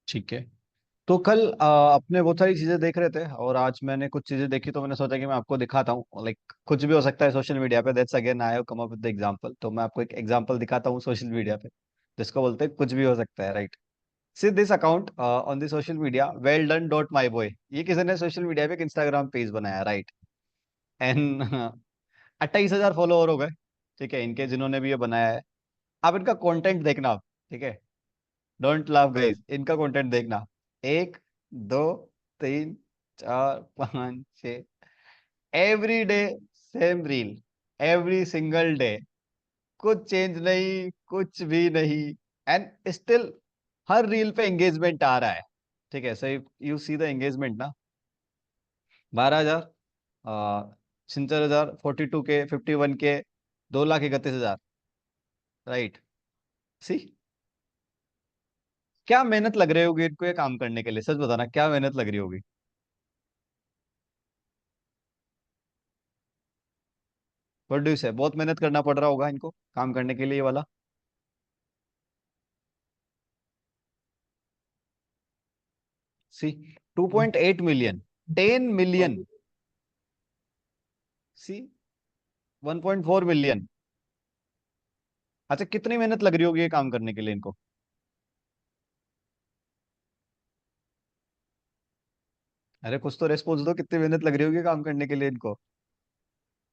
ठीक है। तो कल अपने बहुत सारी चीजें देख रहे थे और आज मैंने कुछ चीजें देखी तो मैंने सोचा कि मैं आपको दिखाता हूँ। लाइक कुछ भी हो सकता है सोशल मीडिया पे, that's again I have come up with the example. तो मैं आपको एक एग्जांपल दिखाता हूँ सोशल मीडिया पे, जिसको बोलते हैं कुछ भी हो सकता है, right. See this account on the social media, well done dot my boy. ये किसी ने सोशल मीडिया पे एक इंस्टाग्राम पेज बनाया, राइट। एंड 28,000 फॉलोअर हो गए, ठीक है, इनके, जिन्होंने भी ये बनाया है। आप इनका कंटेंट देखना आप, ठीक है। डोंट लाफ गाइस, इनका कंटेंट देखना। एक, दो, तीन, चार, पांच, छह, every day same reel, every single day, कुछ चेंज नहीं, कुछ भी नहीं। एंड स्टिल हर रील पे एंगेजमेंट आ रहा है, ठीक है। So you see the engagement ना, 12,000, 76,000, 42K, 51K, 2,31,000, राइट। सी, क्या मेहनत लग रही होगी इनको ये काम करने के लिए, सच बताना क्या मेहनत लग रही होगी। प्रोड्यूस है, बहुत मेहनत करना पड़ रहा होगा इनको काम करने के लिए ये वाला। सी, 2.8 मिलियन, 10 मिलियन, सी, 1.4 मिलियन। अच्छा, कितनी मेहनत लग रही होगी ये काम करने के लिए इनको। अरे कुछ तो रेस्पॉन्स दो, कितनी मेहनत लग रही होगी काम करने के लिए इनको।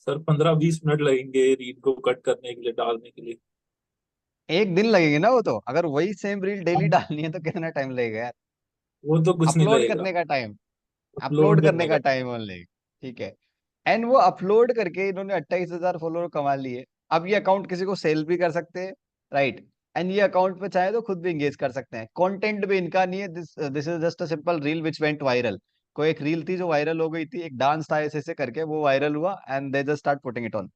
सर 15-20 मिनट लगेंगे रील को कट करने के लिए, डालने के लिए। एक दिन लगेगी ना वो तो, अगर वही सेम रील डेली डालनी है तो कितना टाइम लगेगा यार। वो तो कुछ नहीं अपलोड लगेगा। करने का टाइम, अपलोड अपलोड करने करने का का। टाइम ओनली, ठीक है। एंड वो अपलोड करके इन्होंने 28,000 फॉलोअर कमा लिए। अब ये अकाउंट किसी को सेल भी कर सकते हैं, राइट। एंड ये अकाउंट पे चाहे तो खुद भी इंगेज कर सकते हैं। कंटेंट भी इनका नहीं है, this this is just a simple reel which went viral. कोई एक रील थी जो वायरल हो गई थी, एक डांस था ऐसे ऐसे करके, वो वायरल हुआ and they just start putting it on,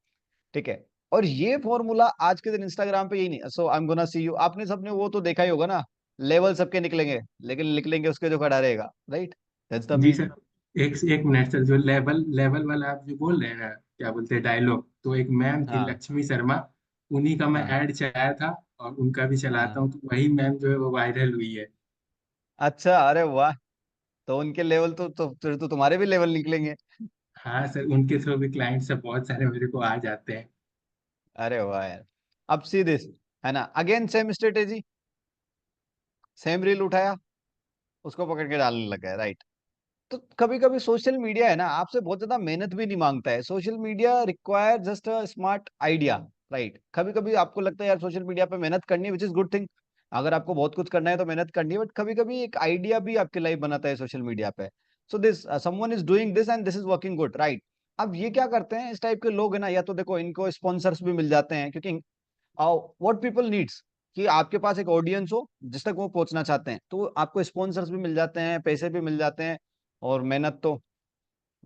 ठीक है। और ये फॉर्मूला आज के दिन इंस्टाग्राम पे यही नहीं। So I am gonna see you, आपने सबने वो तो देखा ही होगा ना, लेवल सबके निकलेंगे लेकिन निकलेंगे उसके जो खड़ा रहेगा, right. That's the G mean. Sir. एक एक मिनट सर, जो लेवल लेवल वाला आप जो बोल रहे हैं ना, क्या बोलते हैं डायलॉग, तो एक मैम थी हाँ लक्ष्मी शर्मा, उन्हीं का मैं हाँ ऐड चलाया था और उनका भी चलाता हाँ। हूँ, तो वही मैम जो है वो वायरल हुई है। अच्छा, अरे वाह। तो उनके लेवल तो फिर तो तुम्हारे भी लेवल निकलेंगे। हाँ सर, उनके थ्रू भी क्लाइंट सब बहुत सारे मेरे को आ जाते हैं। अरे वाह यार। अब सी दिस, है ना, again same strategy, same reel उठाया, उसको पकड़ के डालने लग गया, राइट। तो कभी कभी सोशल मीडिया है ना, आपसे बहुत ज्यादा मेहनत भी नहीं मांगता है। Social media require just a smart idea, right. कभी कभी आपको लगता है यार सोशल मीडिया पे मेहनत करनी है, विच इज गुड थिंग। अगर आपको बहुत कुछ करना है तो मेहनत करनी है, बट कभी कभी एक आइडिया भी आपकी लाइफ बनाता है सोशल मीडिया पे। So this someone is doing this and this is working good, right. अब ये क्या करते हैं इस टाइप के लोग, है ना, या तो देखो इनको स्पॉन्सर्स भी मिल जाते हैं, क्योंकि व्हाट पीपल नीड्स, कि आपके पास एक ऑडियंस हो जिस तक वो पहुंचना चाहते हैं, तो आपको स्पॉन्सर्स भी मिल जाते हैं, पैसे भी मिल जाते हैं। और मेहनत तो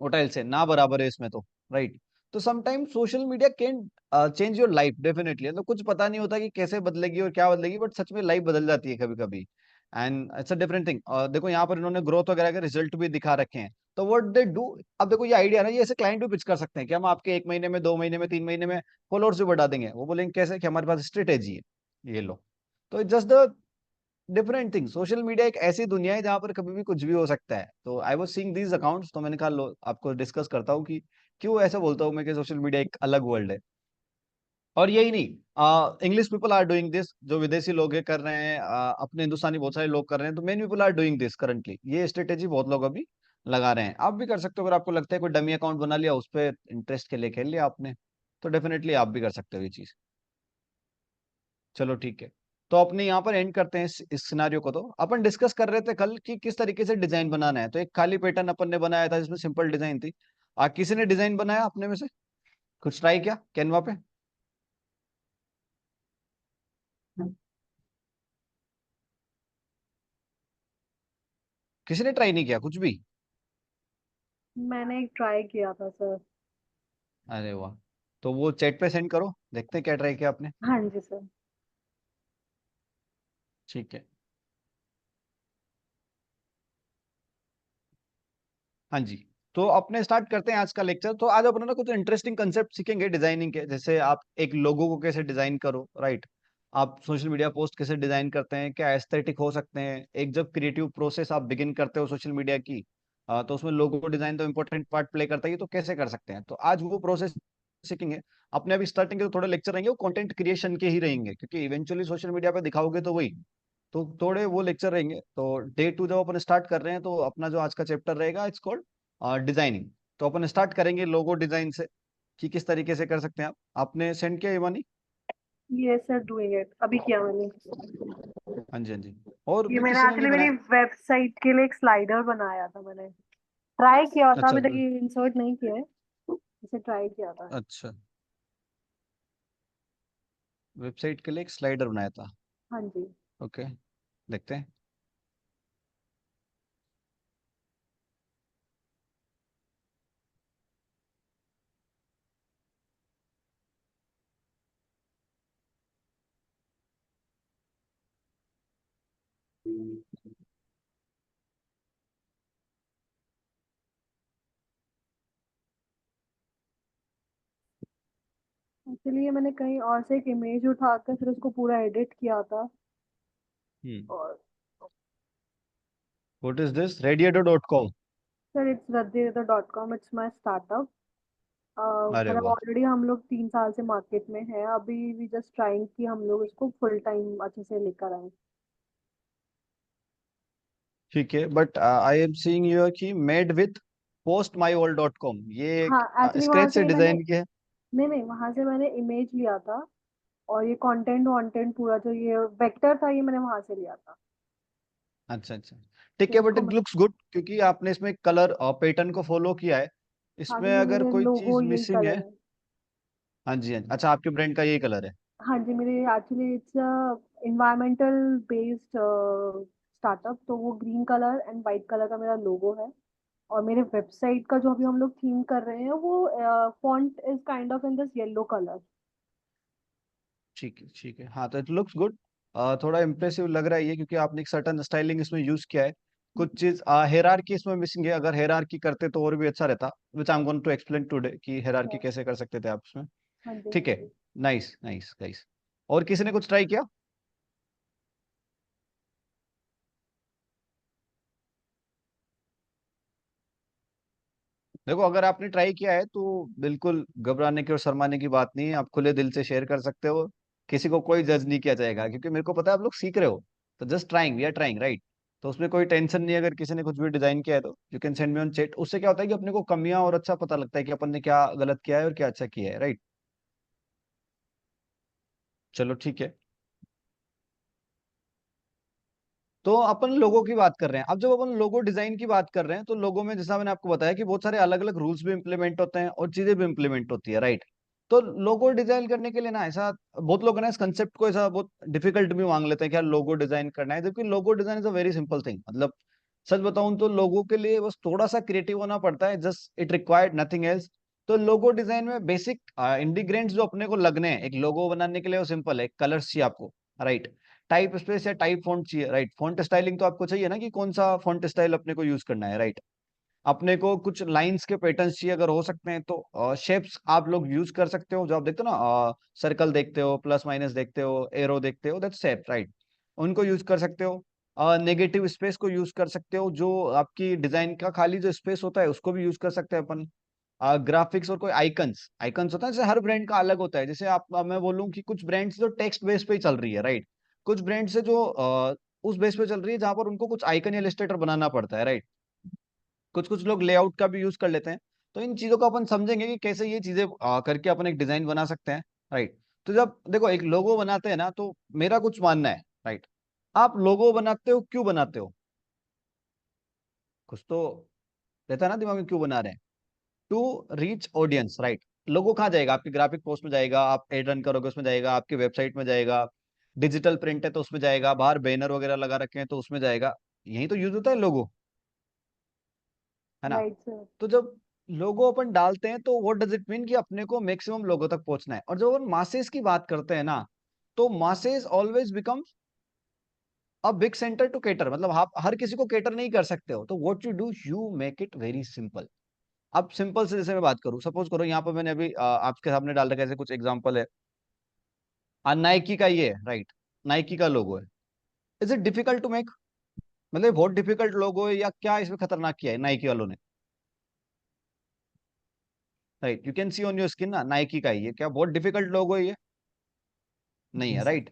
होटल से ना बराबर है इसमें तो, राइट। तो sometime social media can change your life definitely. तो कुछ पता नहीं होता कि कैसे बदलेगी और क्या बदलेगी, बट सच में लाइफ बदल जाती है कभी कभी। And it's a different thing. देखो यहाँ पर इन्होंने ग्रोथ वगैरह के रिजल्ट भी दिखा रखे हैं। तो व्हाट दे डू, अब देखो ये आइडिया ना, ये ऐसे क्लाइंट भी पिच कर सकते हैं कि हम आपके 1 महीने में, 2 महीने में, 3 महीने में फॉलोअर्स भी बढ़ा देंगे। वो बोलेंगे कैसे, कि हमारे पास स्ट्रेटेजी है, ये लो। तो it's just the different thing. Social media एक ऐसी दुनिया है जहां पर कभी भी कुछ भी हो सकता है। तो I was seeing these accounts, तो मैंने कहा लो आपको डिस्कस करता हूँ कि क्यों ऐसा बोलता हूँ मैं कि सोशल मीडिया एक अलग वर्ल्ड है। और यही नहीं, English people are doing this, जो विदेशी लोग हैं कर रहे हैं, अपने हिंदुस्तानी बहुत सारे लोग कर रहे हैं। तो main people are doing this currently, ये स्ट्रेटेजी बहुत लोग अभी लगा रहे हैं। आप भी कर सकते हो, अगर आपको लगता है कोई डमी अकाउंट बना लिया, उस पर इंटरेस्ट के लिए खेल लिया आपने, तो डेफिनेटली आप भी कर सकते हो ये चीज। चलो ठीक है। तो अपने यहाँ पर एंड करते हैं इस सिनारियो को। तो अपन डिस्कस कर रहे थे कल कि किस तरीके से डिजाइन बनाना है। तो एक खाली पैटर्न अपन ने बनाया था जिसमें सिंपल डिजाइन थी। किसी ने डिजाइन बनाया अपने में से, कुछ ट्राई किया कैनवा पे। किसी ने ट्राई नहीं किया कुछ भी। मैंने एक ट्राई किया था सर। अरे वाह। तो वो चैट पे सेंड करो, देखते हैं क्या ट्राई किया आपने। हाँ जी सर। ठीक है। हाँ जी। तो अपने स्टार्ट करते हैं आज का लेक्चर। तो आज अपन ना कुछ इंटरेस्टिंग कंसेप्ट सीखेंगे डिजाइनिंग के, जैसे आप एक लोगो को कैसे डिजाइन करो, राइट। आप सोशल मीडिया पोस्ट कैसे डिजाइन करते हैं, क्या एस्थेटिक हो सकते हैं। एक जब क्रिएटिव प्रोसेस आप बिगिन करते हो सोशल मीडिया की, तो उसमें लोगो डिजाइन तो इम्पोर्टेंट पार्ट प्ले करता है, तो कैसे कर सकते हैं। तो आज वो प्रोसेस सीखेंगे। अपने अभी स्टार्टिंग के तो थोड़े लेक्चर रहेंगे वो कंटेंट क्रिएशन के ही रहेंगे, क्योंकि इवेंचुअली सोशल मीडिया पे दिखाओगे तो वही। तो थोड़े वो लेक्चर रहेंगे। तो डे टू जब अपन स्टार्ट कर रहे हैं, तो अपना जो आज का चैप्टर रहेगा इट्स कॉल्ड डिजाइनिंग। तो अपन स्टार्ट करेंगे लोगो डिजाइन से, कि किस तरीके से कर सकते हैं आप। आपने सेंड किया इवानी? ये सर डूइंग इट, अभी किया मैंने। हाँ जी, हाँ जी। और ये भी मैंने किसी ने भी एक्चुअली मेरी बनाया? वेबसाइट के लिए एक स्लाइडर बनाया था, मैंने ट्राई किया था, अच्छा, अभी तक ये इंसर्ट नहीं किया है, इसे ट्राई किया था। अच्छा। वेबसाइट के लिए एक स्लाइडर बनाया था। हाँ जी। ओके, देखते हैं। एक्चुअली ये मैंने कहीं और से एक इमेज उठाकर फिर उसको पूरा एडिट किया था। हम्म। और what is this? radiator.com? Sir it's radhir.com, it's my startup. अरे मतलब वाह, ऑलरेडी हम लोग 3 साल से मार्केट में हैं, अभी वी जस्ट ट्राइंग कि हम लोग इसको फुल टाइम अच्छे से लेकर आए। ठीक है। But I am seeing you की मेड विथ postmyworld.com, ये हाँ, एक्चुअली वहां स्क्रैच से से मैंने, डिजाइन किया है? नहीं नहीं, वहां से मैंने इमेज लिया था, और ये कंटेंट वॉन्टेंट पूरा जो ये वेक्टर था, ये मैंने वहां से लिया था। अच्छा, अच्छा। ठीक तो है, बट इसको इट लुक्स गुड, क्योंकि आपने इसमें कलर पैटर्न को फॉलो किया है। हाँ, इसमें क्योंकि अगर मेरे कोई लोगो चीज यही मिसिंग कलर है। है। हाँ जी, हाँ जी। अच्छा, आपके ब्रांड का यही कलर है? हाँ जी, मेरे actually it's environmental based startup, तो वो green colour and white colour का मेरा लोगो है। और मेरे वेबसाइट का जो अभी हम लोग थीम कर रहे हैं, वो font is kind of in this yellow colour. ठीक है, ठीक है। हाँ, तो इट लुक्स गुड। थोड़ा इम्प्रेसिव लग रहा है ये, क्योंकि आपने एक सर्टन स्टाइलिंग इसमें यूज किया है। कुछ चीज हेरारकी इसमें मिसिंग है। अगर हेरारकी करते तो और भी अच्छा रहता, which I am going to explain today, कि हेरारकी कैसे कर सकते थे आप इसमें। हाँ जी, हाँ ठीक है। जी। Nice, nice, nice. और किसी ने कुछ ट्राई किया? देखो, अगर आपने ट्राई किया है तो बिल्कुल घबराने की और शर्माने की बात नहीं है। आप खुले दिल से शेयर कर सकते हो। किसी को कोई जज नहीं किया जाएगा, क्योंकि मेरे को पता है आप लोग सीख रहे हो। तो just trying, we are trying, right. तो उसमें कोई टेंशन नहीं है। अगर किसी ने कुछ भी डिजाइन किया है तो you can send me on chat. उससे क्या होता है कि अपने को कमियां और अच्छा पता लगता है कि अपन ने क्या गलत किया है और क्या अच्छा किया है, राइट। चलो, ठीक है। तो अपन लोगों की बात कर रहे हैं। अब जब अपन लोगो डिजाइन की बात कर रहे हैं, तो लोगो में जैसा मैंने आपको बताया कि बहुत सारे अलग अलग रूल्स भी इंप्लीमेंट होते हैं और चीजें भी इंप्लीमेंट होती है, राइट। तो लोगो डिजाइन करने के लिए ना, ऐसा बहुत लोग है ना, इस कंसेप्ट को ऐसा बहुत डिफिकल्ट भी मांग लेते हैं कि यार लोगो डिजाइन करना है, जबकि logo design is a very simple thing. मतलब सच बताऊं तो लोगो के लिए बस थोड़ा सा क्रिएटिव होना पड़ता है, just it required nothing else. तो लोगो डिजाइन में बेसिक इंग्रीडियंट्स जो अपने को लगने हैं एक लोगो बनाने के लिए, वो सिंपल है। कलर्स चाहिए आपको, राइट। टाइप स्पेस या टाइप फॉन्ट चाहिए, राइट। फॉन्ट स्टाइलिंग तो आपको चाहिए ना, कि कौन सा फॉन्ट स्टाइल अपने को यूज करना है, राइट। अपने को कुछ लाइंस के पैटर्न्स चाहिए, अगर हो सकते हैं तो शेप्स आप लोग यूज कर सकते हो। जो आप देखते हो ना, सर्कल देखते हो, प्लस माइनस देखते हो, एरो देखते हो, दैट्स शेप, राइट। उनको यूज कर सकते हो। नेगेटिव स्पेस को यूज कर सकते हो, जो आपकी डिजाइन का खाली जो स्पेस होता है उसको भी यूज कर सकते हैं अपन। ग्राफिक्स और कोई आइकन्स आइकन्स होता है, जैसे हर ब्रांड का अलग होता है। जैसे आप मैं बोलूं कि कुछ ब्रांड्स जो टेक्स्ट बेस पे ही चल रही है, राइट। कुछ ब्रांड्स है जो उस बेस पे चल रही है जहां पर उनको कुछ आइकन या इलस्ट्रेटर बनाना पड़ता है, राइट। कुछ कुछ लोग लेआउट का भी यूज कर लेते हैं। तो इन चीजों को अपन समझेंगे कि कैसे ये चीजें करके अपन एक डिजाइन बना सकते हैं, राइट। तो जब देखो एक लोगो बनाते हैं ना, तो मेरा कुछ मानना है, राइट। आप लोगो बनाते हो, क्यों बनाते हो? कुछ तो रहता है ना दिमाग में, क्यों बना रहे हैं? To reach audience, right. Logo कहाँ जाएगा? आपके ग्राफिक पोस्ट में जाएगा, आप एड रन करोगे उसमें जाएगा, आपकी वेबसाइट में जाएगा, डिजिटल प्रिंट है तो उसमें जाएगा, बाहर बैनर वगैरह लगा रखे हैं तो उसमें जाएगा। यही तो यूज होता है लोगो, है ना। Right sir. तो जब लोगो अपन डालते हैं तो व्हाट डज इट मीन, कि अपने को मैक्सिमम लोगों तक पहुंचना है। और जब अपन मासेस की बात करते हैं ना, तो masses always become a big centre to cater. मतलब आप हर किसी को केटर नहीं कर सकते हो, तो what you do, you make it very simple. अब सिंपल से जैसे मैं बात करूं, सपोज करो यहाँ पर मैंने अभी आपके सामने डाल रखा है, ऐसे कुछ एग्जांपल है। और नाइकी का ये है, राइट, नाइकी का लोगो है। Is it difficult to make? मतलब बहुत डिफिकल्ट लोगो है या क्या इसमें खतरनाक किया है नाइकी वालों ने? Right, you can see on your skin ना, नाइकी का ही है, क्या बहुत डिफिकल्ट लोगो है ये? नहीं है, यस। राइट।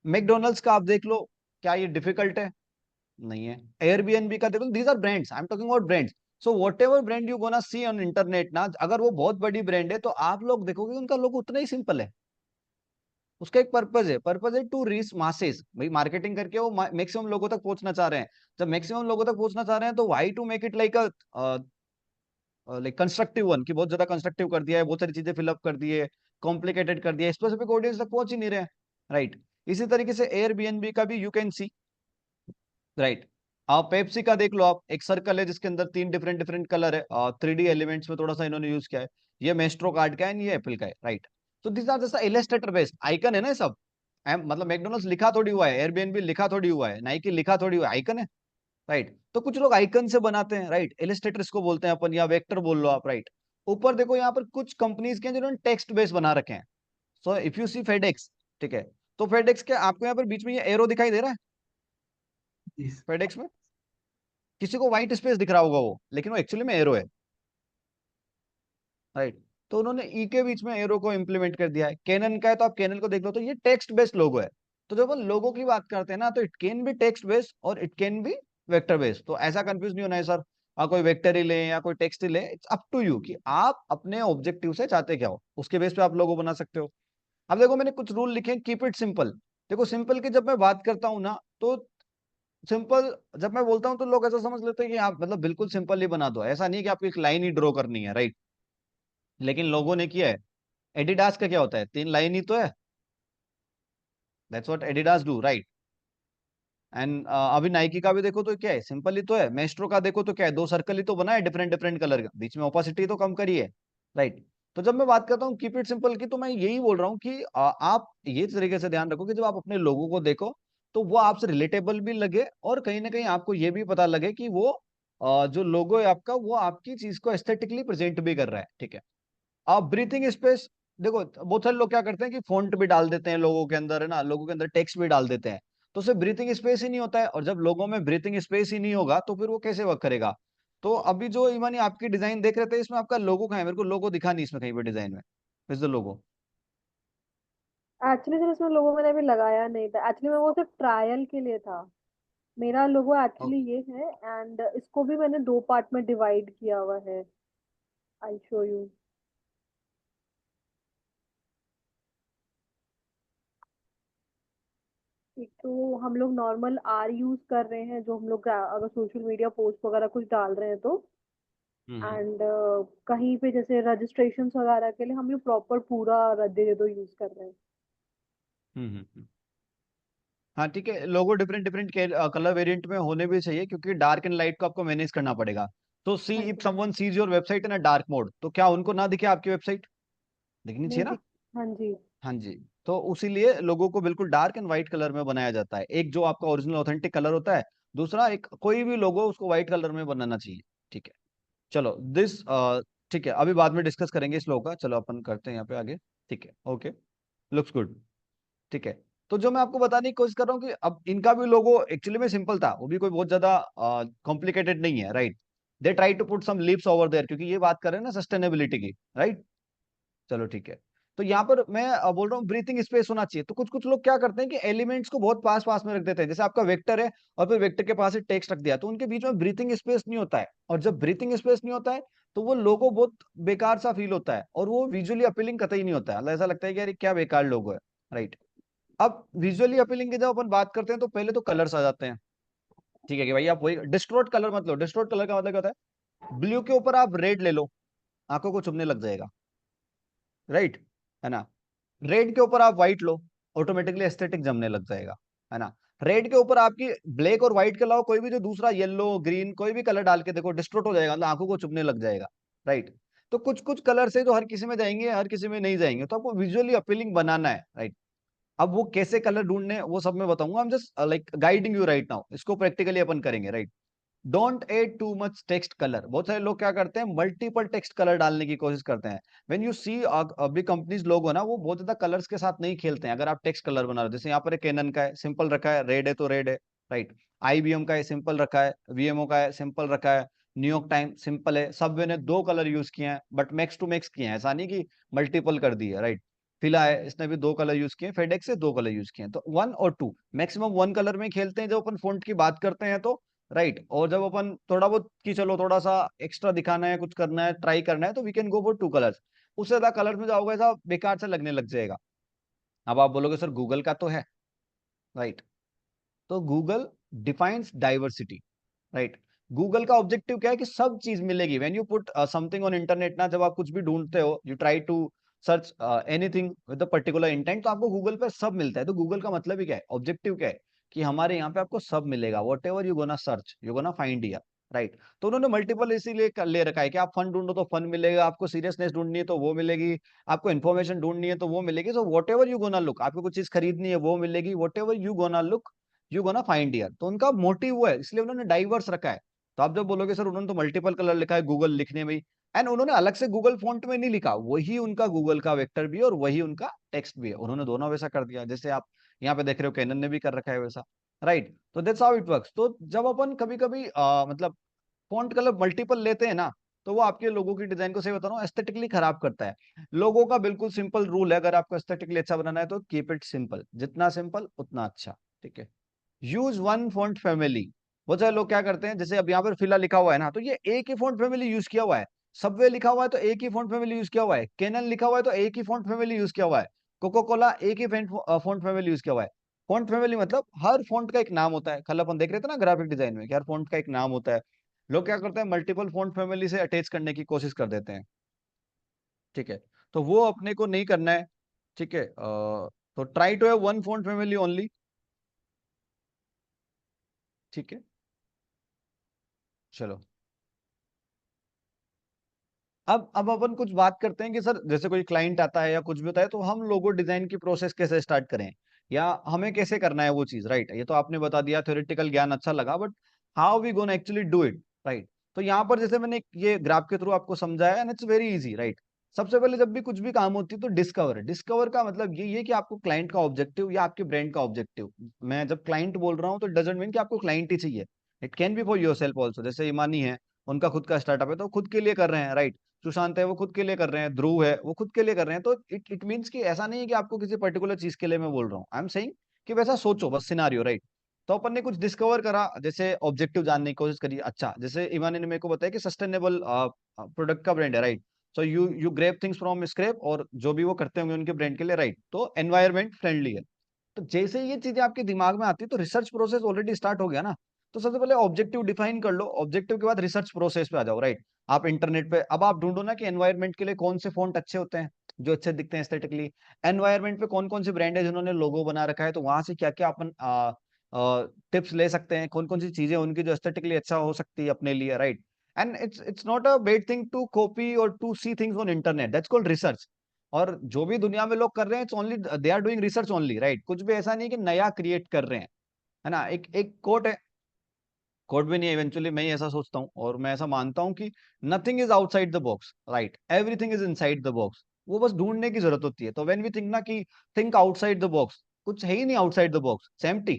मैकडोनल्ड्स का आप देख लो, क्या ये डिफिकल्ट है? नहीं है। एयरबीएनबी का देखो, these are brands, I am talking about brands. So whatever brand you gonna see on internet ना, अगर वो बहुत बड़ी ब्रांड है तो आप लोग देखोगे उनका लोगो उतना ही सिंपल है। उसका एक पर्पज है टू रीच मासेस, भाई मार्केटिंग करके वो मैक्सिमम लोगों तक पहुंचना चाह रहे हैं। जब मैक्सिमम लोगों तक पहुंचना चाह रहे हैं तो why to make it like like constructive one, कि बहुत ज्यादा कंस्ट्रक्टिव कर दिया है, बहुत सारी चीजें फिलअप कर दी है, कॉम्प्लिकेटेड कर दिया है, स्पेसिफिक ऑडियंस तक पहुंच ही नहीं रहे, राइट। इसी तरीके से एयरबीएनबी का भी यू कैन सी, राइट। आप पेप्सी का देख लो, आप एक सर्कल है जिसके अंदर तीन डिफरेंट डिफरेंट कलर है, 3D एलिमेंट्स में थोड़ा सा इन्होंने यूज किया है। ये मेस्ट्रो कार्ड का है, ये एप्पल का है, राइट। तो this are just illustrator based icon है ना ये सब। मतलब मैकडोनल्ड्स लिखा थोड़ी हुआ है, एयरबीएनबी लिखा थोड़ी हुआ है, नाइकी लिखा थोड़ी हुआ है, आइकन है, राइट। तो कुछ लोग आइकन से बनाते हैं, राइट, इलस्ट्रेटर इसको बोलते हैं अपन, या वेक्टर बोल लो आप, राइट। ऊपर देखो यहाँ पर कुछ कंपनीज के हैं जिन्होंने टेक्स्ट बेस बना रखे हैं। So if you see FedEx, ठीक है, तो फेडेक्स के आपको यहाँ पर बीच में ये एरो दिखाई दे रहा है, यस। फेडेक्स में किसी को व्हाइट स्पेस दिख रहा होगा वो, लेकिन वो एक्चुअली में एरो है, राइट। तो उन्होंने ई के बीच में एरो को इंप्लीमेंट कर दिया है। कैनन का है तो आप कैनन को देख लो, तो ये टेक्स्ट बेस्ड लोगो है। तो जब हम लोगो की बात करते हैं ना, तो it can be text based और it can be vector based. तो ऐसा कंफ्यूज नहीं होना है सर, कोई वेक्टर ही ले या कोई टेक्स्ट ही ले, इट्स अप टू यू कि आप अपने ऑब्जेक्टिव से चाहते क्या हो, उसके बेस पे आप लोगो बना सकते हो। अब देखो मैंने कुछ रूल लिखे हैं, कीप इट सिंपल। देखो सिंपल की जब मैं बात करता हूँ ना, तो सिंपल जब मैं बोलता हूँ तो लोग ऐसा समझ लेते हैं कि आप मतलब बिल्कुल सिंपल ही बना दो, ऐसा नहीं कि आपको एक लाइन ही ड्रॉ करनी है, राइट। लेकिन लोगों ने किया है। एडिडास का क्या होता है, तीन लाइन ही तो है, that's what Adidas do, right. And अभी नाइकी का भी देखो तो क्या है, सिंपल ही तो है। मेस्ट्रो का देखो तो क्या है, दो सर्कल ही तो बना है डिफरेंट डिफरेंट कलर का, बीच में ओपासिटी तो कम करी है, राइट। तो जब मैं बात करता हूँ कीप इट सिंपल की, तो मैं यही बोल रहा हूँ कि आप ये तरीके से ध्यान रखो कि जब आप अपने लोगों को देखो तो वो आपसे रिलेटेबल भी लगे, और कहीं ना कहीं आपको ये भी पता लगे कि वो जो लोगो है आपका, वो आपकी चीज को एस्थेटिकली प्रेजेंट भी कर रहा है, ठीक है। आप ब्रीथिंग स्पेस, देखो बहुत सारे लोग क्या करते हैं कि फॉन्ट भी डाल देते हैं लोगों के अंदर, है ना, लोगों के अंदर टेक्स्ट भी डाल देते हैं, तो उससे ब्रीथिंग स्पेस ही नहीं होता है। और जब लोगों में ब्रीथिंग स्पेस ही नहीं होगा तो फिर वो कैसे वर्क करेगा? तो अभी जो इमानी आपकी डिजाइन देख रहे थे, इसमें आपका लोगो कहाँ है? मेरे को लोगो दिखा नहीं इसमें कहीं पे डिजाइन में, is the logo. Actually sir इसमें लोगो मैंने अभी लगाया नहीं था, एक्चुअली मैं वो सिर्फ ट्रायल के लिए था। मेरा लोगो एक्चुअली ये है, एंड इसको भी मैंने दो पार्ट में डिवाइड किया हुआ है। I show you. एक तो हम लोग नॉर्मल आर यूज कर रहे हैं, जो हम लोग अगर सोशल मीडिया पोस्ट वगैरह कुछ डाल रहे हैं तो। हम्म एंड कहीं पे जैसे रजिस्ट्रेशन वगैरह के लिए हम लोग प्रॉपर पूरा रद्दे दे दो यूज कर रहे हैं। हम्म। हाँ ठीक है, लोगो डिफरेंट डिफरेंट कलर वेरिएंट में होने भी चाहिए, क्योंकि डार्क एंड लाइट को आपको मैनेज करना पड़ेगा। तो सी हाँ इफ जी। Someone sees your website in a dark mode, तो क्या उनको ना दिखे आपकी वेबसाइट? दिखनी नहीं चाहिए ना। दिख। हाँ जी। हाँ जी। तो उसी लिए लोगो को बिल्कुल डार्क एंड व्हाइट कलर में बनाया जाता है, एक जो आपका ओरिजिनल ऑथेंटिक कलर होता है, दूसरा एक कोई भी लोगो उसको व्हाइट कलर में बनाना चाहिए, ठीक है। चलो दिस, ठीक है, अभी बाद में डिस्कस करेंगे इस लोगो का, चलो अपन करते हैं यहाँ पे आगे, ठीक है, ओके, लुक्स गुड, ठीक है। तो जो मैं आपको बताने की कोशिश कर रहा हूँ कि अब इनका भी लोगो एक्चुअली में सिंपल था, वो भी कोई बहुत ज्यादा कॉम्प्लिकेटेड नहीं है, right. They try to put some leaves over there, क्योंकि ये बात कर रहे हैं ना सस्टेनेबिलिटी की, राइट। चलो ठीक है। तो यहाँ पर मैं बोल रहा हूँ ब्रीथिंग स्पेस होना चाहिए, तो कुछ कुछ लोग क्या करते हैं कि एलिमेंट्स को बहुत पास पास में रख देते हैं, जैसे आपका वेक्टर है और फिर वेक्टर के पास ही टेक्स्ट रख दिया, तो उनके बीच में ब्रीथिंग स्पेस नहीं होता है, और जब ब्रीथिंग स्पेस नहीं होता है तो वो लोगो बहुत बेकार सा फील होता है, और वो विजुअली अपीलिंग कतई नहीं होता है, मतलब ऐसा लगता है कि यार ये क्या बेकार लोगो है, राइट। अब विजुअली अपीलिंग की जब अपन बात करते हैं तो पहले तो कलर्स आ जाते हैं, ठीक है, कि भाई आप वही डिस्ट्रोट कलर मत लो। डिस्ट्रोट कलर का मतलब क्या होता है? ब्लू के ऊपर आप रेड ले लो, आंखों को चुभने लग जाएगा, राइट, है ना। रेड के ऊपर आप व्हाइट लो, ऑटोमेटिकली एस्थेटिक जमने लग जाएगा, है ना। रेड के ऊपर आपकी ब्लैक और व्हाइट के अलावा कोई भी जो दूसरा येलो ग्रीन कोई भी कलर डाल के देखो, डिस्ट्रोट हो जाएगा, मतलब आंखों को चुभने लग जाएगा, राइट। तो कुछ कुछ कलर से जो हर किसी में जाएंगे हर किसी में नहीं जाएंगे, तो आपको विजुअली अपीलिंग बनाना है, राइट। अब वो कैसे कलर ढूंढने वो सब मैं बताऊंगा, हम just like guiding you right now, इसको प्रैक्टिकली अपन करेंगे, right. Don't add too much text colour. बहुत सारे लोग क्या करते हैं, मल्टीपल टेक्स्ट कलर डालने की कोशिश करते हैं। व्हेन यू सी अभी कंपनीज लोग हो ना, वो बहुत ज्यादा कलर्स के साथ नहीं खेलते हैं। अगर आप टेक्स्ट कलर बना रहे हो, जैसे यहाँ पर एक कैनन का है, सिंपल रखा है, रेड है तो रेड है, राइट। आईबीएम का है, सिंपल रखा है। वीएमओ का है, सिंपल रखा है। न्यूयॉर्क टाइम सिंपल है। सबवे ने 2 कलर यूज किए हैं, बट मैक्स टू मैक्स किए हैं, ऐसा नहीं कि मल्टीपल कर दिए, राइट। फिला है, इसने भी 2 कलर यूज किए, फेडेक्स से 2 कलर यूज किए हैं, तो 1 और 2 मैक्सिमम 1 कलर में खेलते हैं जब अपन फॉन्ट की बात करते हैं तो, राइट। और जब अपन थोड़ा बहुत कि चलो थोड़ा सा एक्स्ट्रा दिखाना है, कुछ करना है, ट्राई करना है, तो we can go for 2 colours. उससे ज्यादा कलर में जाओगे ऐसा बेकार से लगने लग जाएगा। अब आप बोलोगे सर गूगल का तो है, राइट। तो Google defines diversity, right. Google का ऑब्जेक्टिव क्या है कि सब चीज मिलेगी। When you put something on internet ना, जब आप कुछ भी ढूंढते हो, you try to search anything with a particular intent, तो आपको गूगल पे सब मिलता है। तो गूगल का मतलब ही क्या है, ऑब्जेक्टिव क्या है, कि हमारे यहाँ पे आपको सब मिलेगा, what ever you gonna search you gonna find here, right. तो उन्होंने मल्टीपल इसीलिए ले रखा है कि आप फन ढूंढो तो फन मिलेगा, आपको सीरियसनेस ढूंढनी है तो वो मिलेगी, आपको इन्फॉर्मेशन ढूंढनी है तो वो मिलेगी। So what ever you gonna look, आपको कुछ चीज खरीदनी है वो मिलेगी, what ever you gonna look you gonna find here. तो उनका मोटिव वो है, इसलिए उन्होंने डाइवर्स रखा है। तो आप जब बोलोगे सर उन्होंने तो मल्टीपल कलर लिखा है गूगल लिखने में ही, एंड उन्होंने अलग से गूगल फॉन्ट में नहीं लिखा, वही उनका गूगल का वेक्टर भी है और वही उनका टेक्स्ट भी है, उन्होंने दोनों वैसा कर दिया जैसे आप यहाँ पे देख रहे हो कैनन ने भी कर रखा है वैसा, राइट। तो दैट्स हाउ इट वर्क्स। तो जब अपन कभी कभी मतलब फॉन्ट कलर मल्टीपल लेते हैं ना, तो वो आपके लोगों की डिजाइन को, सही बता रहा हूँ, एस्थेटिकली खराब करता है। लोगों का बिल्कुल सिंपल रूल है, अगर आपको एस्थेटिकली अच्छा बनाना है तो कीप इट सिंपल, जितना सिंपल उतना अच्छा, ठीक है। Use one font family. बहुत सारे लोग क्या करते हैं, जैसे अब यहाँ पर फिलहाल लिखा हुआ है ना, तो ये एक ही फॉन्ट फैमिली यूज किया हुआ है। सबवे लिखा हुआ है तो एक ही फॉन्ट फैमिली यूज किया हुआ है। कैनन लिखा हुआ है तो एक ही फॉन्ट फैमिली यूज किया हुआ है। कोको कोला एक ही फॉन्ट फैमिली यूज किया हुआ है। फॉन्ट फैमिली मतलब हर फॉन्ट का एक नाम होता है। कल अपन देख रहे थे ना ग्राफिक डिजाइन में कि हर फॉन्ट का एक नाम होता है। लोग क्या करते हैं, मल्टीपल फॉन्ट फैमिली से अटैच करने की कोशिश कर देते हैं, ठीक है। तो वो अपने को नहीं करना है, ठीक है। तो try to have one font family only, ठीक है। चलो, अब अपन कुछ बात करते हैं कि सर जैसे कोई क्लाइंट आता है या कुछ भी होता है, तो हम लोगो डिजाइन की प्रोसेस कैसे स्टार्ट करें, या हमें कैसे करना है वो चीज, राइट। ये तो आपने बता दिया, थ्योरेटिकल ज्ञान अच्छा लगा, but how we gonna actually do it, right. तो यहाँ पर जैसे मैंने ये ग्राफ के थ्रू आपको समझाया, and it's very easy, right. सबसे पहले जब भी कुछ भी काम होती है तो डिस्कवर, डिस्कवर का मतलब ये है कि आपको क्लाइंट का ऑब्जेक्टिव या आपके ब्रांड का ऑब्जेक्टिव, मैं जब क्लाइंट बोल रहा हूँ तो डजंट मीन कि आपको क्लाइंट ही चाहिए, it can B for your self also. जैसे इमानी है, उनका खुद का स्टार्टअप है तो खुद के लिए कर रहे हैं, राइट। सुशांत है वो खुद के लिए कर रहे हैं, ध्रुव है वो खुद के लिए कर रहे हैं। तो इट मीन्स कि ऐसा नहीं है कि आपको किसी पर्टिकुलर चीज के लिए मैं बोल रहा हूँ, आई एम सेइंग कि वैसा सोचो बस सिनारियो, राइट। तो अपन ने कुछ डिस्कवर करा, जैसे ऑब्जेक्टिव जानने की कोशिश करी, अच्छा जैसे इमानी ने मेरे को बताया कि सस्टेनेबल प्रोडक्ट का ब्रांड है, right. So you grab things from scrap, और जो भी वो करते होंगे उनके ब्रांड के लिए, राइट, तो एनवायरमेंट फ्रेंडली है। तो जैसे ही ये चीजें आपके दिमाग में आती है तो रिसर्च प्रोसेस ऑलरेडी स्टार्ट हो गया ना। तो सबसे पहले ऑब्जेक्टिव डिफाइन कर लो, ऑब्जेक्टिव के बाद रिसर्च प्रोसेस पे आ जाओ, राइट। आप इंटरनेट पे अब आप ढूंढो ना कि एनवायरनमेंट के लिए कौन से फॉन्ट अच्छे होते हैं, जो अच्छे दिखते हैं एस्थेटिकली। एनवायरनमेंट पे कौन कौन से ब्रांड है जिन्होंने लोगो बना रखा है, तो वहां से क्या क्या अपन टिप्स ले सकते हैं, कौन कौन सी चीजें उनकी जो एस्थेटिकली अच्छा हो सकती है अपने लिए, right. And it's not a bad thing to copy और to see things on internet, that's called research. और जो भी दुनिया में लोग कर रहे हैं, it's only they are doing research only, right. कुछ भी ऐसा नहीं कि नया क्रिएट कर रहे हैं, है ना। एक एक कोट है, कोट भी नहीं, इवेंचुअली मैं ही ऐसा सोचता हूँ और मैं ऐसा मानता हूँ कि nothing is outside the box, right, everything is inside the box. वो बस ढूंढने की जरूरत होती है। तो व्हेन वी थिंक ना कि थिंक आउटसाइड द बॉक्स, कुछ है ही नहीं आउटसाइड द बॉक्स, एम्प्टी।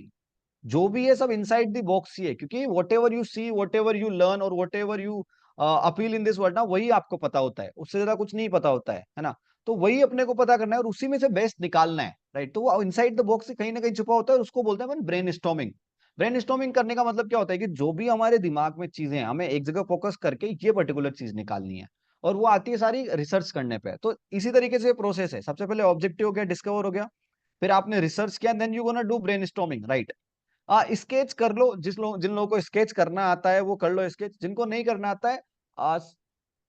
जो भी है सब इनसाइड द बॉक्स ही है, क्योंकि whatever you see, whatever you learn और whatever you appeal in this world ना, वही आपको पता होता है, उससे ज्यादा कुछ नहीं पता होता है ना। तो वही अपने को पता करना है और उसी में से बेस्ट निकालना है, राइट। तो वो इनसाइड द बॉक्स से कहीं ना कहीं छुपा होता है, उसको बोलते हैं ब्रेन स्टॉर्मिंग। ब्रेन स्टॉर्मिंग करने का मतलब क्या होता है कि जो भी हमारे दिमाग में चीजें हैं, हमें एक जगह फोकस करके ये पर्टिकुलर चीज निकालनी है, और वो आती है सारी रिसर्च करने पे। तो इसी तरीके से प्रोसेस है, सबसे पहले ऑब्जेक्टिव हो गया, डिस्कवर हो गया, फिर आपने रिसर्च किया, then you gonna do brainstorming, right. Sketch कर लो, जिन लोगों को स्केच करना आता है वो कर लो स्केच, जिनको नहीं करना आता है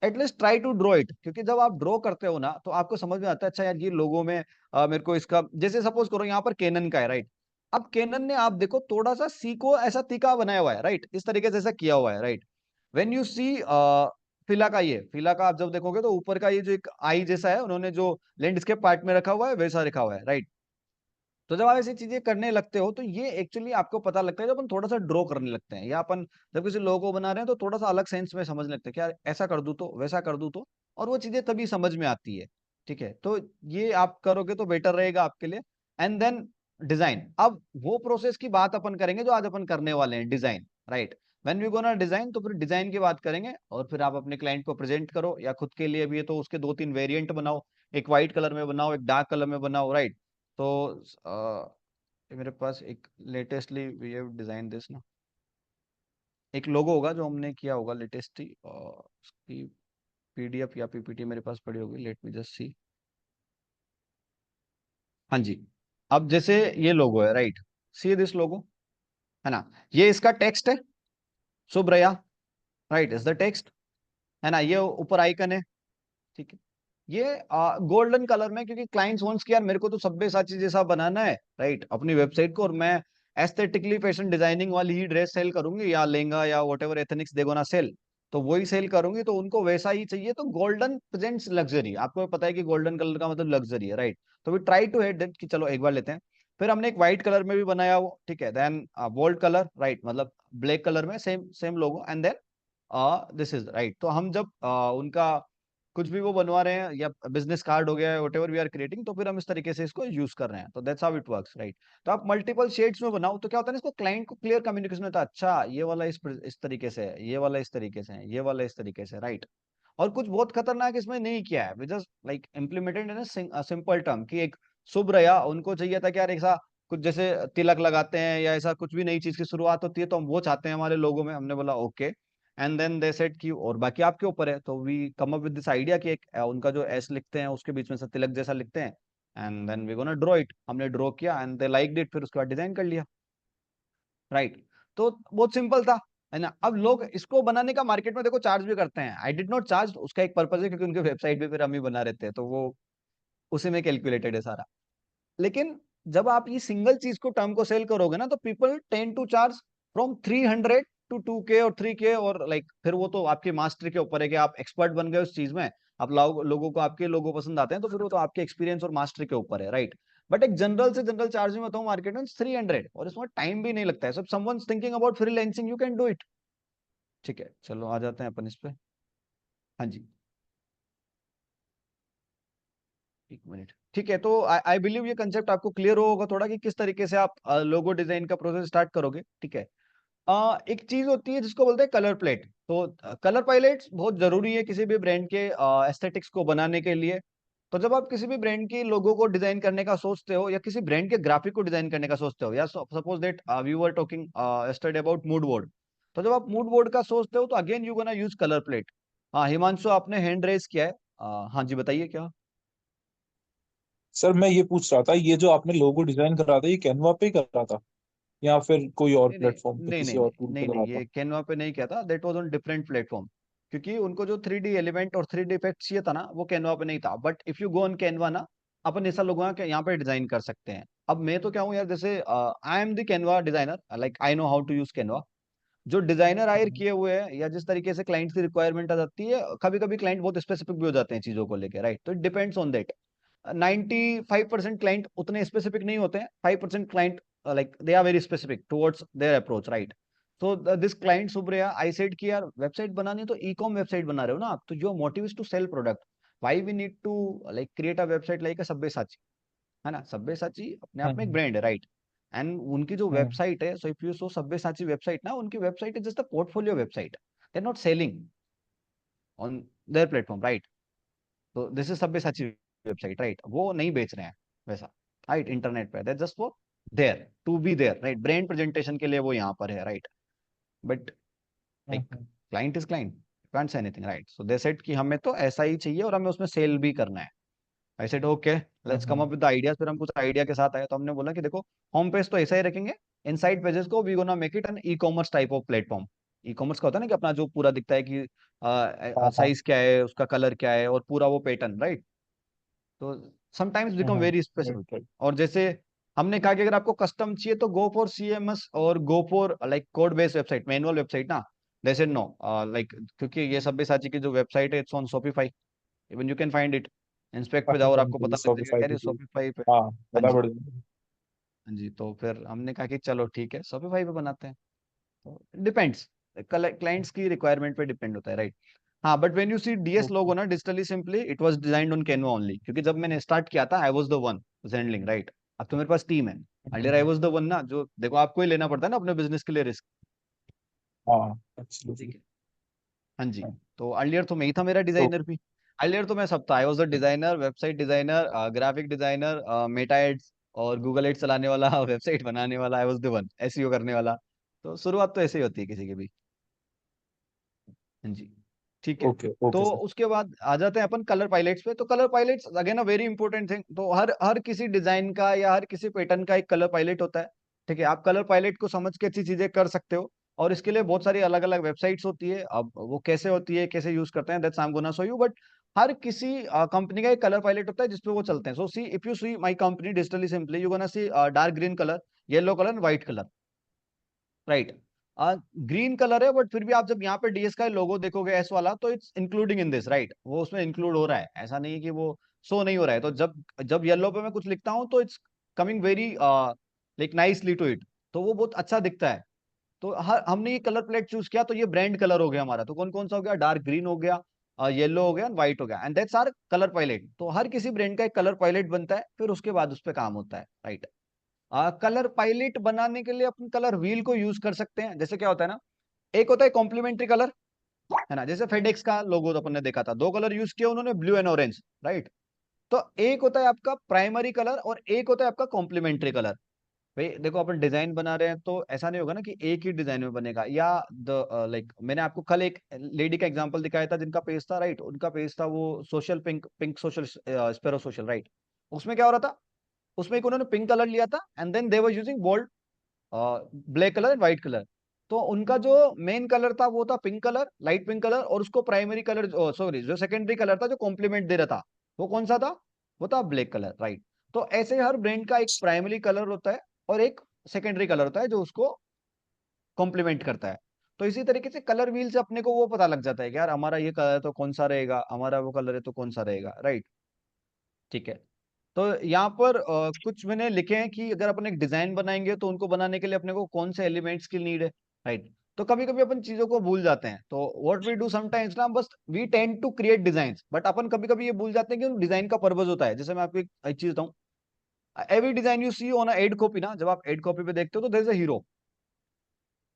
at least try to draw it, क्योंकि जब आप ड्रॉ करते हो ना तो आपको समझ में आता है, अच्छा यार ये लोगों में मेरे को इसका, जैसे सपोज करो यहाँ पर कैनन का है, राइट। अब कैनन ने आप देखो थोड़ा सा सी को ऐसा तीखा बनाया हुआ है, राइट, इस तरीके से ऐसा किया हुआ है, राइट। व्हेन यू सी फिला का, ये फिला का आप जब देखोगे तो ऊपर का ये जो एक आई जैसा है, उन्होंने जो लैंडस्केप पार्ट में रखा हुआ है वैसा रखा हुआ है, राइट। तो जब आप ऐसी चीजें करने लगते हो तो ये एक्चुअली आपको पता लगता है जब अपन थोड़ा सा ड्रॉ करने लगते हैं, या अपन जब किसी लोगो को बना रहे हैं तो थोड़ा सा अलग सेंस में समझने लगते हैं कि यार ऐसा कर दूं तो, वैसा कर दूं तो, और वो चीजें तभी समझ में आती है। ठीक है, तो ये आप करोगे तो बेटर रहेगा आपके लिए। एंड देन डिजाइन, अब वो प्रोसेस की बात अपन करेंगे जो आज अपन करने वाले हैं, design, right. When we gonna design, तो फिर डिजाइन की बात करेंगे, और फिर आप अपने क्लाइंट को प्रेजेंट करो, या खुद के लिए भी है तो उसके 2-3 वेरिएंट बनाओ, एक व्हाइट कलर में बनाओ, एक डार्क कलर में बनाओ, राइट। तो मेरे पास एक latestly we have design this ना, एक लोगो होगा जो हमने किया होगा लेटेस्टली, उसकी पीडीएफ या पीपीटी मेरे पास पड़ी होगी, लेट मी जस्ट सी। हाँ जी, अब जैसे ये लोगो है, राइट, सी दिस लोगो, है ना, ये इसका टेक्स्ट है, शुभ रया, राइट, इज द टेक्स्ट, है ना, ये ऊपर आइकन है, ठीक है। ये गोल्डन कलर में, क्योंकि क्लाइंट्स वांट्स कि यार मेरे को तो सब्यसाची जैसा बनाना है, राइट, अपनी वेबसाइट को, और मैं एस्थेटिकली फैशन डिजाइनिंग वाली ही ड्रेस सेल करूंगी, या लहंगा या whatever ethnics they gonna sell, तो वही सेल करूंगी, तो उनको वैसा ही चाहिए। तो गोल्डन प्रेजेंट्स लग्जरी, आपको पता है कि गोल्डन कलर का मतलब लग्जरी है, राइट। तो we try to head that कि चलो एक बार लेते हैं। फिर हमने एक व्हाइट कलर में भी बनाया वो, ठीक है, देन बोल्ड कलर, राइट, मतलब ब्लैक कलर में same same logo, and then this is right. तो हम जब उनका कुछ भी वो बनवा रहे हैं, या बिजनेस कार्ड हो गया, whatever we are creating, तो फिर हम इस तरीके से इसको यूज कर रहे हैं, तो that's how it works, right. तो आप मल्टीपल शेड्स में बनाओ, तो क्या होता है ना, इसको क्लाइंट को क्लियर कम्युनिकेशन होता है, अच्छा ये वाला इस तरीके से है, ये वाला इस तरीके से है, ये वाला इस तरीके से, राइट। और कुछ बहुत खतरनाक इसमें नहीं किया है, we just like implemented in simple term, कि एक शुभ रया, उनको चाहिए था कि यार ऐसा कुछ जैसे तिलक लगाते हैं, या ऐसा कुछ भी नई चीज की शुरुआत होती है तो हम वो चाहते हैं हमारे लोगों में। हमने बोला okay, and then they said कि और बाकी आपके ऊपर है, तो we come up with this idea कि एक उनका जो एस लिखते हैं उसके बीच में से तिलक जैसा लिखते हैं, and then we gonna draw it, हमने ड्रॉ किया एंड दे लाइक इट, फिर उसके बाद डिजाइन कर लिया, राइट। तो बहुत सिंपल था, है ना। अब लोग इसको बनाने का मार्केट में देखो चार्ज भी करते हैं, आई डिड नॉट चार्ज, उसका एक पर्पज है क्योंकि उनके वेबसाइट पे फिर हम ही बना रहते हैं, तो वो उसी में कैलकुलेटेड है सारा। लेकिन जब आप ये सिंगल चीज को, टर्म को सेल करोगे ना, तो people tend to charge from 300 to 2K और 3K, और लाइक फिर वो तो आपके मास्टर के ऊपर है कि आप एक्सपर्ट बन गए उस चीज में, आप लोगों को आपके लोगो पसंद आते हैं, तो फिर वो तो आपके एक्सपीरियंस और मास्टर के ऊपर है, राइट। बट एक जनरल से जनरल चार्ज में बताऊं मार्केट में 300, और इसमें टाइम भी नहीं लगता है, सब someone thinking about freelancing, you can do it. ठीक है, चलो आ जाते हैं अपन इस पे। हाँ जी, एक मिनट, ठीक है। तो आई बिलीव ये कंसेप्ट आपको क्लियर होगा थोड़ा, कि किस तरीके से आप लोगो डिजाइन का प्रोसेस स्टार्ट करोगे, ठीक है। एक चीज होती है जिसको बोलते हैं कलर प्लेट, तो कलर पैलेट्स बहुत जरूरी है किसी भी ब्रांड के एस्थेटिक्स को बनाने के लिए। तो जब आप किसी भी ब्रांड के लोगो को डिजाइन करने का सोचते हो, या किसी ब्रांड के ग्राफिक को डिजाइन करने का सोचते हो, या suppose that we were talking yesterday about mood board, तो जब आप मूड बोर्ड का सोचते हो तो again you gonna use colour palette. हाँ हिमांशु, आपने हैंड रेज किया है, हाँ जी बताइए क्या। सर मैं ये पूछ रहा था, ये जो आपने लोगो डिजाइन करा था ये कैनवा पे ही करा था या फिर कोई और नहीं नहीं प्लेटफॉर्म पे नहीं किसी नहीं और नहीं टूल नहीं पे नहीं, करा था? ये कैनवा पे नहीं किया था, that was on different platform. क्योंकि उनको जो 3D एलिमेंट और 3D इफेक्ट चाहिए था ना, वो कैनवा पे नहीं था। But if you go on Canva ना, अपन ऐसा लोगों के यहाँ पे डिजाइन कर सकते हैं। अब मैं तो क्या हूँ यार, जैसे I am the Canva designer, like I know how to use Canva. जो डिजाइनर हायर हम्म, किए हुए हैं, या जिस तरीके से क्लाइंट की रिक्वायरमेंट आ जाती है, कभी कभी क्लाइंट बहुत स्पेसिफिक भी हो जाते हैं चीजों को लेकर, राइट। तो it depends on that. 95% client उतने स्पेसिफिक नहीं होते हैं, 5% client like they are very specific towards their approach, right. So this client Subriya, I said कि यार वेबसाइट बनानी है तो ई कॉम वेबसाइट बना रहे हो ना आप, तो your motive is to sell product, why we need to like create a website like a Sabyasachi, है ना। सब्यसाची अपने आप में एक हम्म, ब्रांड है, राइट। एंड उनकी जो हम्म, वेबसाइट है, so if you so Sabyasachi website ना, उनकी website is just a portfolio website, they are not selling on their platform, right. तो this is Sabyasachi website, right, वो नहीं बेच रहे हैं वैसा, राइट, इंटरनेट पे, that just for there to be there, right, brand presentation के लिए वो यहाँ पर है, right. But like hmm, client is client, can't say anything, right. So they said कि हमें तो ऐसा ही चाहिए और हमें उसमें सेल भी करना है। I said okay, let's come up hmm, with the ideas. फिर हम कुछ आइडिया के साथ आए, तो हमने बोला कि देखो, होम पेज तो ऐसा ही रखेंगे, इनसाइड पेजेस को we gonna make it an e commerce type of platform. E commerce का होता है ना कि अपना जो पूरा दिखता है कि हाँ हाँ, साइज क्या है, उसका कलर क्या है, और पूरा वो पैटर्न, राइट। तो sometimes become very right specific. Right. और जैसे हमने कहा कि अगर आपको कस्टम चाहिए तो गो फॉर CMS और go for like code based website, manual website ना। जैसे नो लाइक, क्योंकि ये सब्यसाची की जो वेबसाइट है, it's on Shopify, even you can find it. Inspect पे जाओ और आपको पता लग जाएगा शॉपिफाई कि अरे पे भी। शॉपिफाई पे। हाँ, हाँ बता जी, पड़ जाएगा। हाँ जी, तो फिर हमने कहा कि चलो ठीक है शॉपिफाई पे बनाते हैं। तो डिपेंड्स, क्लाइंट्स की रिक्वायरमेंट पे डिपेंड होता है, राइट। हाँ, but when you see DS okay logo ना, digitally simply it was designed on Canva only, क्योंकि जब मैंने स्टार्ट किया था I was the one handling, right. अब तो मेरे पास टीम है, earlier I was the one ना, जो देखो आपको ही लेना पड़ता है ना अपने बिजनेस के लिए रिस्क। हाँ ठीक एब्सोल्युटली है, हाँ जी। हाँ तो अर्लियर तो मैं ही था, मेरा तो डिजाइनर भी। अर्लियर तो मैं सब था, I was the designer, website designer, graphic designer, meta ads और गूगल एड्स चलाने वाला, वेबसाइट बनाने वाला, I was the one, SEO करने वाला। तो शुरुआत तो ऐसे ही होती है किसी की भी। हाँ जी, ठीक है। ओके तो ओके सर उसके बाद आ जाते हैं अपन कलर पाइलेट्स पे। तो colour Pilates again a very important thing. तो हर हर किसी डिजाइन का या हर किसी पैटर्न का एक कलर पाइलेट होता है। ठीक है, आप कलर पाइलेट को समझ के अच्छी चीजें कर सकते हो, और इसके लिए बहुत सारी अलग अलग वेबसाइट्स होती है। अब वो कैसे होती है, कैसे यूज करते हैं, that's I am gonna show you. But हर किसी कंपनी का एक कलर पाइलेट होता है जिसपे वो चलते हैं। So see, if you see my company digitally simply, you gonna see dark green colour, yellow colour and white colour, right. Green colour है, बट फिर भी आप जब यहाँ पे डीएस का लोगो देखोगे एस वाला, तो it's including in this, right. वो उसमें इंक्लूड हो रहा है, ऐसा नहीं है कि वो शो नहीं हो रहा है। तो जब जब येलो पे मैं कुछ लिखता हूँ तो it's coming very like nicely to it, तो वो बहुत अच्छा दिखता है। तो हर हमने ये कलर प्लेट चूज किया, तो ये ब्रांड कलर हो गया हमारा। तो कौन कौन सा हो गया, डार्क ग्रीन हो गया, येलो हो गया, व्हाइट हो गया, and that's our colour palette. तो हर किसी ब्रांड का एक कलर पायलेट बनता है, फिर उसके बाद उस पर काम होता है, राइट। कलर पायलेट बनाने के लिए अपन कलर व्हील को यूज कर सकते हैं। जैसे क्या होता है ना, एक होता है कॉम्प्लीमेंट्री कलर, है ना। जैसे फेडेक्स का लोगो तो अपन ने देखा था, दो कलर यूज किए उन्होंने, ब्लू एंड ऑरेंज, राइट। तो एक होता है आपका प्राइमरी कलर और एक होता है आपका कॉम्प्लीमेंट्री कलर। भाई देखो, अपन डिजाइन बना रहे हैं तो ऐसा नहीं होगा ना कि एक ही डिजाइन में बनेगा, या द लाइक मैंने आपको कल एक लेडी का एग्जांपल दिखाया था जिनका पेज था, राइट। उनका पेज था वो social pink, pink social, sparrow social, right. उसमें क्या हो रहा था, उसमें एक उन्होंने पिंक कलर लिया था and then they were using bold black colour and white colour. तो उनका जो मेन कलर था वो था pink colour, light pink colour, और उसको प्राइमरी कलर, सॉरी, जो सेकेंडरी कलर था जो कॉम्प्लीमेंट दे रहा था, वो कौन सा था, वो था ब्लैक कलर, राइट। तो ऐसे हर ब्रांड का एक प्राइमरी कलर होता है और एक सेकेंडरी कलर होता है जो उसको कॉम्प्लीमेंट करता है। तो इसी तरीके से कलर व्हील से अपने को वो पता लग जाता है कि यार हमारा ये कलर है तो कौन सा रहेगा, हमारा वो कलर है तो कौन सा रहेगा, राइट। ठीक है। तो यहाँ पर कुछ मैंने लिखे हैं कि अगर अपन एक डिजाइन बनाएंगे तो उनको बनाने के लिए अपने को कौन से एलिमेंट्स की नीड है, राइट। तो कभी कभी अपन चीजों को भूल जाते हैं। तो व्हाट वी डू समटाइम्स ना, बस we tend to create designs, but अपन कभी कभी ये भूल जाते हैं कि उन डिजाइन का पर्पस होता है। जैसे मैं आपको एक चीज बताऊं, every design you see on ad copy ना, जब आप एड कॉपी पे देखते हो तो देयर इज अ हीरो।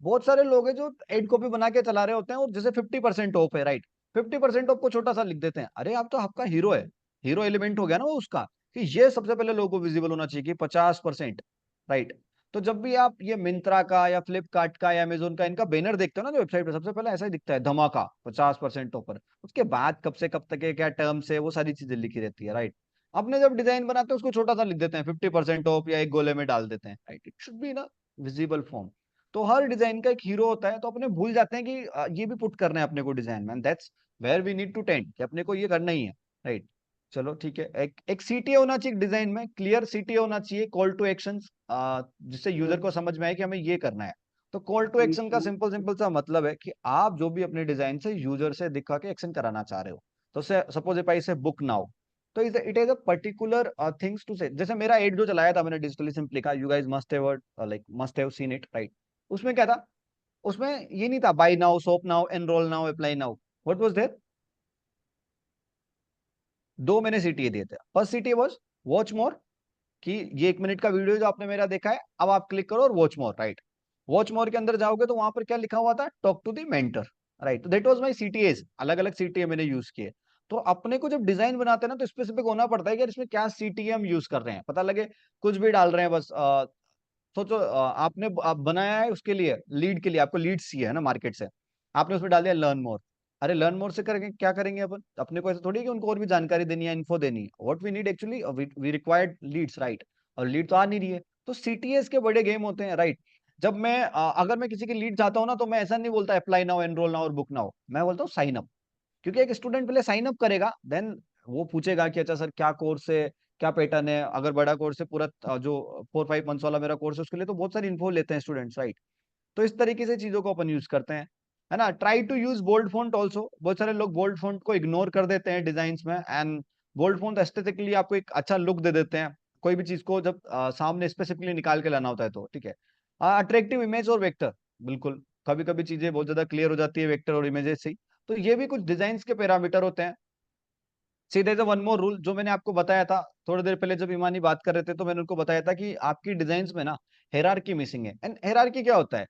बहुत सारे लोग हैं जो एड कॉपी बना के चला रहे होते हैं, और जैसे 50% ऑफ है, राइट, 50% ऑफ को छोटा सा लिख देते हैं। अरे आप तो आपका हीरो है, हीरो एलिमेंट हो गया ना वो उसका, कि ये सबसे पहले लोगों को विजिबल होना चाहिए कि 50%, राइट। तो जब भी आप ये मिंत्रा का या फ्लिपकार्ट का या अमेजोन का इनका बैनर देखते हो ना जो वेबसाइट पे, सबसे पहले ऐसा ही दिखता है, धमाका 50% ऑफर। उसके बाद कब से कब तक है, क्या टर्म्स है, वो सारी चीजें लिखी रहती है, राइट। अपने जब डिजाइन बनाते हैं उसको छोटा सा लिख देते हैं, 50% ऑफ, या एक गोले में डाल देते हैं, राइट। इट शुड बी ना विजिबल फॉर्म। तो हर डिजाइन का एक हीरो होता है, तो अपने भूल जाते हैं कि ये भी पुट करना है अपने को डिजाइन में, that's where we need to tend, कि अपने को ये करना ही है, राइट। चलो ठीक है, एक सीटीए होना चाहिए डिजाइन में, क्लियर सीटीए होना चाहिए, कॉल टू एक्शन, जिससे यूजर को समझ में आए कि हमें ये करना है। तो कॉल टू एक्शन का सिंपल सिंपल सा मतलब है कि आप जो भी अपने डिजाइन से यूजर से दिखा के एक्शन कराना चाह रहे हो। तो suppose if I say book now, तो it is a particular things to say. जैसे मेरा एड जो चलाया था मैंने डिजिटली सिंपली का, you guys must have like must have seen it, right. उसमें क्या था, उसमें ये नहीं था buy now, shop now, enroll now, apply now. What was there, दो मैंने सीटीए दिए थे। First CTA was watch more, कि ये 1 मिनट का वीडियो जो आपने मेरा देखा है, अब आप क्लिक करो और watch more, right. Watch more के अंदर जाओगे तो वहां पर क्या लिखा हुआ था, talk to the mentor, right. तो दैट वाज माय सीटीएस, अलग अलग सीटीए मैंने यूज किए। तो अपने को जब डिजाइन बनाते हैं ना, तो स्पेसिफिक होना पड़ता है कि यार इसमें क्या सीटीए हम यूज कर रहे हैं, पता लगे कुछ भी डाल रहे हैं बस। सोचो आपने आप बनाया है उसके लिए, लीड के लिए आपको लीड्स चाहिए है ना मार्केट से, आपने उसमें डाल दिया लर्न मोर। अरे लर्न मोर से करेंगे क्या, करेंगे अपन, अपने को ऐसा थोड़ी है कि उनको और भी जानकारी देनी है, इन्फो देनी है। What we need actually, we required leads, right. और लीड तो आ नहीं रही है, तो सीटीएस के बड़े गेम होते हैं, राइट। जब मैं अगर मैं किसी की लीड चाहता हूँ ना, तो मैं ऐसा नहीं बोलता अप्लाई नाउ, एनरोल नाउ और बुक नाउ, मैं बोलता हूँ साइन अप। क्योंकि एक स्टूडेंट पहले साइन अप करेगा, देन वो पूछेगा कि अच्छा सर क्या कोर्स है, क्या पैटर्न है। अगर बड़ा कोर्स है पूरा, जो 4-5 मंथ्स वाला मेरा कोर्स है, उसके लिए तो बहुत सारी इन्फो लेते हैं स्टूडेंट्स, राइट। तो इस तरीके से चीजों को अपन यूज करते हैं, है ना। Try to use bold font also. बहुत सारे लोग बोल्ड फॉन्ट को इग्नोर कर देते हैं डिजाइन में, एंड बोल्ड फॉन्ट एस्थेटिकली आपको एक अच्छा लुक दे देते हैं। कोई भी चीज को जब सामने स्पेसिफिकली निकाल के लाना होता है तो ठीक है। अट्रैक्टिव इमेज और वेक्टर, बिल्कुल कभी कभी चीजें बहुत ज्यादा क्लियर हो जाती है वेक्टर और इमेजेस से ही, तो ये भी कुछ डिजाइन के पैरामीटर होते हैं। सीधे वन मोर रूल जो मैंने आपको बताया था थोड़ी देर पहले जब ईमानी बात कर रहे थे, तो मैंने उनको बताया था कि आपकी डिजाइन में ना हेरारकी मिसिंग है। एंड हेरारकी क्या होता है?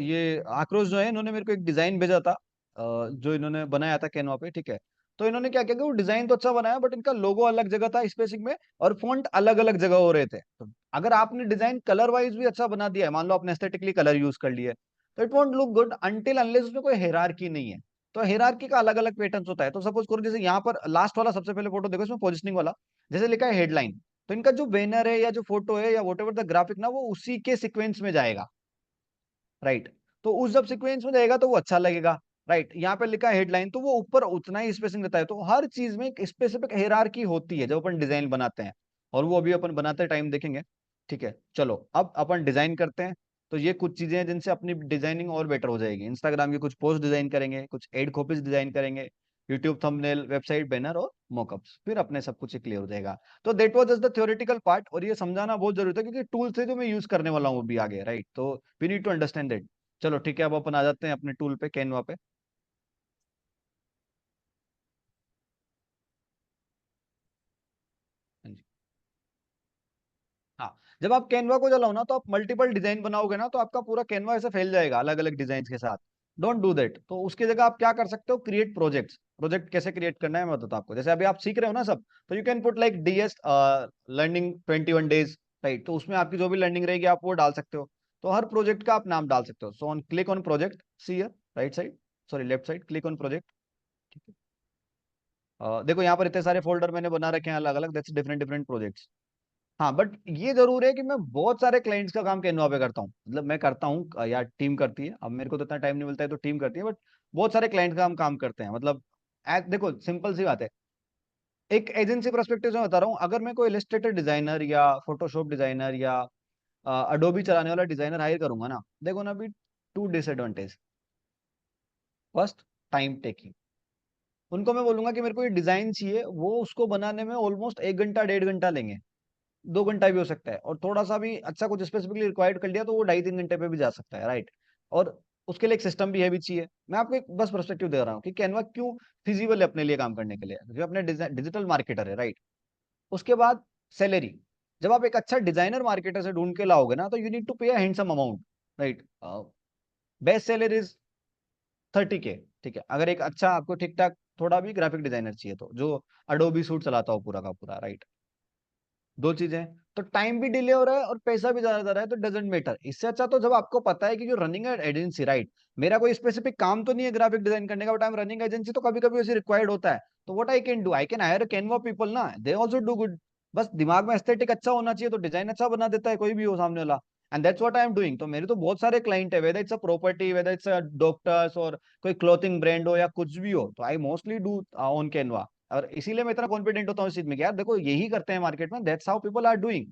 ये आक्रोश जो है, इन्होंने मेरे को एक डिजाइन भेजा था जो इन्होंने बनाया था कैनवा पे, ठीक है। तो इन्होंने क्या किया कि वो डिजाइन तो अच्छा बनाया, बट इनका लोगो अलग जगह था स्पेसिंग में, और फॉन्ट अलग अलग जगह हो रहे थे। तो अगर आपने डिजाइन कलर वाइज भी अच्छा बना दिया है, मान लो आपने एस्थेटिकली कलर यूज कर लिया है, तो it won't look good until unless उसमें कोई हेरारकी नहीं है। तो हेरारकी का अलग अलग पैटर्न होता है। तो सपोज करो जैसे यहाँ पर लास्ट वाला सबसे पहले फोटो देखो, इसमें पोजिशनिंग वाला जैसे लिखा है हेडलाइन, तो इनका जो बैनर है या जो फोटो है या वॉट एवर द ग्राफिक ना, वो उसी के सीक्वेंस में जाएगा, राइट। तो उस जब सीक्वेंस में जाएगा तो वो अच्छा लगेगा, राइट। यहाँ पे लिखा है हेडलाइन, तो वो ऊपर उतना ही स्पेसिंग रहता है। तो हर चीज में एक स्पेसिफिक हायरार्की होती है जब अपन डिजाइन बनाते हैं, और वो अभी अपन बनाते टाइम देखेंगे, ठीक है। चलो अब अपन डिजाइन करते हैं। तो ये कुछ चीजें हैं जिनसे अपनी डिजाइनिंग और बेटर हो जाएगी। इंस्टाग्राम की कुछ पोस्ट डिजाइन करेंगे, कुछ एड कॉपीज डिजाइन करेंगे, यूट्यूब थंबनेल, वेबसाइट बैनर और मॉकअप्स, फिर अपने सब कुछ क्लियर हो जाएगा। तो that was just the theoretical part, और ये समझाना बहुत जरूरी था क्योंकि टूल्स है जो मैं यूज करने वाला हूँ अभी आगे, राइट। तो we need to understand that. चलो ठीक है, अब अपन आ जाते हैं अपने टूल पे, कैनवा पे। हाँ जी। हाँ, जब आप कैनवा को चलाओ ना, तो आप मल्टीपल डिजाइन बनाओगे ना, तो आपका पूरा कैनवा ऐसे फैल जाएगा अलग अलग डिजाइन के साथ। Don't do that. तो उसकी जगह आप क्या कर सकते हो, क्रिएट प्रोजेक्ट्स। प्रोजेक्ट कैसे क्रिएट करना है मैं बताता हूँ आपको। जैसे अभी आप सीख रहे हो ना सब, तो you can put like DS learning 21 days, right. तो उसमें आपकी जो भी लर्निंग रहेगी आप वो डाल सकते हो। तो हर प्रोजेक्ट का आप नाम डाल सकते हो। So on click on project, see here, right side, sorry left side, click on project, ठीक है। देखो यहाँ पर इतने सारे फोल्डर मैंने बना रखे हैं अलग अलग, दैट्स डिफरेंट डिफरेंट प्रोजेक्ट्स। हाँ, बट ये जरूर है कि मैं बहुत सारे क्लाइंट्स का काम कैनवा पे करता हूँ। मतलब मैं करता हूँ या टीम करती है, अब मेरे को तो इतना टाइम नहीं मिलता है तो टीम करती है, बट बहुत सारे क्लाइंट्स का हम काम करते हैं। मतलब देखो सिंपल सी बात है, एक एजेंसी परस्पेक्टिव से मैं बता रहा हूँ, अगर मैं कोई इलस्ट्रेटर डिजाइनर या फोटोशॉप डिजाइनर या अडोबी चलाने वाला डिजाइनर हायर करूंगा ना, देखो ना अभी two disadvantage. First, time taking. उनको मैं बोलूंगा कि मेरे को ये डिजाइन चाहिए, वो उसको बनाने में ऑलमोस्ट 1 घंटा 1.5 घंटा लेंगे, 2 घंटा भी हो सकता है। और थोड़ा सा भी अच्छा कुछ स्पेसिफिकली रिक्वायर्ड कर लिया तो वो 2.5 3 घंटे पे भी जा सकता है, राइट। और उसके लिए एक सिस्टम भी है भी चाहिए। मैं आपको एक बस पर्सपेक्टिव दे रहा हूँ कि कैनवा क्यों फिजिबल है अपने लिए काम करने के लिए, क्योंकि अपने डिजिटल मार्केटर है, राइट। उसके बाद सैलरी। जब आप एक अच्छा डिजाइनर मार्केटर से ढूंढ के लाओगे ना, तो यू नीड टू पे handsome amount, right. Best salary is 30K, ठीक है। अगर एक अच्छा आपको ठीक ठाक थोड़ा भी ग्राफिक डिजाइनर चाहिए, तो जो अडोबी सूट चलाता हो पूरा का पूरा, राइट। दो चीजें, तो टाइम भी डिले हो रहा है और पैसा भी ज्यादा जा रहा है, तो डजेंट मैटर। इससे अच्छा तो जब आपको पता है कि जो रनिंग है एजेंसी, राइट, मेरा कोई स्पेसिफिक काम तो नहीं है ग्राफिक डिजाइन करने का, but I am running agency, तो कभी कभी ऐसे रिक्वायर्ड होता है। तो what I can do, I can hire Canva people ना, दे आल्सो डू गुड। बस दिमाग में एस्थेटिक अच्छा होना चाहिए, तो डिजाइन अच्छा बना देता है कोई भी हो सामने वाला। And that's what I am doing. तो मेरे तो बहुत सारे क्लाइंट है, whether it's a property, whether it's a doctor's, और कोई क्लोथिंग ब्रांड हो या कुछ भी हो, तो I mostly do on Canva. और इसीलिए मैं इतना कॉन्फिडेंट होता हूँ इस चीज में कि यार देखो यही करते हैं मार्केट में, that's how people are doing.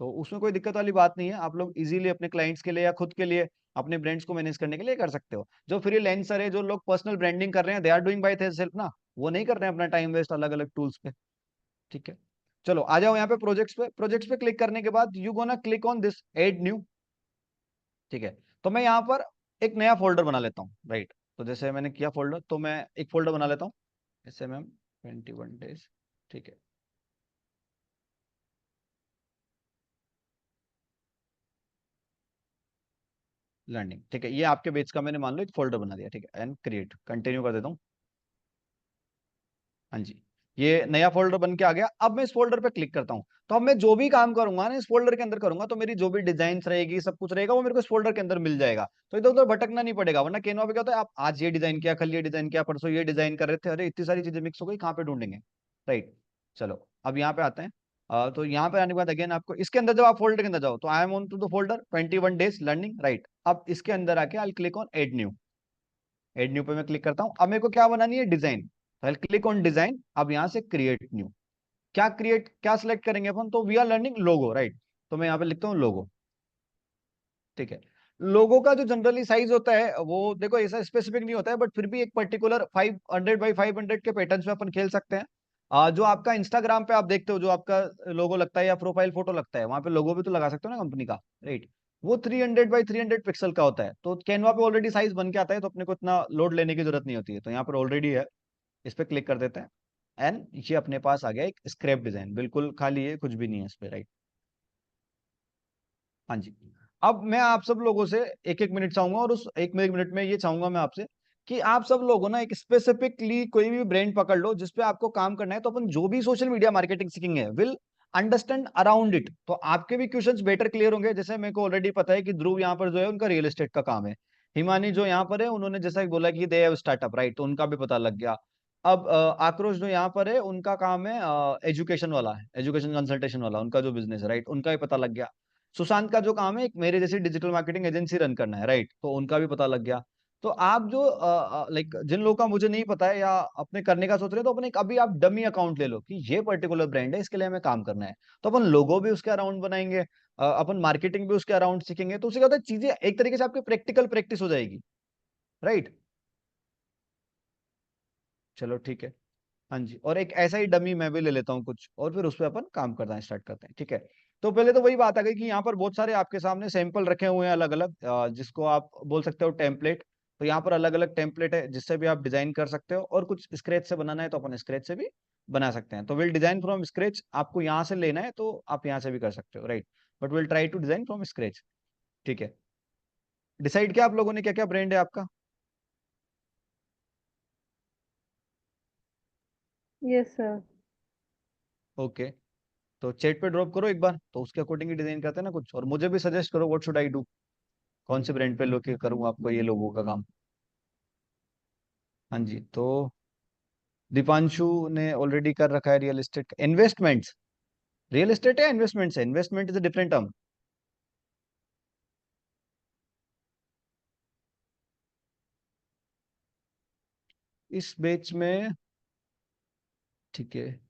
तो उसमें कोई दिक्कत वाली बात नहीं है। आप लोग इजीली अपने क्लाइंट्स के लिए या खुद के लिए अपने ब्रांड्स को मैनेज करने के लिए कर सकते हो। जो फ्रीलांसर है, जो लोग पर्सनल ब्रांडिंग कर रहे हैं, they are doing by self ना, वो नहीं कर रहे हैं अपना टाइम वेस्ट अलग अलग टूल्स पे, ठीक है। चलो आ जाओ यहाँ पे प्रोजेक्ट्स पे। प्रोजेक्ट्स पे क्लिक करने के बाद you gonna click on this add new, ठीक है। तो मैं यहाँ पर एक नया फोल्डर बना लेता हूँ, राइट। तो जैसे मैंने किया फोल्डर, तो मैं एक फोल्डर बना लेता हूँ, SMM 21 days, ठीक है। लर्निंग, ठीक है। ये आपके बेच का मैंने मान लो एक फोल्डर बना दिया, ठीक है। एंड क्रिएट, कंटिन्यू कर देता हूँ। हाँ जी, ये नया फोल्डर बन के आ गया। अब मैं इस फोल्डर पे क्लिक करता हूँ, तो अब मैं जो भी काम करूंगा ना इस फोल्डर के अंदर करूंगा, तो मेरी जो भी डिजाइन रहेगी, सब कुछ रहेगा, वो मेरे को इस फोल्डर के अंदर मिल जाएगा। तो इधर उधर भटकना नहीं पड़ेगा। वरना कैनवा पे क्या होता है, आप आज ये डिजाइन किया, कल ये डिजाइन किया, परसों ये डिजाइन कर रहे थे, अरे इतनी सारी चीजें मिक्स हो गई, कहाँ पे ढूंढेंगे, राइट। चलो अब यहाँ पे आते हैं। तो यहाँ पे आने के बाद अगेन आपको इसके अंदर जब आप फोल्डर के अंदर जाओ, तो I am on to the folder 21 days learning, right. अब इसके अंदर आके I click on add new. Add new पे मैं क्लिक करता हूँ। अब मेरे को क्या बनानी है, डिजाइन। तो क्लिक ऑन डिजाइन। अब यहाँ से क्रिएट न्यू। क्या सिलेक्ट करेंगे अपन, तो we are learning logo, right. तो मैं यहाँ पे लिखता हूँ लोगो, ठीक है। लोगो का जो जनरली साइज होता है वो देखो ऐसा स्पेसिफिक नहीं होता है, बट फिर भी एक पर्टिकुलर 500 बाई 500 के पैटर्न्स में अपन खेल सकते हैं। जो आपका इंस्टाग्राम पे आप देखते हो, जो आपका लोगो लगता है या प्रोफाइल फोटो लगता है, वहां पे लोगो भी तो लगा सकते हो ना कंपनी का, राइट? वो 300 बाई 300 पिक्सल का होता है, तो कैनवा पे ऑलरेडी साइज बन के आता है, तो अपने को इतना लोड लेने की जरूरत नहीं होती है। तो यहाँ पर ऑलरेडी है, इस पे क्लिक कर देते हैं, एंड ये अपने पास आ गया एक स्क्रैप डिजाइन, बिल्कुल खाली है, कुछ भी नहीं है इस पे, राइट? हाँ जी। अब मैं आप सब लोगों से एक एक मिनट चाहूंगा, और उस एक मिनट में ये चाहूंगा मैं आपसे कि आप सब लोगों ना एक स्पेसिफिकली कोई भी ब्रांड पकड़ लो जिसपे आपको काम करना है, तो अपन जो भी सोशल मीडिया मार्केटिंग सीखेंगे विल अंडरस्टैंड अराउंड इट, तो आपके भी क्वेश्चंस बेटर क्लियर होंगे। जैसे मेरे को ऑलरेडी पता है कि ध्रुव यहाँ पर जो है उनका रियल एस्टेट का काम है, हिमानी जो यहाँ पर है उन्होंने जैसा कि बोला कि दे हैव स्टार्टअप, राइट? तो उनका भी पता लग गया। अब आक्रोश जो यहाँ पर है उनका काम है एजुकेशन वाला, है एजुकेशन कंसल्टेशन वाला, उनका जो बिजनेस है, राइट? उनका भी पता लग गया। सुशांत का जो काम है एक मेरे जैसी डिजिटल मार्केटिंग एजेंसी रन करना है, राइट? तो उनका भी पता लग गया। तो आप जो लाइक जिन लोगों का मुझे नहीं पता है या अपने करने का सोच रहे हैं, तो अपने एक अभी आप डमी अकाउंट ले लो कि ये पर्टिकुलर ब्रांड है, इसके लिए हमें काम करना है। तो अपन लोगो भी उसके अराउंड बनाएंगे, अपन मार्केटिंग भी उसके अराउंड सीखेंगे, तो उससे क्या होता है, चीजें एक तरीके से आपकी प्रैक्टिकल प्रैक्टिस हो जाएगी, राइट? चलो ठीक है। हाँ जी, और एक ऐसा ही डमी मैं भी ले लेता हूँ कुछ, और फिर उस पर अपन काम करना स्टार्ट करते हैं, ठीक है? तो पहले तो वही बात आ गई कि यहाँ पर बहुत सारे आपके सामने सैंपल रखे हुए हैं अलग अलग, जिसको आप बोल सकते हो टेम्पलेट। तो यहाँ पर अलग अलग टेम्पलेट है जिससे भी आप डिजाइन कर सकते हो, और कुछ स्क्रैच से बनाना है तो अपन स्क्रैच से भी बना सकते हैं। तो विल डिजाइन फ्रॉम स्क्रैच, आपको यहाँ से लेना है तो आप यहाँ से भी कर सकते हो, right? But will try to design from scratch, ठीक है? डिसाइड किया आप लोगों ने क्या क्या ब्रांड है आपका? Yes sir. ओके, तो चैट पे ड्रॉप करो एक बार, तो उसके अकॉर्डिंग ही डिजाइन करते हैं ना कुछ, और मुझे भी सजेस्ट करो व्हाट शुड आई डू, कौन से ब्रांड पे लोके करूँ आपको ये लोगों का काम। हाँ जी, तो दीपांशु ने ऑलरेडी कर रखा है real estate investments. Real estate है इन्वेस्टमेंट्स है, investment is a different term. इस बेच में, ठीक है,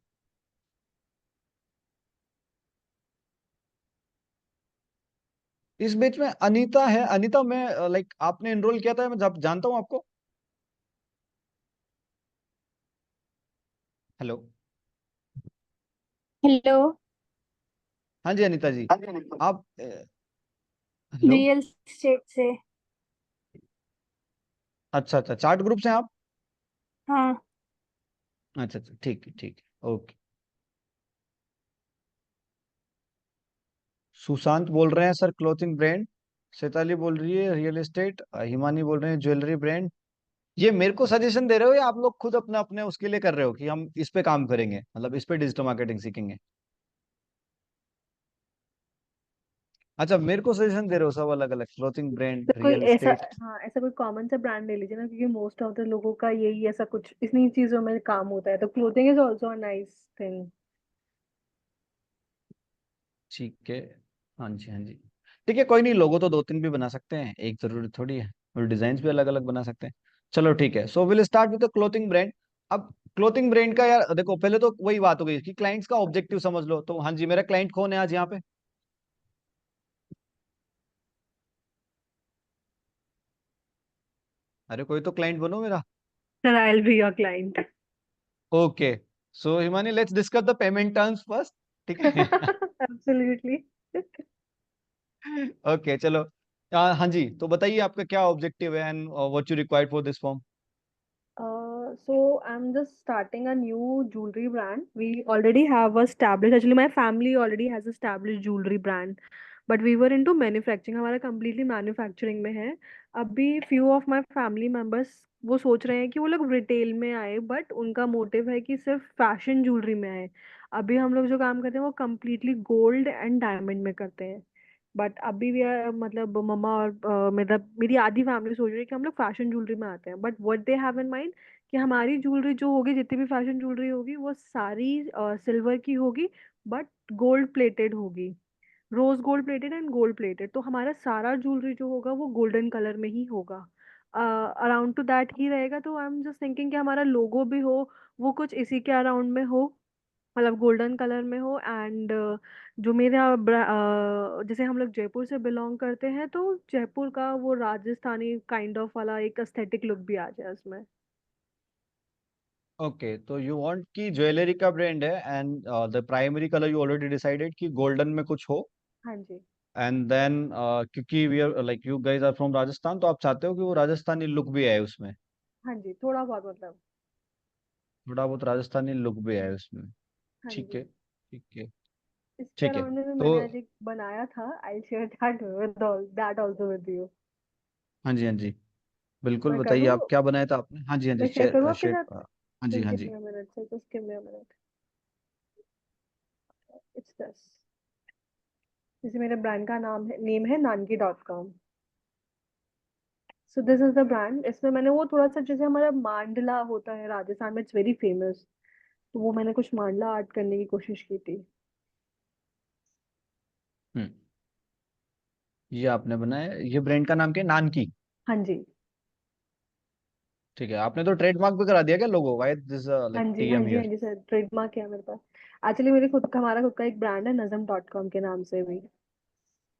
इस बेच में अनीता है। अनीता, मैं लाइक आपने एनरोल किया था, मैं जानता हूँ आपको। हेलो। हेलो। हाँ जी अनीता जी, आप हेलो। रियल स्टेट से। अच्छा अच्छा, चार्ट ग्रुप से हैं आप? हाँ। अच्छा अच्छा, ठीक है ठीक है, ओके। सुशांत बोल रहे हैं सर क्लोथिंग ब्रांड, शैताली बोल रही है रियल एस्टेट, हिमानी बोल रहे हैं ज्वेलरी ब्रांड। ये मेरे को सजेशन दे रहे हो या आप लोग खुद अपने अपने उसके लिए कर रहे हो कि हम इस पे काम करेंगे, मतलब इस पे डिजिटल मार्केटिंग सीखेंगे? अच्छा, मेरे को सजेशन दे रहे हो सब अलग अलग, क्लोथिंग ब्रांड, कोई रियल ऐसा, एस्टेट। हाँ ऐसा कोई कॉमन सा ब्रांड ले लीजिए ना, क्योंकि मोस्ट ऑफ द लोगों का यही ऐसा कुछ इन्हीं चीजों में काम होता है, तो clothing is also a nice thing. ठीक है, हाँ जी हाँ जी, ठीक है, कोई नहीं, लोगो तो दो तीन भी बना सकते हैं, एक जरूरी थोड़ी है, और डिजाइन भी अलग अलग बना सकते हैं। चलो ठीक है, so will start with the clothing brand. अब क्लोथिंग ब्रांड का यार देखो, पहले तो वही बात हो गई कि क्लाइंट्स का ऑब्जेक्टिव समझ लो। तो हाँ जी, मेरा क्लाइंट कौन है आज यहाँ पे? अरे कोई तो क्लाइंट बनो मेरा। Sir I will be your client. Okay, so Himani let's discuss the payment terms first, ठीक है? एब्सोल्युटली। ओके चलो। हाँ जी, तो बताइए आपका क्या ऑब्जेक्टिव है and what you required for this form. So I'm just starting a new jewelry brand. We already have established, actually my family already has established jewelry brand, but we were into manufacturing. हमारा completely manufacturing में है। अभी few of my family members वो सोच रहे हैं कि वो लोग रिटेल में आए, बट उनका मोटिव है कि सिर्फ फैशन ज्वेलरी में आए। अभी हम लोग जो काम करते हैं वो completely गोल्ड एंड डायमंड में करते हैं। बट अभी भी मतलब मम्मा और मतलब मेरी आधी फैमिली सोच रही है कि हम लोग फैशन ज्वेलरी में आते हैं, but what they have in mind कि हमारी ज्वेलरी जो होगी, जितनी भी फैशन ज्वेलरी होगी, वो सारी सिल्वर की होगी, बट गोल्ड प्लेटेड होगी। Rose gold plated and gold plated, तो हमारा सारा ज्वेलरी जो होगा वो गोल्डन कलर में ही होगा, अराउंड टू दैट ही रहेगा। तो आई एम जस्ट थिंकिंग कि हमारा लोगो भी हो वो कुछ इसी के अराउंड में हो, मतलब गोल्डन कलर में हो। एंड जो मेरा जैसे हम लोग जयपुर से बिलोंग करते हैं, तो जयपुर का वो राजस्थानी काइंड ऑफ वाला एक एस्थेटिक लुक भी आ जाए उसमें। ओके, तो यू वांट कि ज्वेलरी का ब्रांड है and the primary colour you already decided कि गोल्डन में कुछ हो। हाँ जी। एंड देन क्योंकि we are like you guys are from Rajasthan, तो आप चाहते हो कि वो राजस्थानी लुक भी आए उसमें, हाँ जी, थोड़ा बहुत मतलब। थोड़ा बहुत राजस्थानी लुक भी आए उसमें। हाँ ठीक जी। है, ठीक है, इसके ठीक है। अराउंड में तो मैंने आज एक बनाया था, I share that with that also with you. हाँ जी, हाँ जी, बिल्कुल मैं बताइए करूँ? आप क्या बनाया था आपने। हाँ जी, हाँ जी, मैं शेयर करूँ शेयर आपके शेयर, साथ? हाँ जी, जस्ट हाँ गिव जी। Me a minute, sir, just give me a minute. It's this. जैसे मेरे ब्रांड का नेम है nanki.com। So this is the brand. इसमें मैंने वो थोड़ा सा, जैसे हमारा मांडला होता है राजस्थान में, इट्स वेरी फेमस, तो वो मैंने कुछ मांडला आर्ट करने की कोशिश की थी। हम्म, ये आपने बनाया, ये ब्रांड का नाम क्या है, नानकी? हाँ जी। ठीक है, आपने तो ट्रेडमार्क भी करा दिया क्या लोगो, वाई दिस हाँ लाइक जी, हाँ टीएम जी, हाँ हियर? जी सर, ट्रेडमार्क है मेरे पास। एक्चुअली मेरे खुद का, हमारा खुद का एक ब्रांड है nazm.com के नाम से भी।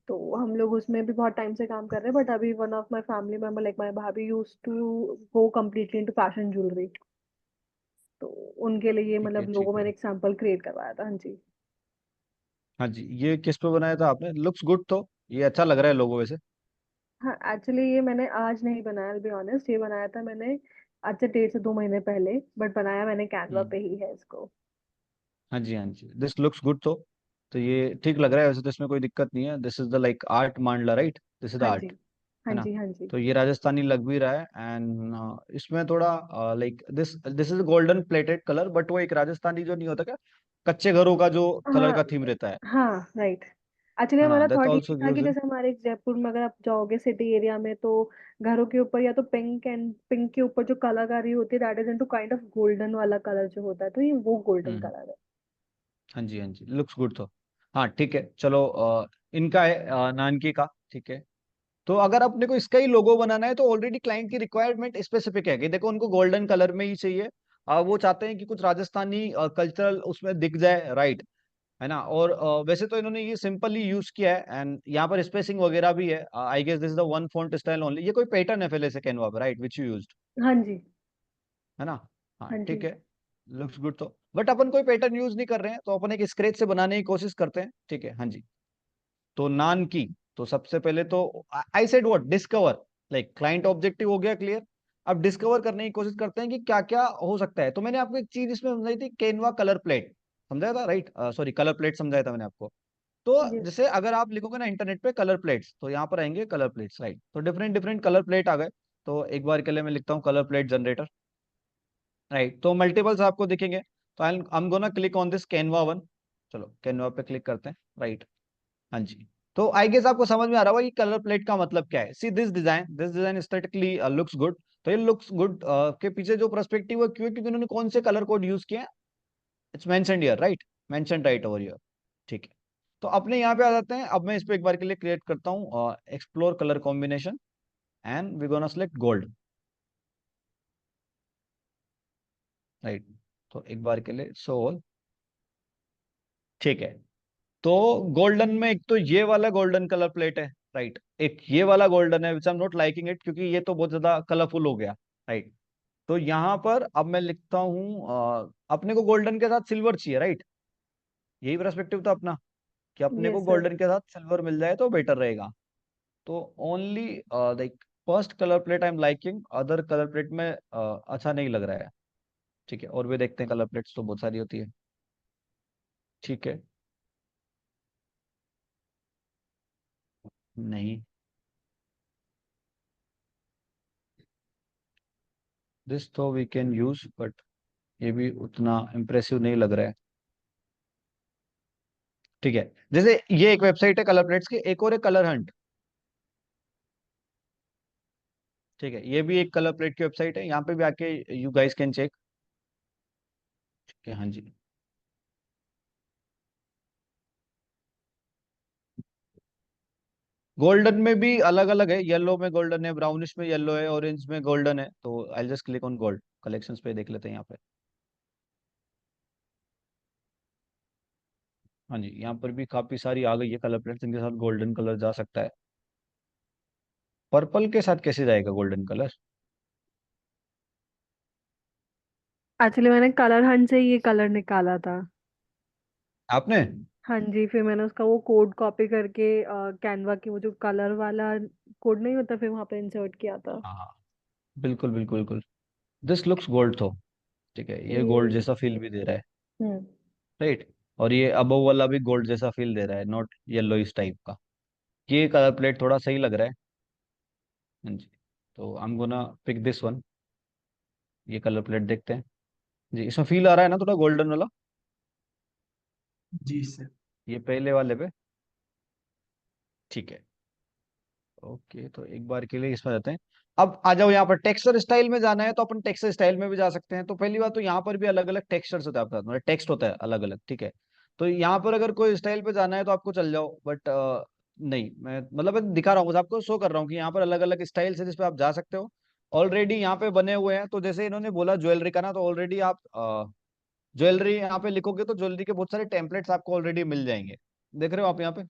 तो हम लोग उसमें भी बहुत टाइम से काम कर रहे हैं, बट अभी one of my family member like my भाभी use to go completely into fashion jewellery. तो उनके लिए ठीक है, मतलब लोगों, ठीक मैंने है। एक सैंपल क्रिएट करवाया था। हाँ जी। हाँ जी, ये किस पे बनाया था आपने, लुक्स गुड, तो ये अच्छा लग रहा है लोगो वैसे। हाँ, एक्चुअली ये मैंने आज नहीं बनाया, टू बी ऑनेस्ट। ये बनाया था मैंने आज से 1.5 से 2 महीने पहले, बट बनाया मैंने कैनवा हम्म, पे ही है इसको। हाँ जी, हाँ जी, दिस लुक्स गुड। तो ये ठीक लग रहा है वैसे, तो इसमें कोई दिक्कत नहीं है। This is the like art मांडला, राइट? दिस इज द हाँ जी, आर्ट, हाँ है ना? जी, हाँ जी। तो ये राजस्थानी लग भी रहा है एंड इसमें थोड़ा like this this is golden plated colour, but वो एक राजस्थानी जो नहीं होता क्या, कच्चे घरों का जो कलर हाँ, का थीम रहता हाँ, राइट। एक्चुअली है ना? हमारा दैट थॉट ये आल्सो था गिव्स कि इन। जैसे हमारे जयपुर में अगर आप जाओगे सिटी एरिया में, तो घरों के ऊपर या तो पिंक के ऊपर जो कलाकारी होती है, that is into kind of golden वाला कलर जो होता है, तो ये वो गोल्डन हम्म, कलर है। हाँ जी, हाँ जी, लुक्स गुड। हाँ ठीक है, चलो इनका है नानकी का, ठीक है। तो अगर अपने को इसका ही लोगो बनाना है, तो ऑलरेडी क्लाइंट की रिक्वायरमेंट स्पेसिफिक है कि देखो उनको गोल्डन कलर में ही चाहिए। वो चाहते हैं कि कुछ राजस्थानी कल्चरल उसमें दिख जाए, राइट? है ना? और वैसे तो इन्होंने ये सिंपली यूज किया है एंड यहाँ पर स्पेसिंग वगैरह भी है। I guess this is the one font style only. ये कोई पैटर्न है पहले से कैनवा पे, राइट, विच यू यूज्ड, हाँ जी, है ना? हाँ हाँ ठीक जी। है, लुक्स गुड। बट अपन कोई पैटर्न यूज नहीं कर रहे हैं, तो अपन एक स्क्रेच से बनाने की कोशिश करते हैं, ठीक है? हाँ जी। तो नान की, तो सबसे पहले तो I said what, discover, like client objective हो गया क्लियर। अब डिस्कवर करने की कोशिश करते हैं कि क्या क्या हो सकता है। तो मैंने आपको एक चीज इसमें समझाई थी, कैनवा कलर प्लेट समझाया था, राइट? सॉरी, कलर प्लेट समझाया था मैंने आपको। तो यस। जैसे अगर आप लिखोगे ना इंटरनेट पे कलर प्लेट्स, तो यहाँ पर आएंगे कलर प्लेट्स, राइट? तो डिफरेंट डिफरेंट कलर प्लेट आ गए। तो एक बार के लिए मैं लिखता हूँ कलर प्लेट जनरेटर, राइट? तो मल्टीपल्स आपको दिखेंगे। तो I am gonna click on this Canva one. चलो कैनवा पे क्लिक करते हैं, राइट? हाँ जी। तो आई गेस आपको समझ में आ रहा होगा कि कलर प्लेट का मतलब क्या है। See this design aesthetically looks good. तो ये लुक्स गुड के पीछे जो पर्सपेक्टिव है, क्यों? क्योंकि उन्होंने कौन से कलर कोड यूज किए हैं, it's mentioned here, right? Mentioned right over here, ठीक है। तो अपने यहाँ पे आ जाते हैं। अब मैं इस पे एक बार के लिए क्रिएट करता हूँ explore colour combination and we gonna select gold, right? तो एक बार के लिए सोल, ठीक है। तो गोल्डन में एक तो ये वाला गोल्डन कलर प्लेट है, राइट? एक ये वाला गोल्डन है, which I am not liking it, क्योंकि ये तो बहुत ज्यादा कलरफुल हो गया, राइट? तो यहाँ पर अब मैं लिखता हूँ अपने को गोल्डन के साथ सिल्वर चाहिए, राइट? यही पर्सपेक्टिव था अपना, कि अपने को यस सर। गोल्डन के साथ सिल्वर मिल जाए तो बेटर रहेगा। तो only like first colour plate I am liking, other colour plate में अच्छा नहीं लग रहा है, ठीक है? और भी देखते हैं, कलर प्लेट्स तो बहुत सारी होती है, ठीक है। नहीं, दिस तो वी कैन यूज, बट ये भी उतना इम्प्रेसिव नहीं लग रहा है, ठीक है। जैसे ये एक वेबसाइट है कलर प्लेट्स की, एक और है कलर हंट, ठीक है? ये भी एक कलर प्लेट की वेबसाइट है, यहाँ पे भी आके यू गाइस कैन चेक, ठीक है? हाँ जी। गोल्डन में भी अलग अलग है, येलो में गोल्डन है, ब्राउनिश में येलो है, ऑरेंज में गोल्डन है। तो I just click on gold, collections पे देख लेते हैं यहाँ पे। हाँ जी, यहाँ पर भी काफी सारी आ गई है कलर प्लेट्स, इनके साथ गोल्डन कलर जा सकता है। पर्पल के साथ कैसे जाएगा गोल्डन कलर? एक्चुअली मैंने कलर हंट से ये कलर निकाला था। आपने? हाँ जी, फिर मैंने उसका वो कोड कॉपी करके कैनवा की वो जो कलर वाला कोड नहीं होता, फिर वहां पे इंसर्ट किया था। हाँ, बिल्कुल बिल्कुल बिल्कुल। दिस लुक्स गोल्ड तो, ठीक है, ये गोल्ड ये जैसा फील भी दे रहा है, हम्म राइट। और ये अबव वाला भी गोल्ड जैसा फील दे रहा है, नॉट येलो इस टाइप का। ये कलर प्लेट थोड़ा सही लग रहा है। हाँ जी। तो I am gonna pick this one. ये कलर प्लेट देखते हैं जी, इसमें फील आ रहा है ना थोड़ा गोल्डन वाला, जी सर। ये पहले वाले पे। ठीक है, ओके, तो एक बार के लिए इसमें जाते हैं। अब आ जाओ यहाँ पर टेक्सचर स्टाइल में जाना है तो अपन टेक्सचर स्टाइल में भी जा सकते हैं। तो पहली बात तो यहाँ पर भी अलग अलग टेक्सचर्स होता है, आपके साथ मतलब टेक्स्ट होता है अलग अलग, ठीक है। तो यहाँ पर अगर कोई स्टाइल पे जाना है तो आपको चल जाओ, बट नहीं, मैं मतलब मैं दिखा रहा हूँ, बस आपको शो कर रहा हूँ कि यहाँ पर अलग अलग स्टाइल्स है जिसपे आप जा सकते हो। ऑलरेडी यहाँ पे बने हुए हैं, तो जैसे इन्होंने बोला ज्वेलरी का ना, तो ऑलरेडी आप ज्वेलरी यहाँ पे लिखोगे तो ज्वेलरी के बहुत सारे टेम्पलेट्स आपको ऑलरेडी मिल जाएंगे। देख रहे हो आप यहाँ पे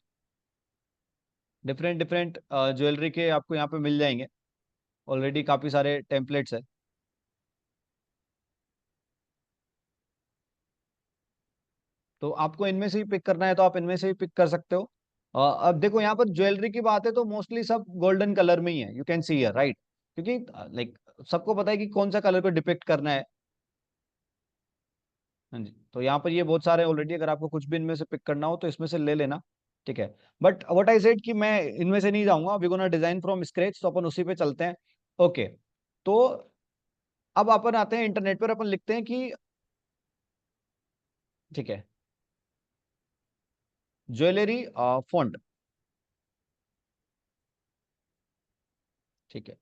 डिफरेंट डिफरेंट ज्वेलरी के आपको यहाँ पे मिल जाएंगे, ऑलरेडी काफी सारे टेम्पलेट्स है। तो आपको इनमें से ही पिक करना है तो आप इनमें से ही पिक कर सकते हो। अब देखो यहाँ पर ज्वेलरी की बात है तो मोस्टली सब गोल्डन कलर में ही है, you can see here, right. क्योंकि लाइक सबको पता है कि कौन सा कलर को डिपिक्ट करना है। हाँ जी, तो यहाँ पर ये बहुत सारे ऑलरेडी, अगर आपको कुछ भी इनमें से पिक करना हो तो इसमें से ले लेना, ठीक है। बट व्हाट आई सेड कि मैं इनमें से नहीं जाऊंगा, we gonna design from scratch, तो अपन उसी पे चलते हैं। ओके, तो अब अपन आते हैं इंटरनेट पर, अपन लिखते हैं कि, ठीक है, ज्वेलरी फॉन्ट, ठीक है।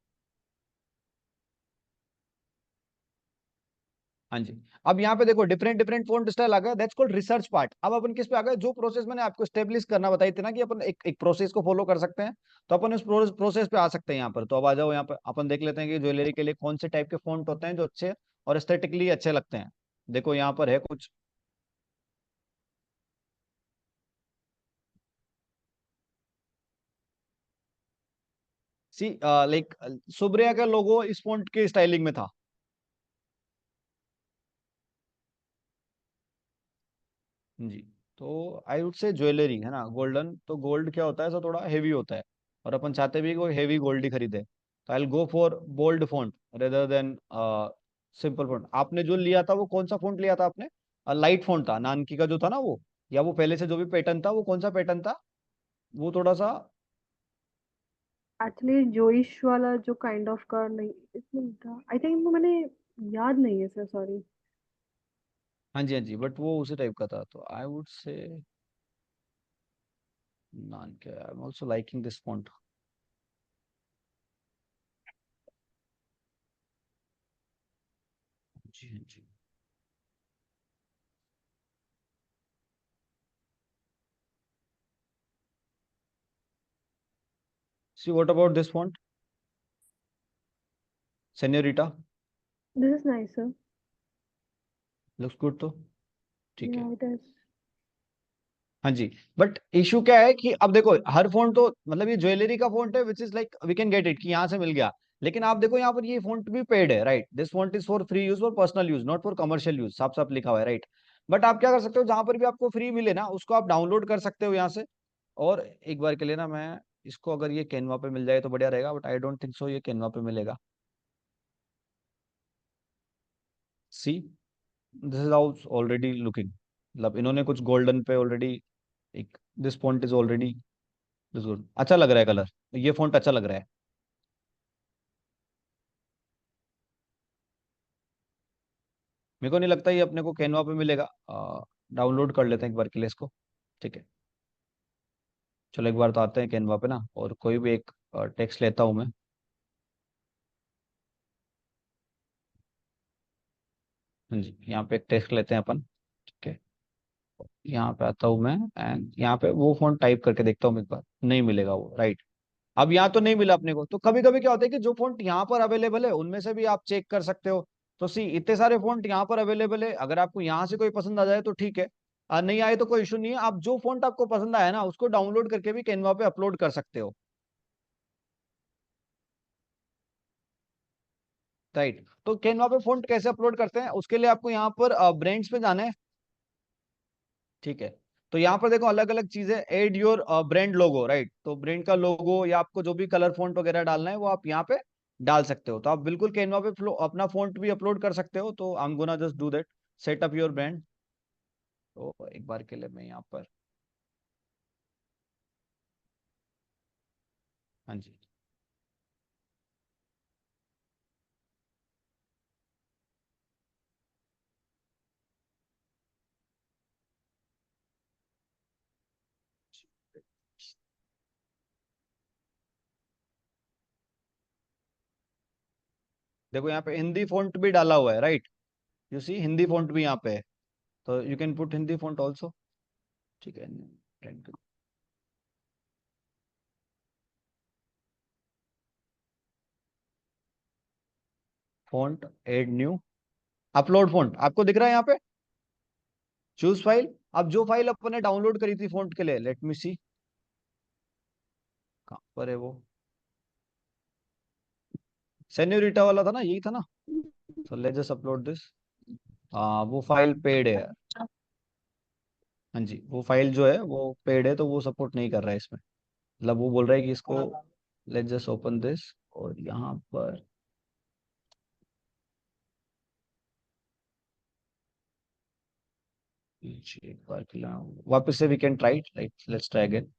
हाँ जी। अब यहाँ पे देखो डिफरेंट डिफरेंट फॉन्ट स्टाइल आ गया, दैट्स कॉल्ड रिसर्च पार्ट। अब अपन किस पे आ गए, जो प्रोसेस मैंने आपको स्टेब्लिश करना बताई थी ना कि अपन एक प्रोसेस को फॉलो कर सकते हैं, तो अपन उस प्रोसेस पे आ सकते हैं यहाँ पर। तो अब आ जाओ यहाँ पर, अपन देख लेते हैं कि ज्वेलरी के लिए कौन से टाइप के फॉन्ट होते हैं जो अच्छे और एस्थेटिकली अच्छे लगते हैं। देखो यहाँ पर है कुछ। सी लाइक सुब्रिया का लोगो इस फॉन्ट के स्टाइलिंग में था जी। तो आई वुड से ज्वेलरी है ना, गोल्डन, तो गोल्ड क्या होता है, ऐसा थोड़ा हेवी होता है, और अपन चाहते भी कोई हेवी गोल्ड ही खरीदे, तो I go for bold font rather than simple font. आपने जो लिया था वो कौन सा फॉन्ट लिया था आपने? लाइट फॉन्ट था, नानकी का जो था ना वो, या वो पहले से जो भी पैटर्न था वो कौन सा पैटर्न था? वो थोड़ा सा, एक्चुअली जोइश वाला जो काइंड ऑफ का नहीं, इसमें था आई थिंक, वो मैंने याद नहीं है सर, सॉरी। हाँ जी हाँ जी, बट वो उसी टाइप का था, तो आई वुड से नान के, I am also liking this font. जी हाँ जी। See what about this font, senorita? This is nice sir. Looks good तो, ठीक या है। It is. हाँ जी। बट इशू क्या है कि अब देखो हर फोन तो मतलब ये ज्वेलरी का फोन है which is like we can get it कि यहाँ से मिल गया, लेकिन आप देखो यहाँ पर ये फोन भी पेड है, right. This phone is for free use, for personal use, not for commercial use, साफ साफ लिखा हुआ है, राइट। बट आप क्या कर सकते हो, जहां पर भी आपको फ्री मिले ना उसको आप डाउनलोड कर सकते हो यहाँ से। और एक बार के लिए ना मैं इसको, अगर ये कैनवा पे मिल जाए तो बढ़िया रहेगा, but I don't think so ये कैनवा पे मिलेगा। See, this is how already looking, मतलब इन्होंने कुछ गोल्डन पे ऑलरेडी एक, this font is already this good, अच्छा लग रहा है कलर, ये फॉन्ट अच्छा लग रहा है। मेरे को नहीं लगता ये अपने को कैनवा पे मिलेगा, डाउनलोड कर लेते हैं एक बार के लिए इसको, ठीक है। चलो एक बार तो आते हैं कैनवा पे ना, और कोई भी एक टेक्स्ट लेता हूँ मैं। हाँ जी, यहाँ पे एक टेक्स्ट लेते हैं अपन, ठीक है। यहाँ पे आता हूँ मैं, एंड यहाँ पे वो फॉन्ट टाइप करके देखता हूँ एक बार, नहीं मिलेगा वो, राइट। अब यहाँ तो नहीं मिला अपने को, तो कभी कभी क्या होता है कि जो फॉन्ट यहाँ पर अवेलेबल है उनमें से भी आप चेक कर सकते हो। तो सी, इतने सारे फॉन्ट यहाँ पर अवेलेबल है, अगर आपको यहाँ से कोई पसंद आ जाए तो ठीक है, नहीं आए तो कोई इशू नहीं है। आप जो फॉन्ट आपको पसंद आया ना उसको डाउनलोड करके भी कैनवा पे अपलोड कर सकते हो। राइट। तो कैनवा पे फॉन्ट कैसे अपलोड करते हैं, उसके लिए आपको यहाँ पर ब्रांड्स पे जाना है। ठीक है, तो यहाँ पर देखो अलग अलग चीजें, add your brand logo, right. तो ब्रांड का लोगो या आपको जो भी कलर फॉन्ट वगैरह डालना है वो आप यहाँ पे डाल सकते हो। तो आप बिल्कुल कैनवा पे अपना फॉन्ट भी अपलोड कर सकते हो। तो I am gonna just do that, set up your brand. तो एक बार के लिए मैं यहाँ पर, हाँ जी, देखो यहाँ पे हिंदी फॉन्ट भी डाला हुआ है, right. You see Hindi font भी यहाँ पे है, तो you can put Hindi font also. ठीक है, font, add new, upload font आपको दिख रहा है यहाँ पे, चूज फाइल। अब जो फाइल अपने डाउनलोड करी थी फॉन्ट के लिए, लेट मी सी कहाँ पर है वो, सेन्योरिटा वाला था ना, यही था ना। सो लेट्स जस्ट अपलोड दिस। हाँ वो फाइल पेड है। हाँ जी, वो फाइल जो है वो पेड है, तो वो सपोर्ट नहीं कर रहा है इसमें। मतलब वो बोल रहा है कि इसको, लेट्स जस्ट ओपन दिस, और यहाँ पर पीछे एक बार वापस से we can try, right, let's try again.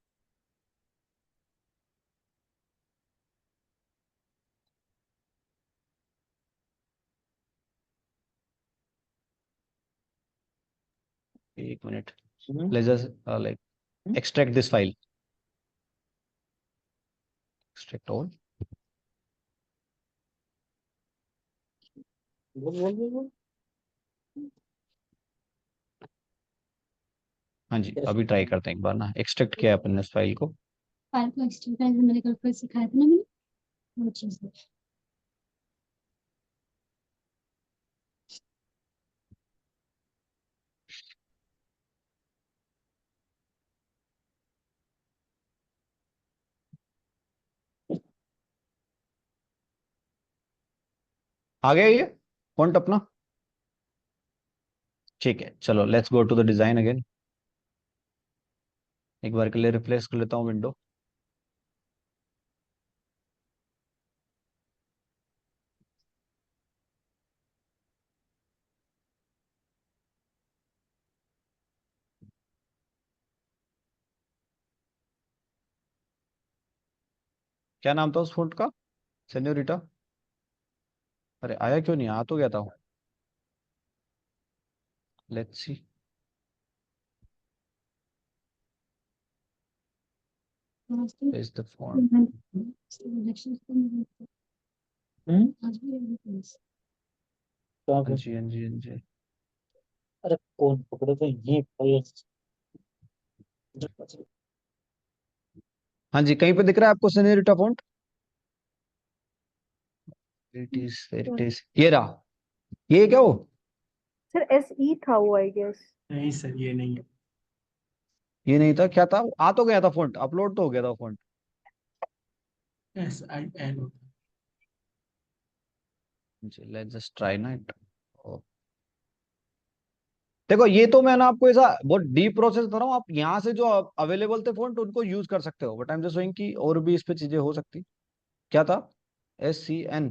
एक minute, let's just like extract this file, extract all. हाँ जी, अभी ट्राई करते हैं एक बार ना, एक्सट्रैक्ट किया है अपन ने इस फाइल को। फाइल को एक्सटेंड करने मैंने कल पर सिखाया था ना मैंने, वो चीज है। आ गया ये फॉन्ट अपना। ठीक है, चलो let's go to the design again. एक बार के लिए रिप्लेस कर लेता हूँ विंडो। क्या नाम था उस फॉन्ट का, सेन्योरिटा। अरे आया क्यों नहीं, आ तो गया था। Let's see, is the font. आज भी रहेगी प्लीज। कहाँ हाँ पे? जी, हाँ जी, हाँ जी। अरे कौन पकड़े थे ये फाइल? हाँ जी, कहीं पे दिख रहा है आपको सेन्योरिटा फॉन्ट? इट इज, ये रहा। ये क्या हो, सर एस ई था वो, आई गेस। नहीं सर, ये नहीं है। ये नहीं था, क्या था? आ तो गया था फॉन्ट, अपलोड तो हो गया था फॉन्ट। SIN होता जी लेट्स जस्ट ट्राई ना इट। देखो ये तो मैं ना आपको ऐसा बहुत डीप प्रोसेस बता रहा हूँ, आप यहाँ से जो अवेलेबल थे फॉन्ट उनको यूज कर सकते हो, but I am just showing कि और भी इस पे चीजें हो सकती। क्या था, SCN?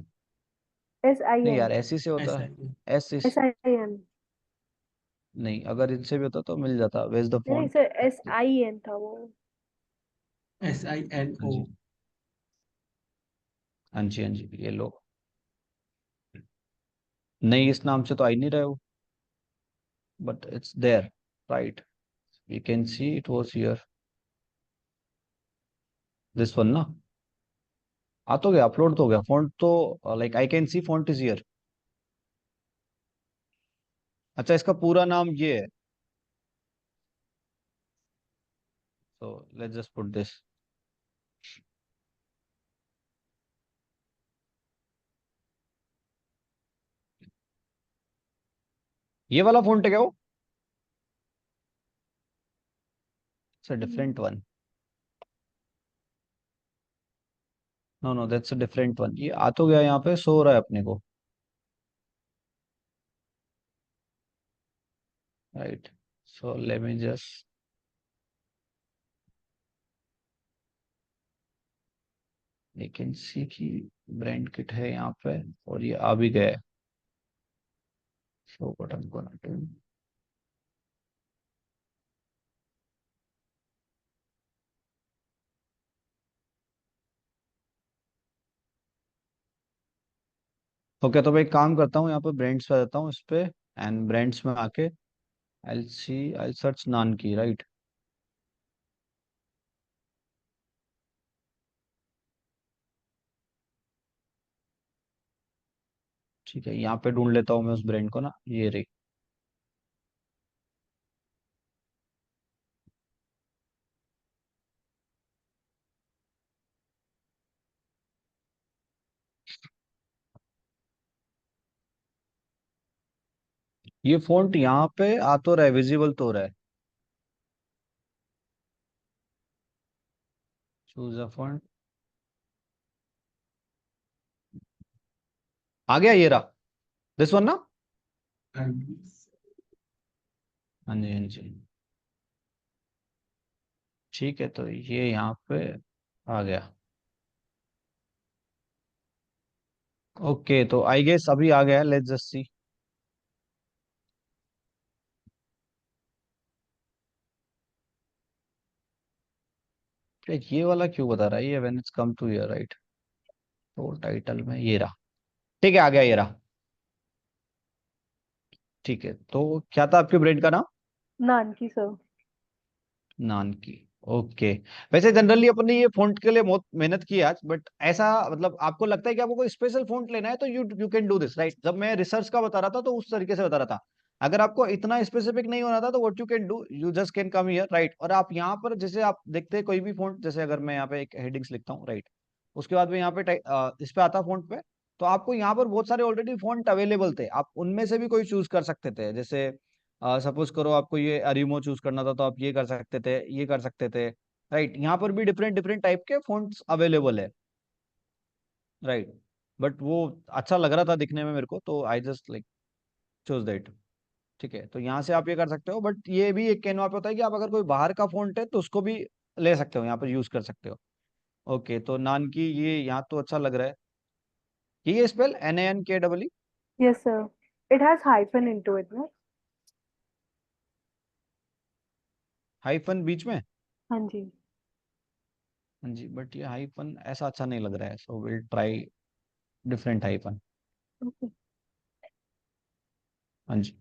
एस आई नहीं एन। यार, ऐसी से है। होता है। SIN। S S I N. नहीं, अगर इनसे भी होता तो मिल जाता, वेज द नहीं नहीं font. Sir, S I N था वो। हाँ SINO। जी, हाँ जी, हाँ जी, ये लो। नहीं, इस नाम से तो आ ही नहीं रहे हो, but it's there, right. We can see it was here, this one ना। आ तो गया, अपलोड तो हो गया फॉन्ट तो, like I can see font is here. अच्छा, इसका पूरा नाम ये है, so let's just put this. ये वाला फॉन्ट है क्या वो? It's a different one. No no, that's a different one. ये आ तो गया, यहाँ पे शो हो रहा है अपने को। Right, so let me just, vacancy की ब्रांड किट है यहाँ पे और ये आ भी गया है। So what I am gonna do, okay, तो मैं एक काम करता हूँ, यहाँ पे ब्रांड्स पे आ जाता हूँ इस पे, एंड ब्रांड्स में आके आई सी आई सर्च नान की, राइट। ठीक है, यहाँ पे ढूंढ लेता हूँ मैं उस ब्रांड को ना, ये रही। ये फॉन्ट यहाँ पे आ तो रहा है, विजिबल तो हो रहा है। चूज अ फॉन्ट, आ गया, ये रहा, दिस वन ना। हाँ जी, हाँ जी, ठीक है, तो ये यहाँ पे आ गया। ओके, तो आई गेस अभी आ गया, लेट्स जस्ट सी। ये वाला क्यों बता रहा है ये, when it's come to here, right. तो टाइटल में ये रहा, ठीक है, आ गया, ये रहा। ठीक है, तो क्या था आपके ब्रांड का नाम? नान की सर। नान की, ओके। वैसे जनरली अपन ने ये फॉन्ट के लिए बहुत मेहनत की है आज, बट ऐसा मतलब आपको लगता है कि आपको कोई स्पेशल फॉन्ट लेना है तो you can do this, right. जब मैं रिसर्च का बता रहा था तो उस तरीके से बता रहा था। अगर आपको इतना स्पेसिफिक नहीं होना था तो what you can do, you just can come here, right. और आप यहाँ पर जैसे आप देखते हैं कोई भी फॉन्ट, जैसे अगर मैं यहाँ पे एक हेडिंग्स लिखता हूँ, राइट, उसके बाद में यहाँ पे इस पे आता फॉन्ट पे, तो आपको यहाँ पर बहुत सारे ऑलरेडी फॉन्ट अवेलेबल थे, आप उनमें से भी कोई चूज कर सकते थे। जैसे सपोज करो आपको ये अरिमो चूज करना था तो आप ये कर सकते थे, ये कर सकते थे, राइट। यहाँ पर भी डिफरेंट डिफरेंट टाइप के फॉन्ट्स अवेलेबल है, राइट। बट वो अच्छा लग रहा था दिखने में मेरे को, तो I just like choose that. ठीक है, तो यहाँ से आप ये कर सकते हो, बट ये भी एक कैनवा पे होता है कि आप अगर कोई बाहर का फॉन्ट है तो उसको भी ले सकते हो, यहाँ पर यूज कर सकते हो। ओके, तो नान की ये यहाँ तो अच्छा लग रहा है। ये spell NANKEE? Yes sir, it has hyphen into it ना। हाइफन बीच में? हाँ जी। हाँ जी, बट ये हाइफन ऐसा अच्छा नहीं लग रहा है, so will try different hyphen. Okay. हाँ जी,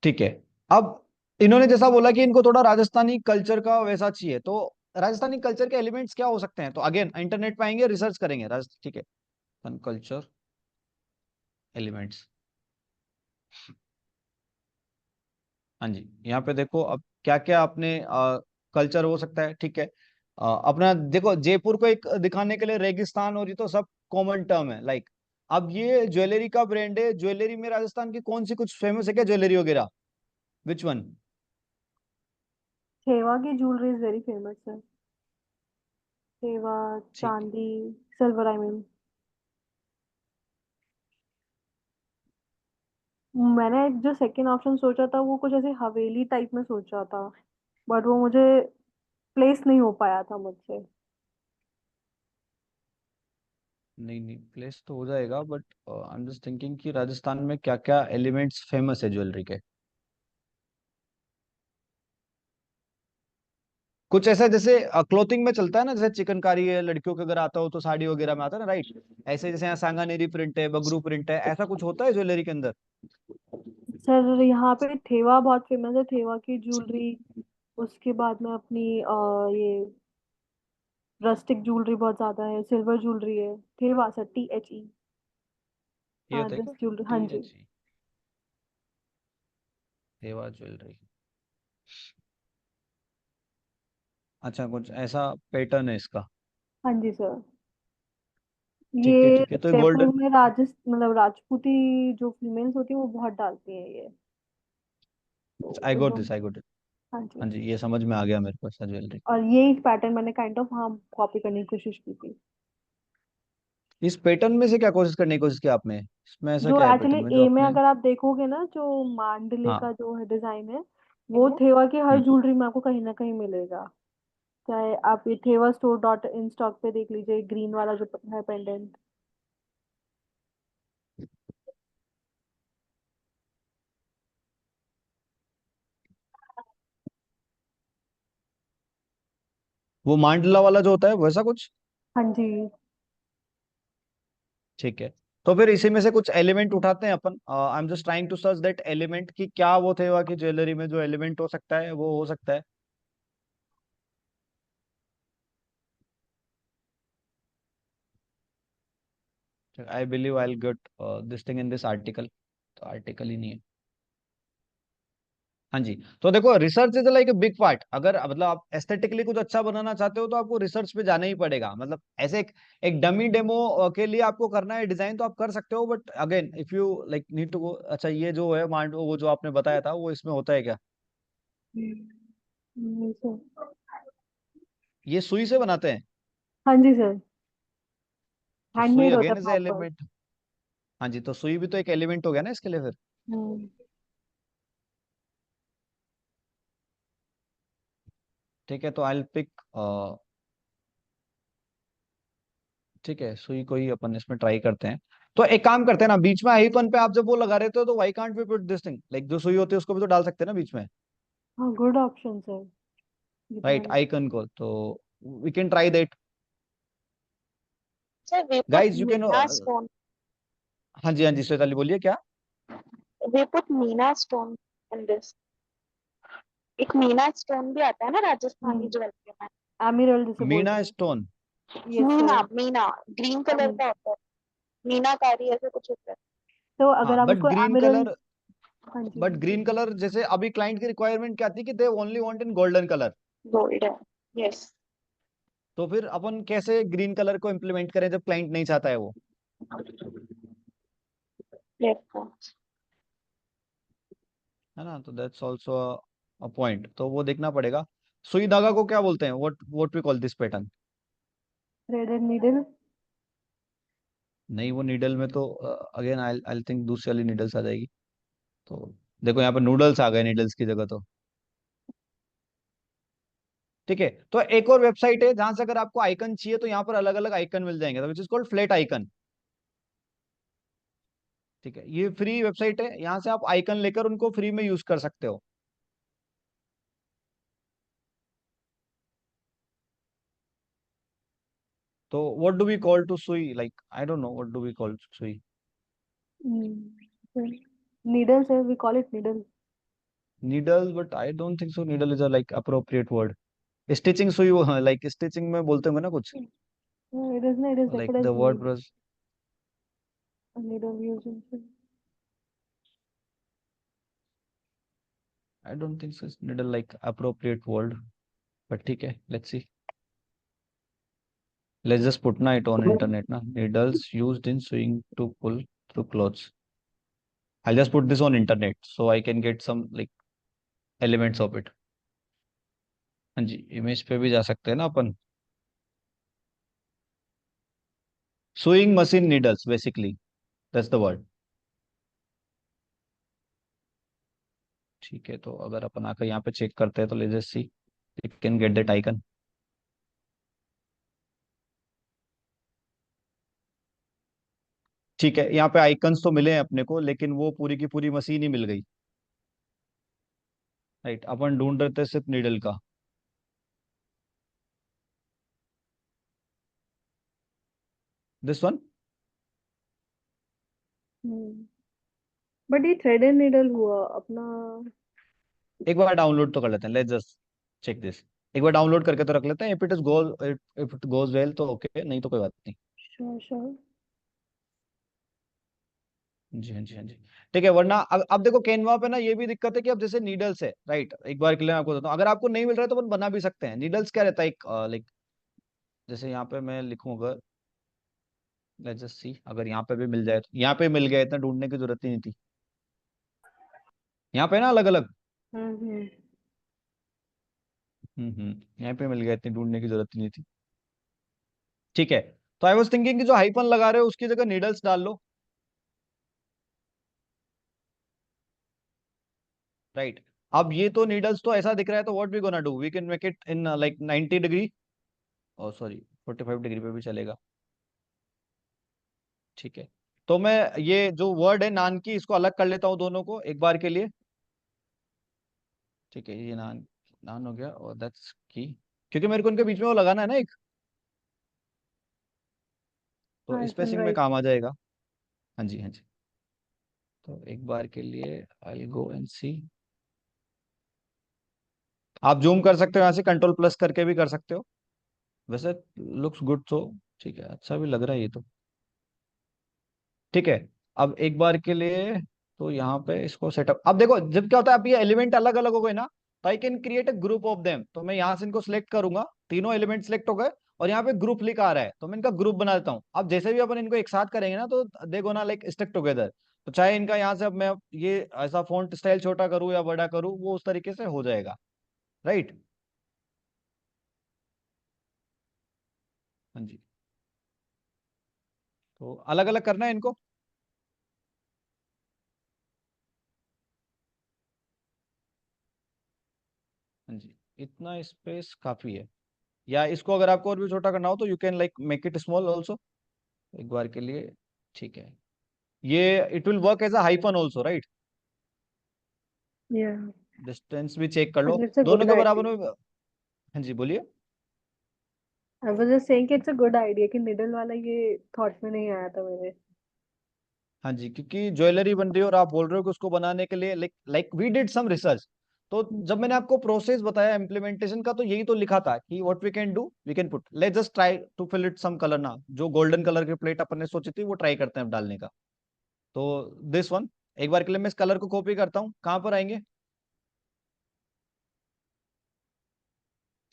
ठीक है। अब इन्होंने जैसा बोला कि इनको थोड़ा राजस्थानी कल्चर का वैसा चाहिए, तो राजस्थानी कल्चर के एलिमेंट्स क्या हो सकते हैं, तो अगेन इंटरनेट पे आएंगे, रिसर्च करेंगे ठीक है, कल्चर एलिमेंट्स। हाँ जी, यहाँ पे देखो अब क्या क्या अपने कल्चर हो सकता है, ठीक है। अपना देखो, जयपुर को एक दिखाने के लिए रेगिस्तान और ये तो सब कॉमन टर्म है, लाइक। अब ये ज्वेलरी का ब्रांड है, ज्वेलरी में राजस्थान की कौन सी कुछ फेमस है क्या, ज्वेलरी वगैरह, विच वन? थेवा की jewellery is very famous sir. Thewa, ठीक, चांदी, सिल्वर आई मीन। मैंने जो सेकंड ऑप्शन सोचा था वो कुछ ऐसे हवेली टाइप में सोचा था, बट वो मुझे प्लेस नहीं हो पाया था मुझसे। नहीं नहीं, प्लेस तो हो जाएगा, but I am just thinking कि राजस्थान में क्या क्या एलिमेंट्स फेमस है ज्वेलरी के। कुछ ऐसा जैसे क्लोथिंग में चलता है ना, जैसे चिकनकारी है लड़कियों के, अगर आता हो तो साड़ी वगैरह में आता है ना, राइट। ऐसे जैसे यहाँ सांगानेरी प्रिंट है, बगरू प्रिंट है, ऐसा कुछ होता है ज्वेलरी के अंदर? सर यहाँ पे थेवा बहुत फेमस है, थेवा की ज्वेलरी। उसके बाद में अपनी ये रस्टिक ज्वेलरी बहुत ज्यादा है, सिल्वर ज्वेलरी है। Thewa sir, THE। ये हाँ, होता है दिस क्या? ज्वेलरी, हाँ जी। THE, देवा ज्वेलरी। अच्छा, कुछ ऐसा पैटर्न है इसका? हाँ जी सर। ठीक है, ये ठीक है, तो जयपुर गोल्डन, में मतलब राजपूती जो फीमेल्स होती हैं वो बहुत डालती हैं ये। आई तो गॉट जो, दिस, आई गॉट इट। हाँ जी। हाँ जी, ये समझ में आ गया मेरे को, ऐसा ज्वेलरी। और यही पैटर्न मैंने काइंड ऑफ हाँ कॉपी करने की कोशिश की थी। इस पैटर्न में से क्या कोशिश करने की कोशिश की आपने? इसमें ऐसा जो क्या है एक्चुअली पैटर्न में जो ए में आपने? अगर आप देखोगे ना, जो मांडले हाँ। का जो है डिजाइन है, वो थेवा की हर हम्म। ज्वेलरी में आपको कहीं ना कहीं मिलेगा। चाहे आप ये Thewa store dot in stock पे देख लीजिए, ग्रीन वाला जो है पेंडेंट। वो मांडला वाला जो होता है वैसा कुछ? हाँ जी। ठीक है। तो फिर इसी में से कुछ एलिमेंट उठाते हैं अपन। I am just trying to search that element कि क्या वो थेवा की ज्वेलरी में जो एलिमेंट हो सकता है वो हो सकता है। I believe I will get this thing in this article. तो आर्टिकल ही नहीं है। हाँ जी। तो देखो, research is like a big part. अगर मतलब आप एस्थेटिकली कुछ अच्छा बनाना चाहते हो तो आपको रिसर्च पे जाना ही पड़ेगा। मतलब ऐसे एक डमी डेमो के लिए आपको करना है डिजाइन तो आप कर सकते हो, but again if you like need to go. अच्छा, ये जो है मांड वो जो आपने बताया था वो इसमें होता है क्या? सर। ये सुई से बनाते हैं? हाँ जी सर। तो सुई हैंडमेड होता अगेन है इज प्रॉपर। एलिमेंट। हाँ जी, तो सुई भी तो एक एलिमेंट हो गया ना इसके लिए फिर। हम्म। ठीक है, तो आई पिक। ठीक है, सुई को ही अपन इसमें ट्राई करते हैं। तो एक काम करते हैं ना, बीच में आईकन पे आप जब वो लगा रहे थे तो why can't we put this thing, like जो सुई होती है उसको भी तो डाल सकते हैं ना बीच में। हाँ, गुड ऑप्शन सर, ये तो राइट, मैंने। आइकन को तो we can try that. Sir, we put guys you can. Meena stone. हाँ जी, हाँ जी, श्वेताली बोलिए क्या? We put Meena stone in this. एक मीना स्टोन भी आता है ना राजस्थानी ज्वेलरी में। एमिरल्ड जिसे मीना बोलते स्टोन? हैं। Yes Meena sir. Meena green colour का होता है। मीनाकारी ऐसे कुछ होता है। तो हाँ, अगर आप बट उसको ग्रीन एमिरल्ड। कलर। हाँ जी। बट ग्रीन कलर जैसे अभी क्लाइंट की रिक्वायरमेंट क्या थी कि they only want in golden colour. Gold है। यस। तो फिर अपन कैसे ग्रीन कलर को इम्प्लीमेंट करें जब क्लाइंट नहीं चाहता है वो? प्लेटफॉर्म। है ना, तो दैट्स आल्सो अ पॉइंट, तो वो देखना पड़ेगा। सुई धागा को क्या बोलते हैं? What we call this pattern? Threaded needle. नहीं, वो नीडल में तो अगेन आई आई थिंक दूसरी वाली नीडल्स आ जाएगी। तो देखो, यहाँ पे नूडल्स आ गए नीडल्स की जगह तो। ठीक है, तो एक और वेबसाइट है जहां से अगर आपको आइकन चाहिए तो यहाँ पर अलग अलग आइकन मिल जाएंगे, विच इज कॉल्ड फ्लैट आइकन। ठीक है, ये फ्री वेबसाइट है, यहाँ से आप आइकन लेकर उनको फ्री में यूज कर सकते हो। तो what do we call to सुई, like I don't know what do we call सुई? Needle sir, we call it needle. Needle, but I don't think so needle is a like appropriate word. Stitching सुई, like stitching में बोलते होंगे ना कुछ, it is ना, it is like referred the age word was. Needle use. I don't think so needle like appropriate word, but ठीक है, let's see. Let's just put na it on internet na. Needles used in sewing to pull through clothes. I'll just put this on internet so I can get some like elements of it. हाँ जी, image पे भी जा सकते हैं ना अपन। Sewing machine needles basically. That's the word. ठीक है, तो अगर अपन आकर यहाँ पे चेक करते हैं तो let's just see. You can get that icon. ठीक है, यहाँ पे आइकन्स तो मिले हैं अपने को, लेकिन वो पूरी की पूरी मशीन ही मिल गई। राइट, अपन ढूंढ रहे थे सिर्फ नीडल का। This one. बट ये थ्रेडेड नीडल हुआ अपना। एक बार डाउनलोड तो कर लेते हैं, लेट्स जस्ट चेक दिस। एक बार डाउनलोड करके तो रख लेते हैं, इफ इट गोज वेल तो ओके, नहीं तो कोई बात नहीं। Sure sure. जी हाँ, जी हाँ, जी। ठीक है, वरना अब देखो कैनवा पे ना ये भी दिक्कत है कि अब जैसे नीडल्स है, राइट, एक बार के लिए मैं आपको बताता हूँ, अगर आपको नहीं मिल रहा है तो अपन बना भी सकते हैं। नीडल्स क्या रहता है, एक लाइक जैसे यहाँ पे मैं लिखूँ, अगर लेट्स जस्ट सी, अगर यहाँ पे भी मिल जाए तो यहाँ पे मिल गया, इतना ढूंढने की जरूरत ही नहीं थी। यहाँ पे ना अलग अलग। हम्म। यहाँ पे मिल गया, इतनी ढूंढने की जरूरत ही नहीं थी। ठीक है, तो आई वॉज थिंकिंग कि जो हाइफन लगा रहे हो उसकी जगह नीडल्स डाल लो, राइट। अब ये तो नीडल्स तो ऐसा दिख रहा है, तो what we gonna do, we can make it in like 90 degree, और सॉरी 45 डिग्री पे भी चलेगा, ठीक है। तो मैं ये जो वर्ड है नान की, इसको अलग कर लेता हूँ दोनों को एक बार के लिए, ठीक है। ये नान, नान हो गया, और दैट्स की, क्योंकि मेरे को इनके बीच में वो लगाना है ना एक, तो हाइफन स्पेसिंग में राइट। काम आ जाएगा। हाँ जी, हाँ जी। तो एक बार के लिए आई गो एंड सी, आप जूम कर सकते हो यहाँ से, कंट्रोल प्लस करके भी कर सकते हो, वैसे लुक्स गुड, तो ठीक है, अच्छा भी लग रहा है ये तो, ठीक है। अब एक बार के लिए तो यहाँ पे इसको सेटअप, अब देखो जब क्या होता है, अब ये एलिमेंट अलग अलग हो गए ना, तो I can create a group of them, तो मैं यहाँ से इनको सिलेक्ट करूंगा, तीनों एलिमेंट सिलेक्ट हो गए, और यहाँ पे ग्रुप लिखा आ रहा है, तो मैं इनका ग्रुप बना देता हूँ। अब जैसे भी अपन इनको एक साथ करेंगे ना, तो they gonna like stick together, तो चाहे इनका यहाँ से अब मैं ये ऐसा फॉन्ट स्टाइल छोटा करूँ या बड़ा करूँ, वो उस तरीके से हो जाएगा, राइट। हाँ जी, तो अलग अलग करना है इनको। हाँ जी, इतना स्पेस काफी है, या इसको अगर आपको और भी छोटा करना हो तो you can like make it small also, एक बार के लिए, ठीक है। ये it will work as a hyphen also, right. या डिस्टेंस भी चेक कर लो, एक्चुअली इट्स अ दोनों गुड के बराबर आइडिया। में। हाँ जी, बोलिए। आई वाज जस्ट सेइंग कि इट्स अ गुड आइडिया, कि निडल वाला ये थॉट में नहीं आया था मेरे। हाँ जी, क्योंकि ज्वेलरी बन रही है और आप बोल रहे हो कि उसको बनाने के लिए like like we did some research, तो जब मैंने आपको प्रोसेस बताया इम्प्लीमेंटेशन का, तो यही तो लिखा था कि what we can do, we can put, let's just try to fill it some colour ना, जो गोल्डन कलर की प्लेट अपन ने सोची थी वो ट्राई करते हैं अब डालने का। तो दिस वन, एक बार के लिए मैं इस कलर को कॉपी करता हूँ, कहाँ पर आएंगे,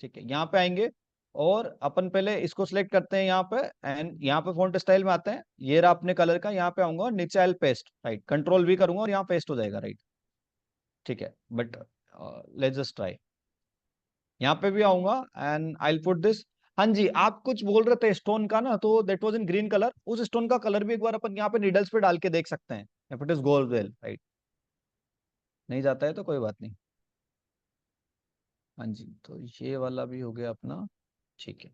ठीक है, यहाँ पे आएंगे, और अपन पहले इसको सिलेक्ट करते हैं यहाँ पे, एंड यहाँ पे फॉन्ट स्टाइल में आते हैं, ये रहा अपने कलर का, यहाँ पे आऊंगा और नीचे आई पेस्ट, राइट, कंट्रोल भी करूंगा और यहाँ पेस्ट हो जाएगा, राइट, ठीक है। बट लेट्स जस्ट ट्राई, यहाँ पे भी आऊंगा एंड आई पुट दिस। हाँ जी, आप कुछ बोल रहे थे स्टोन का ना, तो that was in green colour, उस स्टोन का कलर भी एक बार अपन यहाँ पे नीडल्स पे डाल के देख सकते हैं, if it is gold well, right. नहीं जाता है तो कोई बात नहीं। हाँ जी, तो ये वाला भी हो गया अपना, ठीक है।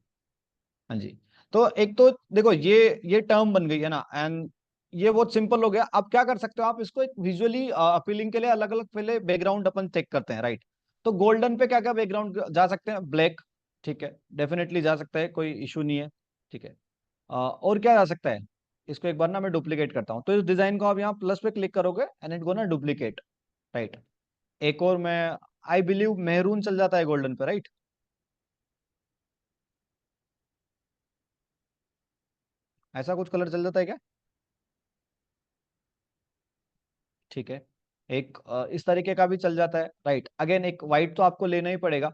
हाँ जी, तो एक तो देखो ये टर्म बन गई है ना, एंड ये बहुत सिंपल हो गया। अब क्या कर सकते हो आप, इसको एक विजुअली अपीलिंग के लिए अलग अलग पहले बैकग्राउंड अपन चेक करते हैं, राइट। तो गोल्डन पे क्या क्या बैकग्राउंड जा सकते हैं, ब्लैक, ठीक है, डेफिनेटली जा सकता है, कोई इशू नहीं है, ठीक है। और क्या जा सकता है, इसको एक बार ना मैं डुप्लीकेट करता हूँ, तो इस डिजाइन को आप यहाँ प्लस पे क्लिक करोगे and it gonna duplicate, right. एक और मैं, आई बिलीव मेहरून चल जाता है गोल्डन पे, राइट। ऐसा कुछ कलर चल जाता है क्या, ठीक है। एक इस तरीके का भी चल जाता है, राइट। अगेन एक वाइट तो आपको लेना ही पड़ेगा।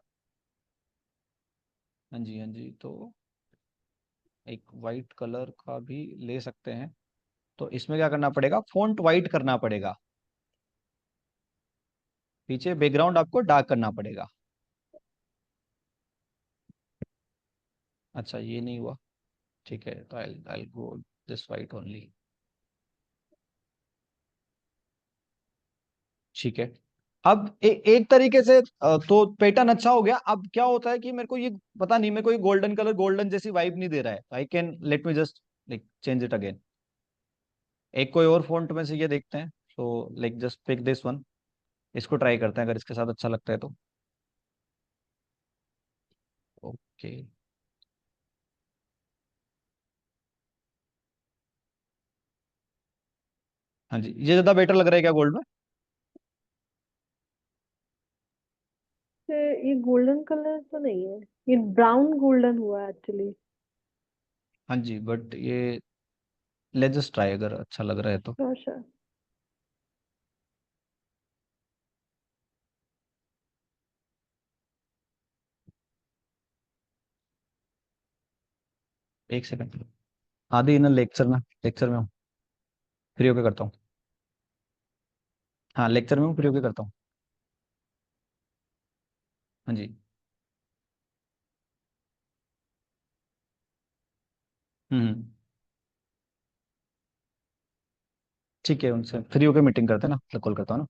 हाँ जी, हाँ जी, तो एक वाइट कलर का भी ले सकते हैं, तो इसमें क्या करना पड़ेगा, फॉन्ट वाइट करना पड़ेगा, पीछे बैकग्राउंड आपको डार्क करना पड़ेगा। अच्छा, ये नहीं हुआ, ठीक है, तो I go this white only, ठीक है। अब एक तरीके से तो पैटर्न अच्छा हो गया। अब क्या होता है कि मेरे को ये पता नहीं, मेरे को ये गोल्डन कलर गोल्डन जैसी वाइब नहीं दे रहा है, I can let me just like change it again, एक कोई और फॉन्ट में से ये देखते हैं, so like just pick this one, इसको ट्राई करते हैं, अगर इसके साथ अच्छा लगता है तो, ओके। हाँ जी, ये ज्यादा बेटर लग रहा है क्या गोल्ड में, ये गोल्डन कलर तो नहीं है, ये ब्राउन गोल्डन हुआ है एक्चुअली। हाँ जी, बट ये लेट्स जस्ट ट्राई, अगर अच्छा लग रहा है तो, श्योर श्योर। एक सेकंड, आधी इन लेक्चर में हूँ, फ्री होके करता हूँ। हाँ, लेक्चर में हूँ, फ्री होके करता हूँ। हाँ जी। हम्म। ठीक है, उनसे फ्री होकर मीटिंग करते हैं ना, कॉल करता हूँ ना।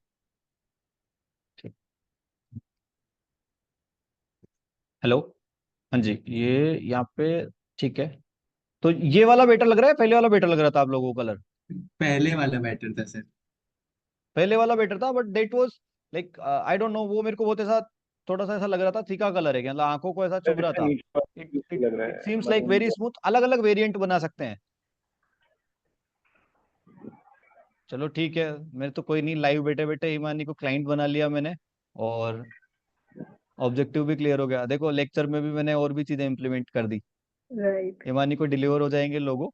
ठीक। हेलो। हाँ जी, ये यहाँ पे। ठीक है। तो ये वाला बेटर लग रहा है, पहले वाला बेटर लग रहा था आप लोगों को कलर? पहले वाला बेटर था सर। पहले वाला बेटर था, but that was like I don't know, वो मेरे को बहुत ऐसा थोड़ा सा ऐसा लग रहा था, फीका कलर है क्या, मतलब आंखों को ऐसा चुभ रहा था। इट इट लग रहा इट है सीम्स लाइक मरून वेरी का। स्मूथ, अलग अलग वेरिएंट बना सकते हैं। चलो ठीक है। मेरे तो कोई नहीं, लाइव बैठे बैठे ईमानी को क्लाइंट बना लिया मैंने, और ऑब्जेक्टिव भी क्लियर हो गया। देखो लेक्चर में भी मैंने और भी चीजें इंप्लीमेंट कर दी, राइट। ईमानी को डिलीवर हो जाएंगे लोगो।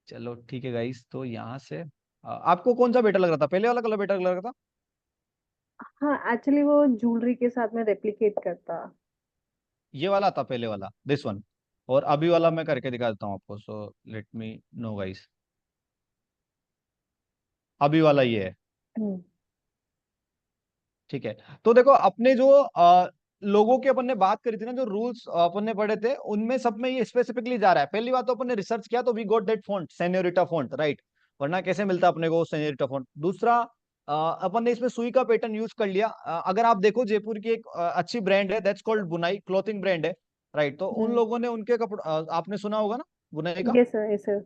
चलो ठीक है गाइस, तो यहाँ से आपको कौन सा बेटर लग रहा था, पहले वाला कलर बेटर लग रहा था? हाँ, एक्चुअली वो ज्वेलरी के साथ में रेप्लिकेट करता। ये वाला था पहले वाला, दिस वन। और अभी वाला मैं करके दिखा देता हूँ आपको, so let me know guys. अभी वाला ये है। हम्म। ठीक है। तो देखो अपने जो लोगों की अपन ने बात करी थी ना, जो रूल्स अपन ने पढ़े थे, उनमें सब में ये स्पेसिफिकली जा रहा है। पहली बात तो अपन ने रिसर्च किया, तो we got that font Senorita font, right. वरना कैसे मिलता अपने को सेन्योरिटा फॉन्ट? दूसरा, अपन ने इसमें सुई का पैटर्न यूज कर लिया। अगर आप देखो जयपुर की एक अच्छी ब्रांड है, दैट्स कॉल्ड बुनाई क्लॉथिंग ब्रांड है, राइट। तो उन हम्म। लोगों ने उनके कपड़े आपने सुना होगा ना, बुनाई का। Yes sir, yes sir.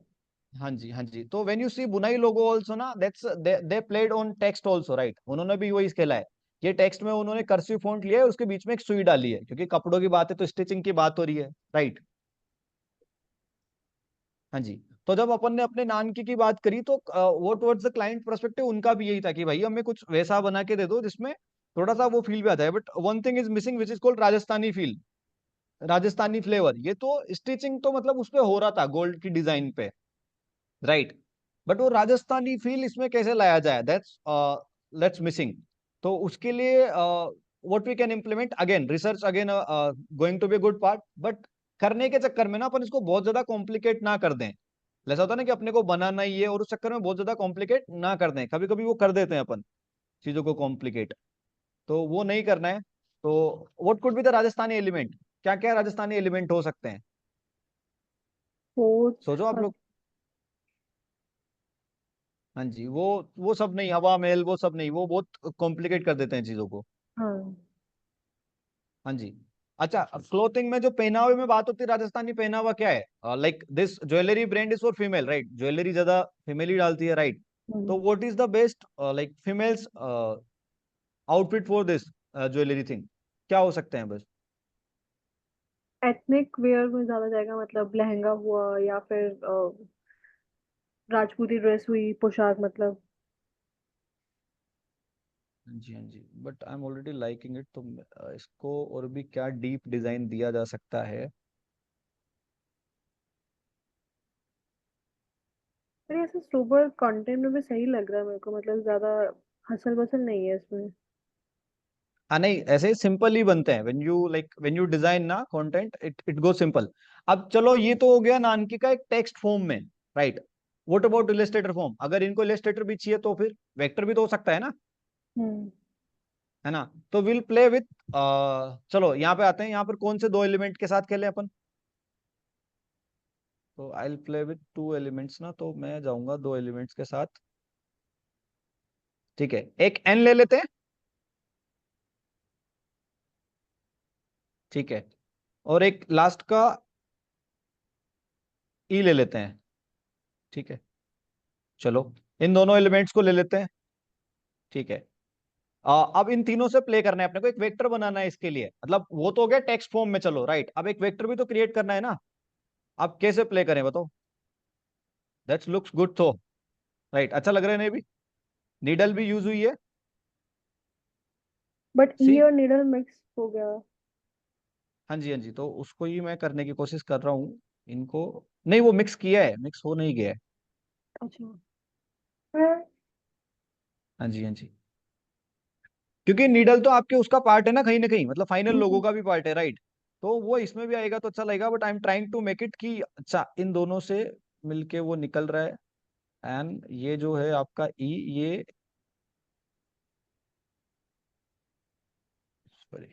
हाँ जी, हाँ जी। तो व्हेन यू सी बुनाई लोगो आल्सो ना, that's they played on text also, right. उन्होंने भी वही खेला है। ये टेक्स्ट में उन्होंने कर्सिव फॉन्ट लिया है, उसके बीच में एक सुई डाली है, क्योंकि कपड़ों की बात है तो स्टिचिंग की बात हो रही है, राइट। हाँ जी। तो जब अपन ने अपने नानकी की बात करी, तो वो टुवर्ड्स द क्लाइंट पर्सपेक्टिव उनका भी यही था कि भाई हमें कुछ वैसा बना के दे दो जिसमें थोड़ा सा वो फील भी आता है। But one thing is missing which is called Rajasthani feel, Rajasthani flavour. ये तो स्टिचिंग तो मतलब उस पे हो रहा था गोल्ड की डिजाइन पे, राइट। बट वो राजस्थानी फील इसमें कैसे लाया जाए, दैट्स मिसिंग। तो उसके लिए what we can implement, again research, again going to be good part, but करने के चक्कर में ना अपन इसको बहुत ज्यादा कॉम्प्लिकेट ना कर दें। ऐसा होता है ना कि अपने को बनाना ही है, और उस चक्कर में बहुत ज्यादा कॉम्प्लिकेट ना कर दें। कभी कभी वो कर देते हैं अपन चीजों को कॉम्प्लिकेट, तो वो नहीं करना है। तो what could be the Rajasthani element, क्या क्या राजस्थानी एलिमेंट हो सकते हैं? फोर्थ। सोचो आप लोग। हाँ जी, वो सब नहीं, हवा महल वो सब नहीं, वो बहुत कॉम्प्लिकेट कर देते हैं चीजों को। हाँ। हाँ जी। अच्छा, क्लोथिंग में जो पहनावे में बात होती है, राजस्थानी पहनावा क्या है? Like this jewellery brand is for female, right. Jewellery ज्यादा फीमेल ही डालती है, राइट। तो hmm. What is the best like females outfit for this jewellery thing, क्या हो सकते हैं बस? एथनिक वेयर में ज्यादा जाएगा, मतलब लहंगा हुआ या फिर राजपूती ड्रेस हुई, पोशाक मतलब। हाँ जी, हाँ जी। But I am already liking it, तो इसको और भी क्या डीप डिजाइन दिया जा सकता है? अरे ऐसे सोबर कंटेंट में भी सही लग रहा है मेरे को, मतलब ज्यादा हसल बसल नहीं है इसमें। हाँ नहीं, ऐसे सिंपल ही बनते हैं। व्हेन यू डिजाइन ना कंटेंट, इट गो सिंपल। अब चलो, ये तो हो गया नानकी का एक टेक्स्ट फॉर्म में, right. What about Illustrator form? अगर इनको इलस्ट्रेटर भी चाहिए तो फिर वेक्टर भी तो हो सकता है ना, हम्म। है ना। तो विल प्ले विथ, चलो यहाँ पे आते हैं, यहाँ पर कौन से दो एलिमेंट के साथ खेले अपन? तो I will play with two elements ना, तो मैं जाऊंगा दो एलिमेंट्स के साथ। ठीक है, एक एन ले लेते हैं। ठीक है। और एक लास्ट का ई ले लेते हैं। ठीक है। चलो, इन दोनों एलिमेंट्स को ले लेते हैं। ठीक है। अब इन तीनों से प्ले करना है अपने को, एक वेक्टर बनाना है इसके लिए। मतलब वो तो हो गया टेक्स्ट फॉर्म में, चलो राइट। अब एक वेक्टर भी तो क्रिएट करना है ना। अब कैसे प्ले करें बताओ? दैट्स लुक्स गुड तो, राइट, अच्छा लग रहा है नहीं भी? नीडल भी यूज हुई है। बट सी। ई और नीडल मिक्स हो गया। हाँ जी, हाँ जी। तो उसको ही मैं करने की कोशिश कर रहा हूँ इनको। नहीं, वो मिक्स किया है, मिक्स हो नहीं गया है। अच्छा। हाँ जी, हाँ जी। क्योंकि नीडल तो आपके उसका पार्ट है ना कहीं, मतलब फाइनल लोगों हम्म। का भी पार्ट है, राइट। तो वो इसमें भी आएगा तो अच्छा लगेगा, but I am trying to make it कि अच्छा इन दोनों से मिलके वो निकल रहा है। एंड ये जो है आपका ई, ये sorry,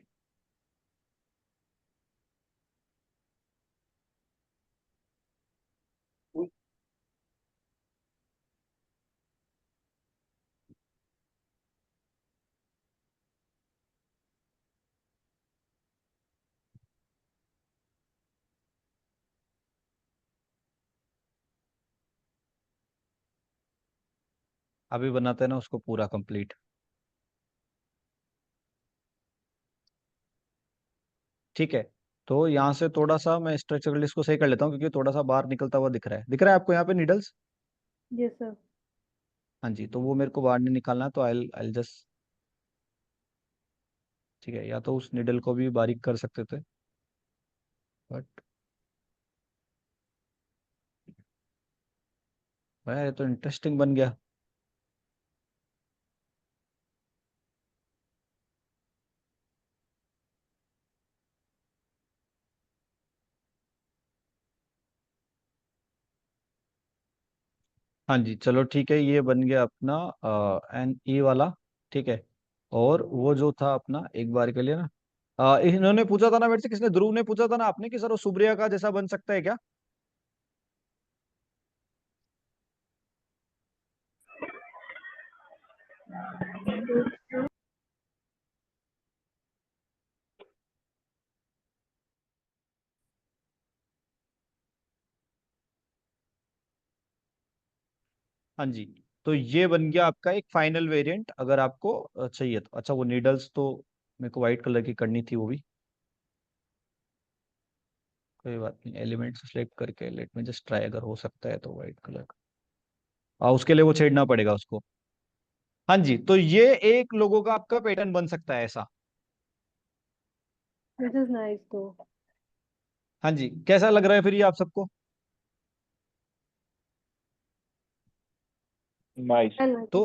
अभी बनाते हैं ना उसको पूरा कंप्लीट। ठीक है, तो यहाँ से थोड़ा सा मैं स्ट्रक्चरल इसको सही कर लेता हूँ, क्योंकि थोड़ा सा बाहर निकलता हुआ दिख रहा है आपको यहाँ पे नीडल्स। Yes sir. हाँ जी, तो वो मेरे को बाहर नहीं निकालना है, तो आई जस्ट, ठीक है, या तो उस निडल को भी बारीक कर सकते थे, बट भाई ये तो इंटरेस्टिंग बन गया। हाँ जी, चलो ठीक है, ये बन गया अपना एन ई वाला। ठीक है, और वो जो था अपना एक बार के लिए ना, इन्होंने पूछा था ना मेरे से, किसने, ध्रुव ने पूछा था ना आपने, कि सर वो सुब्रिया का जैसा बन सकता है क्या? हाँ जी, तो ये बन गया आपका एक फाइनल वेरिएंट, अगर आपको चाहिए तो। अच्छा, वो नीडल्स तो मेरे को व्हाइट कलर की करनी थी वो भी, कोई बात नहीं, एलिमेंट्स सेलेक्ट करके लेट में जस्ट ट्राई, अगर हो सकता है तो व्हाइट कलर का, उसके लिए वो छेड़ना पड़ेगा उसको। हाँ जी, तो ये एक लोगों का आपका पैटर्न बन सकता है ऐसा। दिस इज नाइस तो। हाँ जी, कैसा लग रहा है फिर ये आप सबको? नाइस। तो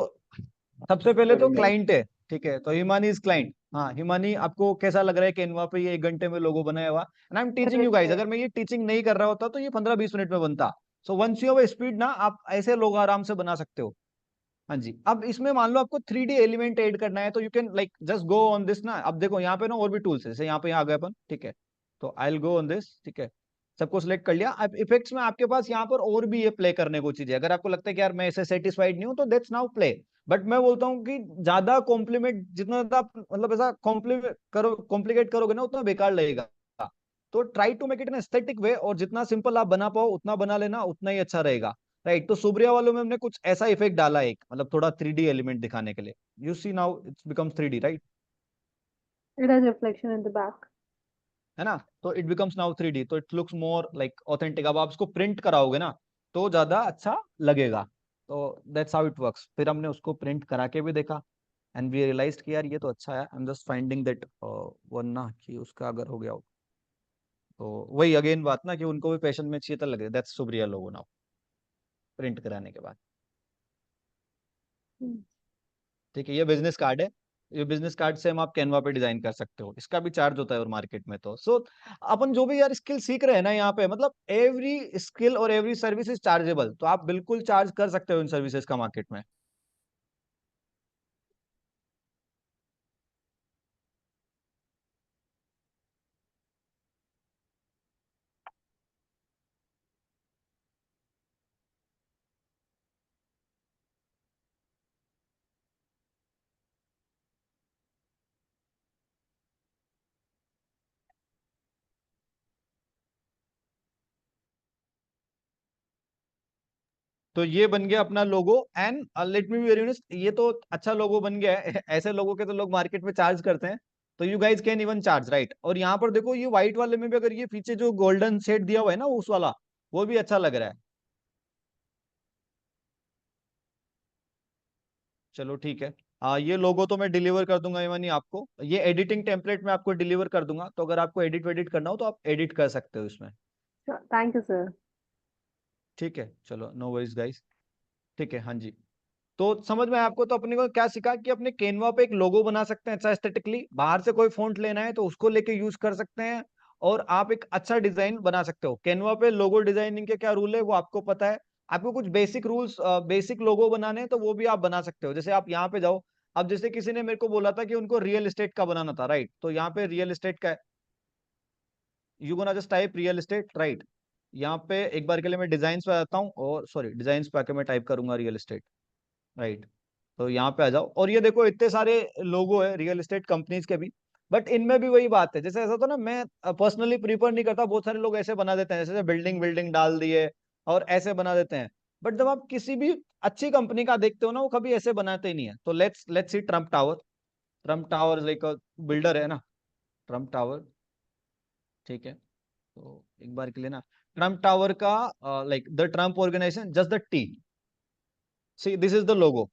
सबसे पहले वेरी तो नाइस। क्लाइंट है, ठीक है, तो हिमानी इज क्लाइंट। हाँ हिमानी, आपको कैसा लग रहा है कैनवा पे ये 1 घंटे में लोगो बनाया हुआ? And I am teaching you great guys, है। अगर मैं ये टीचिंग नहीं कर रहा होता तो ये 15-20 मिनट में बनता। So once you have speed ना, आप ऐसे लोग आराम से बना सकते हो। हाँ जी, अब इसमें मान लो आपको 3D एलिमेंट ऐड करना है, तो you can like just go on this ना। अब देखो यहाँ पे ना और भी टूल्स है, जैसे यहाँ पे आ गए अपन, ठीक है, तो I will go on this. ठीक है, सबको सिलेक्ट कर लिया। अब इफेक्ट्स में आपके पास यहाँ पर और भी ये प्ले करने को चीज है, अगर आपको लगता है कि यार मैं इससे सेटिस्फाइड नहीं हूँ, तो दैट्स नाउ प्ले। बट मैं बोलता हूँ कि ज्यादा कॉम्प्लीमेंट, जितना ज्यादा आप मतलब ऐसा कॉम्प्लीमेंट करो, कॉम्प्लिकेट करोगे ना, उतना बेकार लगेगा। तो try to make it in aesthetic way, और जितना सिंपल आप बना पाओ उतना बना लेना, उतना ही अच्छा रहेगा। राइट, तो सुब्रिया वालों में हमने कुछ ऐसा इफेक्ट डाला है, एक मतलब थोड़ा 3D एलिमेंट दिखाने के लिए। You see now it's becomes 3D, right? It has reflection in the back. है ना, तो इट बिकम्स नाउ 3D, तो it looks more like authentic. अब आप इसको प्रिंट कराओगे ना, तो ज्यादा अच्छा लगेगा। तो दैट्स हाउ इट वर्क्स। फिर हमने उसको प्रिंट करा के भी देखा, एंड वी रियलाइज कि यार ये तो अच्छा है। आई am just finding that one ना, कि उसका अगर हो गया हो, तो वही अगेन बात ना, कि उनको भी पैशन में चाहिए तो लगे। दैट्स सुब्रिया लोगो नाउ, प्रिंट कराने के बाद। ठीक है, ये बिजनेस कार्ड है। ये बिजनेस कार्ड से हम आप कैनवा पे डिजाइन कर सकते हो, इसका भी चार्ज होता है और मार्केट में तो। सो अपन जो भी यार स्किल सीख रहे हैं ना यहाँ पे, मतलब एवरी स्किल और एवरी सर्विस इज चार्जेबल, तो आप बिल्कुल चार्ज कर सकते हो इन सर्विसेज का मार्केट में। तो ये बन गया अपना logo, and let me be very honest, ये तो अच्छा लोगो बन गया है। ऐसे लोगों के तो लोग मार्केट में चार्ज करते हैं, तो you guys can even charge, right? और यहाँ पर देखो, ये व्हाइट वाले में भी अगर ये पीछे जो गोल्डन शेड दिया हुआ है ना, उस वाला, वो भी अच्छा लग रहा है। चलो ठीक है, ये लोगो तो मैं डिलीवर कर दूंगा इवानी आपको, ये एडिटिंग टेम्पलेट में आपको डिलीवर कर दूंगा, तो अगर आपको एडिट वेडिट करना हो तो आप एडिट कर सकते हो इसमें। Thank you sir. ठीक है, चलो, नो वरीज गाइस। ठीक है, हाँ जी, तो समझ में आया आपको? तो अपने को क्या सीखा, कि अपने केनवा पे एक लोगो बना सकते हैं अच्छा एस्थेटिकली, बाहर से कोई फॉन्ट लेना है तो उसको लेके यूज कर सकते हैं, और आप एक अच्छा डिजाइन बना सकते हो। केनवा पे लोगो डिजाइनिंग के क्या रूल है वो आपको पता है। आपको कुछ बेसिक रूल्स, बेसिक लोगो बनाने हैं तो वो भी आप बना सकते हो। जैसे आप यहाँ पे जाओ, अब जैसे किसी ने मेरे को बोला था कि उनको रियल एस्टेट का बनाना था, राइट? तो यहाँ पे रियल एस्टेट का है, you gonna just type real estate, right? यहाँ पे एक बार के लिए मैं डिजाइन पे आता हूँ, और सॉरी, डिजाइन पे आके मैं टाइप करूंगा रियल एस्टेट, राइट? तो यहाँ पे आ जाओ, और ये देखो इतने सारे लोगो है रियल एस्टेट कंपनीज के भी। बट इनमें भी वही बात है, जैसे ऐसा तो ना, मैं पर्सनली प्रीफर नहीं करता, बहुत सारे लोग ऐसे बना देते हैं, जैसे बिल्डिंग बिल्डिंग डाल दिए और ऐसे बना देते हैं। बट जब आप किसी भी अच्छी कंपनी का देखते हो ना, वो कभी ऐसे बनाते ही नहीं है। तो let's see Trump tower. Trump tower like builder है ना, ट्रम्प टावर, ठीक है। तो एक बार के लिए ना, ट्रम्प टावर का like the Trump organization, just the T, see this is the logo,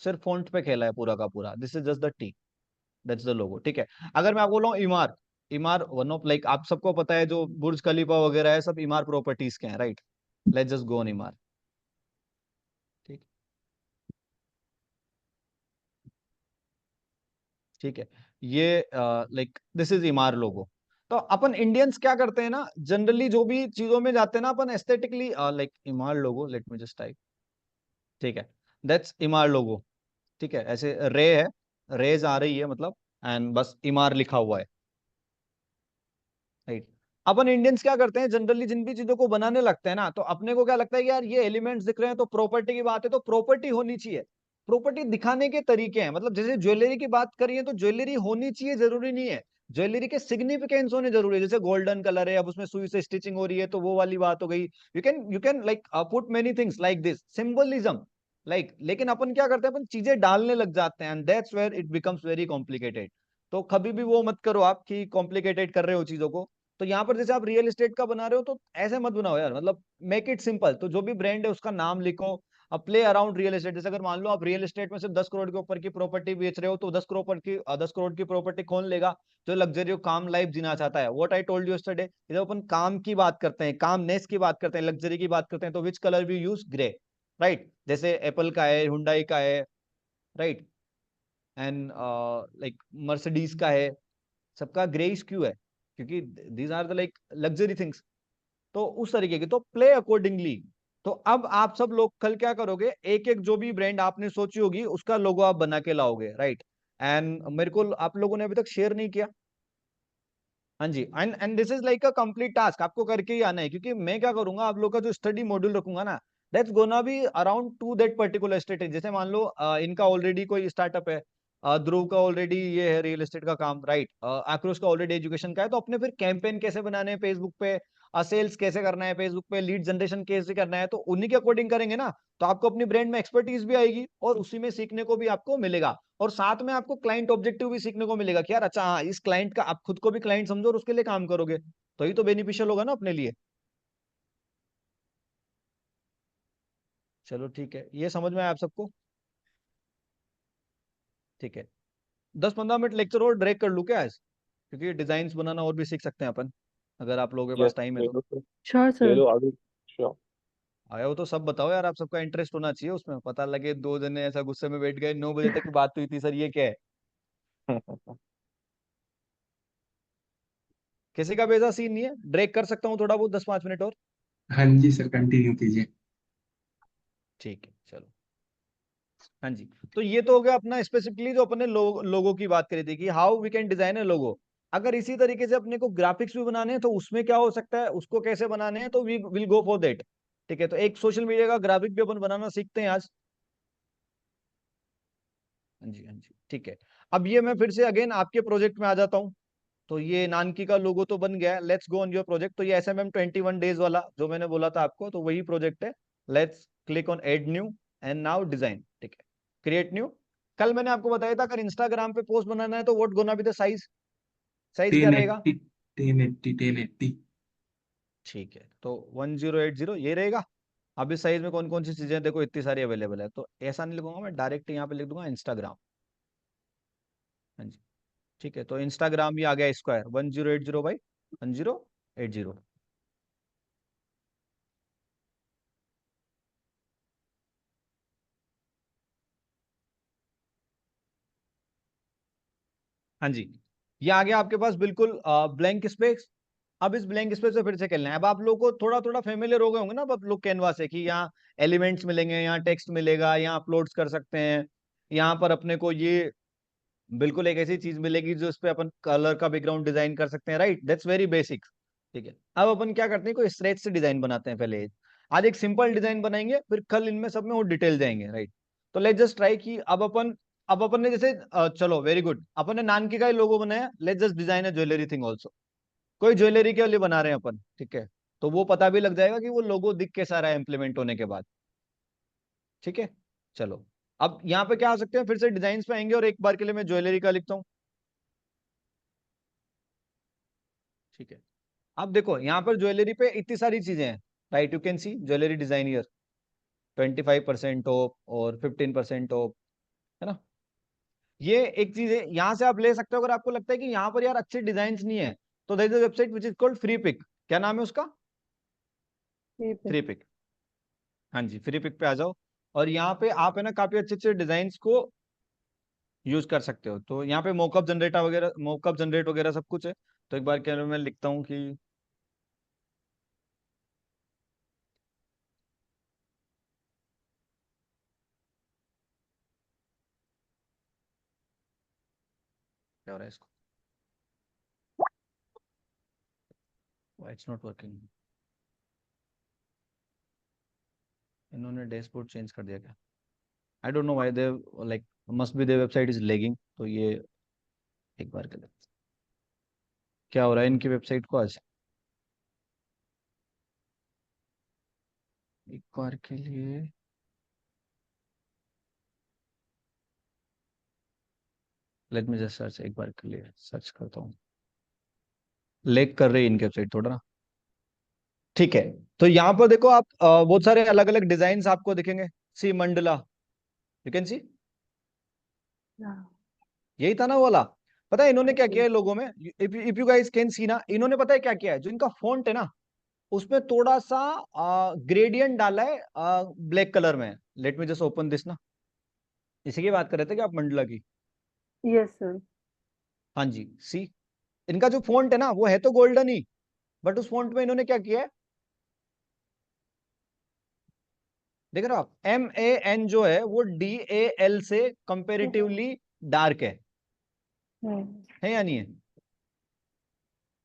सिर्फ फॉन्ट पे खेला है पूरा का पूरा, this is just the T, that's the logo, ठीक है। अगर मैं आपको बोला हूँ Emaar, Emaar one of like आप सबको पता है जो बुर्ज खलीफा वगैरह है सब इमार प्रॉपर्टीज के हैं, right. Let's just go on इमार, ठीक, ठीक है। ये लाइक दिस इज इमार लोगो। तो अपन इंडियंस क्या करते हैं ना, जनरली जो भी चीजों में जाते हैं ना अपन एस्थेटिकली, लाइक इमार लोगो, लेट मी जस्ट टाइप, ठीक है, दैट्स इमार लोगो, ठीक है। ऐसे रे है, रेज आ रही है मतलब, एंड बस इमार लिखा हुआ है, राइट। अपन इंडियंस क्या करते हैं जनरली, जिन भी चीजों को बनाने लगते हैं ना, तो अपने को क्या लगता है कि यार ये एलिमेंट्स दिख रहे हैं तो प्रॉपर्टी की बात है, तो प्रॉपर्टी होनी चाहिए। प्रॉपर्टी दिखाने के तरीके हैं, मतलब जैसे ज्वेलरी की बात करिए तो ज्वेलरी होनी चाहिए जरूरी नहीं है, ज्वेलरी के सिग्निफिकेंस होने जरूरी है। जैसे गोल्डन कलर है, अब उसमें सुई से स्टिचिंग हो रही है, तो वो वाली बात हो गई। You can like put many things like this symbolism, like, लेकिन अपन क्या करते हैं, अपन चीजें डालने लग जाते हैं, and that's where it becomes very complicated. तो कभी भी वो मत करो आप कि कॉम्प्लिकेटेड कर रहे हो चीजों को। तो यहाँ पर जैसे आप रियल एस्टेट का बना रहे हो तो ऐसे मत बनाओ यार, मतलब मेक इट सिंपल। तो जो भी ब्रांड है उसका नाम लिखो, अब प्ले अराउंड रियल एस्टेट। जैसे अगर मान लो आप रियल एस्टेट में सिर्फ 10 करोड़ के ऊपर की प्रॉपर्टी बेच रहे हो, तो 10 करोड़ की प्रॉपर्टी कौन लेगा, जो लग्जरी काम लाइफ जीना चाहता है। What I told you yesterday, जब अपन काम की बात करते हैं, कामनेस की बात करते हैं, लग्जरी की बात करते हैं, तो which colour we use, grey, right. जैसे एप्पल का है, हुंडई का है, राइट, एंड लाइक मर्सिडीज का है, सबका ग्रेइश क्यों है, क्योंकि these are the like luxury things. तो उस तरीके की, तो प्ले अकॉर्डिंगली। तो अब आप सब लोग कल क्या करोगे, एक एक जो भी ब्रांड आपने सोची होगी उसका लोगो आप बना के लाओगे, राइट। एंड मेरे को आप लोगों ने अभी तक शेयर नहीं किया, हाँ जी। And this is like a complete task, आपको करके ही आना है, क्योंकि मैं क्या करूंगा, आप लोग का जो स्टडी मॉड्यूल रखूंगा ना, that's gonna be around two that particular state. जैसे मान लो इनका ऑलरेडी कोई स्टार्टअप है, ध्रुव का ऑलरेडी ये है रियल एस्टेट का काम, राइट, आक्रोश का ऑलरेडी एजुकेशन का है, तो अपने फिर कैंपेन कैसे बनाने हैं फेसबुक पे, सेल्स कैसे करना है फेसबुक पे, लीड जनरेशन कैसे करना है, तो उन्हीं के अकॉर्डिंग करेंगे ना, तो आपको अपनी ब्रांड में एक्सपर्टीज भी आएगी और उसी में सीखने को भी आपको मिलेगा। और साथ में आपको क्लाइंट ऑब्जेक्टिव भी सीखने को मिलेगा कि यार अच्छा हाँ, इस क्लाइंट का आप खुद को भी क्लाइंट समझो और उसके लिए काम करोगे, तो ये तो बेनिफिशियल होगा ना अपने लिए। चलो ठीक है, ये समझ में आया आप सबको, ठीक है। 10-15 मिनट लेक्चर और ड्रैग कर लूँ क्या आज, क्योंकि डिजाइन बनाना और भी सीख सकते हैं अपन, अगर आप लोगों के यस, पास टाइम है ले तो। लो सर, श्योर ले सर। लो आगे। श्योर। आया हो तो सब बताओ यार, आप सबका इंटरेस्ट होना चाहिए उसमें, पता लगे 2 जने ऐसा गुस्से में बैठ गए, 9 बजे तक की बात हुई थी, सर ये क्या है। किसी का भी ऐसा सीन नहीं है, ड्रैग कर सकता हूँ थोड़ा बहुत 10-5 मिनट और, हाँ जी सर, कंटिन्यू कीजिए। ठीक है चलो। हाँ जी, तो ये तो हो गया अपना स्पेसिफिकली जो अपने लोगो की बात करी थी कि हाउ वी कैन डिजाइन ए लोगो। अगर इसी तरीके से अपने को ग्राफिक्स भी बनाने हैं तो उसमें क्या हो सकता है, उसको कैसे बनाने हैं, तो we will go for that, ठीक है। तो एक सोशल मीडिया का ग्राफिक भी अपन बनाना सीखते हैं आज। हाँ जी, हाँ जी, ठीक है। अब ये मैं फिर से अगेन आपके प्रोजेक्ट में आ जाता हूँ। तो ये नानकी का लोगो तो बन गया है, let's go on your project. तो ये SMM 21 days वाला जो मैंने बोला था आपको, तो वही प्रोजेक्ट है। Let's click on add new and now design, ठीक है, क्रिएट न्यू। कल मैंने आपको बताया था अगर इंस्टाग्राम पे पोस्ट बनाना है तो what gonna be the size, size क्या रहेगा, 1080, 1080, 1080। ठीक है। तो 1080 ये रहेगा। अब इस साइज में कौन कौन सी चीजें देखो इतनी सारी अवेलेबल है, तो ऐसा नहीं लिखूंगा मैं, डायरेक्ट यहाँ पे लिख दूंगा इंस्टाग्राम। हाँ जी, ठीक है। तो इंस्टाग्राम ये आ गया स्क्वायर 1080 बाई 1080। हाँ जी, ये आ गया आपके पास बिल्कुल ब्लैंक स्पेस। अब इस ब्लैंक स्पेस से फिर से खेलना है। अब आप लोगों को थोड़ा थोड़ा फेमिलियर हो गए होंगे ना अब आप लोग कैनवा से, कि यहाँ एलिमेंट्स मिलेंगे, यहाँ टेक्स्ट मिलेगा, यहाँ अपलोड्स कर सकते हैं, यहाँ पर अपने को ये बिल्कुल एक ऐसी चीज मिलेगी जो इस पे अपन कलर का बैकग्राउंड डिजाइन कर सकते हैं, राइट, दैट्स वेरी बेसिक, ठीक है। अब अपन क्या करते हैं, कोई स्ट्रेच से डिजाइन बनाते हैं पहले। आज एक सिंपल डिजाइन बनाएंगे, फिर कल इनमें सब में और डिटेल जाएंगे, राइट। तो लेट्स जस्ट ट्राई कि अब अपन ने जैसे चलो वेरी गुड, अपन ने नानकी का ही लोगो बनाया, let's just design a jewellery thing also. कोई ज्वेलरी के लिए बना रहे हैं अपन, ठीक है। तो वो पता भी लग जाएगा कि वो लोगो दिख कैसा रहा है इम्प्लीमेंट होने के बाद। ठीक है, चलो अब यहाँ पे क्या आ सकते हैं, फिर से डिजाइन पे आएंगे और एक बार के लिए मैं ज्वेलरी का लिखता हूँ। ठीक है, अब देखो यहाँ पर ज्वेलरी पे इतनी सारी चीजें हैं, right, you can see jewellery design year 25% of और 15% ऑफ, है ना। ये एक चीज है, यहाँ से आप ले सकते हो अगर आपको लगता है कि यहाँ पर यार अच्छे डिजाइन नहीं है, तो there is a website which is called Freepik. क्या नाम है उसका? Freepik. हाँ जी, फ्री पिक पे आ जाओ और यहाँ पे आप है ना काफी अच्छे अच्छे डिजाइन को यूज कर सकते हो। तो यहाँ पे मोकअप जनरेटर वगैरह, मोकअप जनरेट वगैरह सब कुछ है। तो एक बार क्या मैं लिखता हूँ कि क्या हो रहा है इसको, व्हाई इट्स नॉट वर्किंग, इन्होंने डैशबोर्ड चेंज कर दिया क्या? आई don't know why they, like must be their website is lagging. तो ये एक बार के लिए क्या हो रहा है इनकी वेबसाइट को आज, एक बार के लिए लेट मी जस्ट सर्च, एक बार के लिए सर्च करता हूँ। लेग कर रही है इनकी वेबसाइट थोड़ा ना। ठीक है, तो यहाँ पर देखो आप बहुत सारे अलग अलग डिजाइन आपको दिखेंगे। सी मंडला, यू कैन सी, यही था ना वो वाला। पता है इन्होंने क्या किया है लोगों में, if you guys can see ना, इन्होंने पता है क्या किया है, जो इनका फॉन्ट है ना उसमें थोड़ा सा ग्रेडियंट डाला है ब्लैक कलर में। Late me just open this ना, इसी की बात कर रहे थे कि आप मंडला की। Yes sir. हाँ जी, सी इनका जो फॉन्ट है ना वो है तो गोल्डन ही, बट उस फॉन्ट में इन्होंने क्या किया है, देख रहे हो आप, MAN जो है वो DAL से कंपेरेटिवली डार्क है या नहीं है?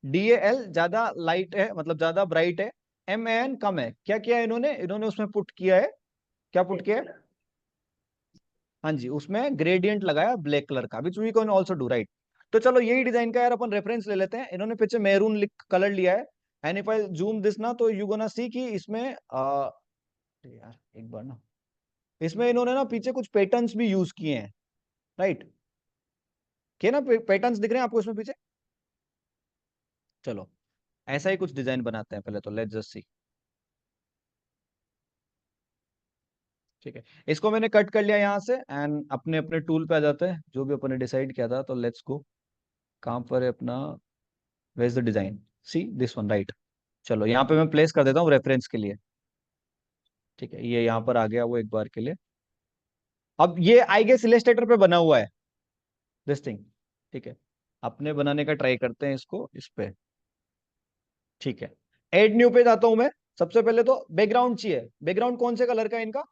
DAL ज्यादा लाइट है, मतलब ज्यादा ब्राइट है, MAN कम है। क्या किया है इन्होंने, इन्होंने उसमें पुट किया है, क्या पुट किया है, हाँ जी, उसमें ग्रेडियंट लगाया ब्लैक कलर का, which we can also do, right. तो चलो यही डिजाइन का यार अपन रेफरेंस ले लेते हैं। इन्होंने पीछे मैरून लिख कलर लिया है, and if I zoom this ना तो यू गोना सी कि इसमें यार एक बार ना, इसमें इन्होंने ना पीछे कुछ पैटर्न्स भी यूज किए हैं, राइट, क्या ना पैटर्न्स दिख रहे हैं आपको इसमें पीछे। चलो ऐसा ही कुछ डिजाइन बनाते हैं पहले, तो लेट्स जस्ट सी। ठीक है, इसको मैंने कट कर लिया यहाँ से, एंड अपने अपने टूल पे आ जाते हैं, जो भी अपने डिसाइड किया था। तो लेट्स गो, कहाँ पर है अपना, where is the design, see this one, right. चलो यहाँ पे मैं प्लेस कर देता हूँ रेफरेंस के लिए। ठीक है, ये यहाँ पर आ गया वो एक बार के लिए। अब ये आई गेस इलस्ट्रेटर पे बना हुआ है दिस थिंग। ठीक है, अपने बनाने का ट्राई करते हैं इसको इस पे। ठीक है, एड न्यू पे जाता हूं मैं। सबसे पहले तो बैकग्राउंड चाहिए, बैकग्राउंड कौन से कलर का है इनका,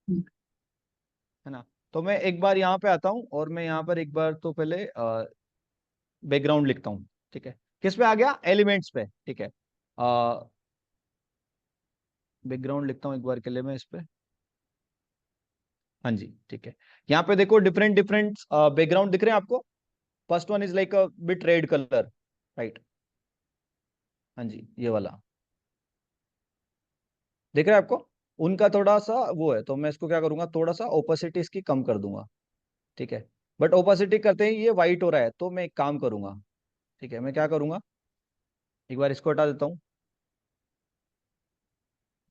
है ना। तो मैं एक बार यहाँ पे आता हूँ और मैं यहाँ पर एक बार तो पहले बैकग्राउंड लिखता हूँ। ठीक है, किस पे आ गया, एलिमेंट्स पे। ठीक है, बैकग्राउंड लिखता हूँ एक बार के लिए मैं इस पे। हाँ जी, ठीक है, यहाँ पे देखो डिफरेंट डिफरेंट बैकग्राउंड दिख रहे हैं आपको। First one is like a bit red colour, right. हाँ जी, ये वाला दिख रहा है आपको, उनका थोड़ा सा वो है, तो मैं इसको क्या करूंगा, थोड़ा सा ओपेसिटी इसकी कम कर दूंगा। ठीक है, बट ओपेसिटी करते ही ये वाइट हो रहा है, तो मैं एक काम करूंगा। ठीक है, मैं क्या करूंगा, एक बार इसको हटा देता हूँ,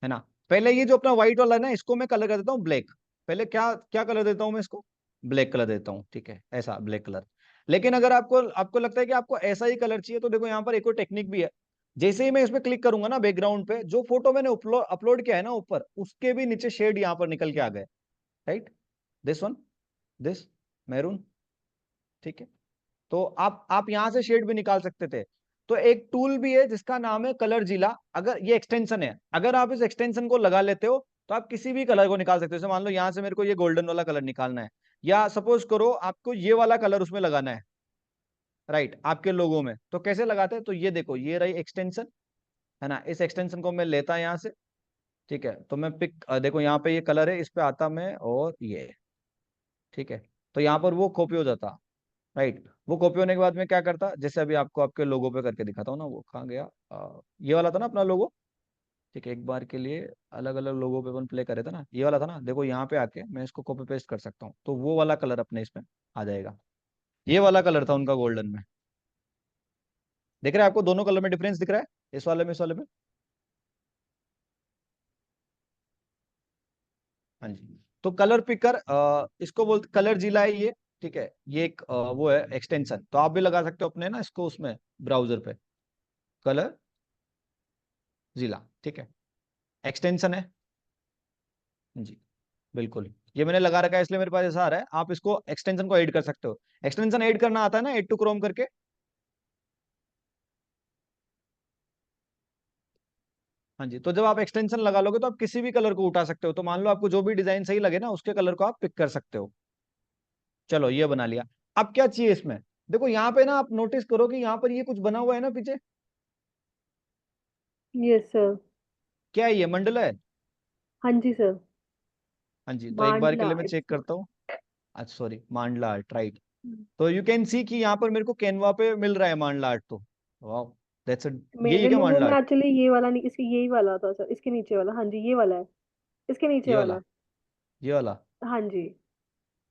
है ना। पहले ये जो अपना व्हाइट वाला है ना, इसको मैं कलर कर देता हूँ ब्लैक। पहले क्या क्या कलर देता हूँ मैं इसको, ब्लैक कलर देता हूँ। ठीक है, ऐसा ब्लैक कलर। लेकिन अगर आपको आपको लगता है कि आपको ऐसा ही कलर चाहिए, तो देखो यहाँ पर एक और टेक्निक भी है। जैसे ही मैं इस पर क्लिक करूंगा ना बैकग्राउंड पे, जो फोटो मैंने अपलोड किया है ना ऊपर, उसके भी नीचे शेड यहाँ पर निकल के आ गए, right, this one, this maroon. ठीक है, तो आप यहां से शेड भी निकाल सकते थे। तो एक टूल भी है जिसका नाम है कलर जिला, अगर ये एक्सटेंशन है, अगर आप इस एक्सटेंशन को लगा लेते हो तो आप किसी भी कलर को निकाल सकते हो। जैसे मान लो यहां से मेरे को ये गोल्डन वाला कलर निकालना है, या सपोज करो आपको ये वाला कलर उसमें लगाना है, राइट, आपके लोगों में। तो कैसे लगाते हैं, तो ये देखो, ये रही एक्सटेंशन, है ना। इस एक्सटेंशन को मैं लेता यहाँ से। ठीक है, तो मैं पिक, देखो यहाँ पे ये कलर है, इस पे आता मैं और ये, ठीक है, तो यहाँ पर वो कॉपी हो जाता, राइट। वो कॉपी होने के बाद में क्या करता, जैसे अभी आपको आपके लोगो पे करके दिखाता हूँ ना, वो कहाँ गया, ये वाला था ना अपना लोगो। ठीक है, एक बार के लिए अलग अलग लोगों पे अपन प्ले करे थे ना, ये वाला था ना, देखो यहाँ पे आके मैं इसको कॉपी पेस्ट कर सकता हूँ, तो वो वाला कलर अपने इसमें आ जाएगा। ये वाला कलर था उनका गोल्डन में। दिख रहा है आपको दोनों कलर में डिफरेंस दिख रहा है, इस वाले में इस वाले में? हाँ जी। तो कलर पिकर इसको बोलते, कलर जिला है ये। ठीक है, ये एक वो है एक्सटेंशन, तो आप भी लगा सकते हो अपने ना इसको उसमें ब्राउजर पे, कलर जिला। ठीक है, एक्सटेंशन है जी, बिल्कुल। ये मैंने लगा रखा है इसलिए मेरे पास ऐसा आ रहा है। आप इसको एक्सटेंशन को ऐड कर सकते हो। एक्सटेंशन ऐड करना आता है ना, ऐड टू क्रोम करके? हाँ जी, तो जब आप एक्सटेंशन लगा लोगे तो आप किसी भी कलर को उठा सकते हो। तो मान लो आपको जो भी डिजाइन सही लगे ना, उसके कलर को आप पिक कर सकते हो। चलो ये बना लिया। अब क्या चाहिए इसमें? देखो यहाँ पे ना आप नोटिस करो कि यहाँ पर ये कुछ बना हुआ है ना पीछे। Yes sir. क्या है ये, मंडला है? हाँ जी सर। हाँ जी, तो एक बार के मांडला लिए मैं चेक इट्स। करता हूँ। अच्छा सॉरी, मांडला आर्ट, राइट। तो यू कैन सी कि यहाँ पर मेरे को कैनवा पे मिल रहा है मांडला आर्ट। तो वाह, दैट्स यही है मेरे क्या लोगों मांडला में आर्ट? एक्चुअली ये वाला नहीं, इसके यही वाला था सर, इसके नीचे वाला। हाँ जी, ये वाला है, इसके नीचे ये वाला वाला, है। ये वाला। हाँ जी।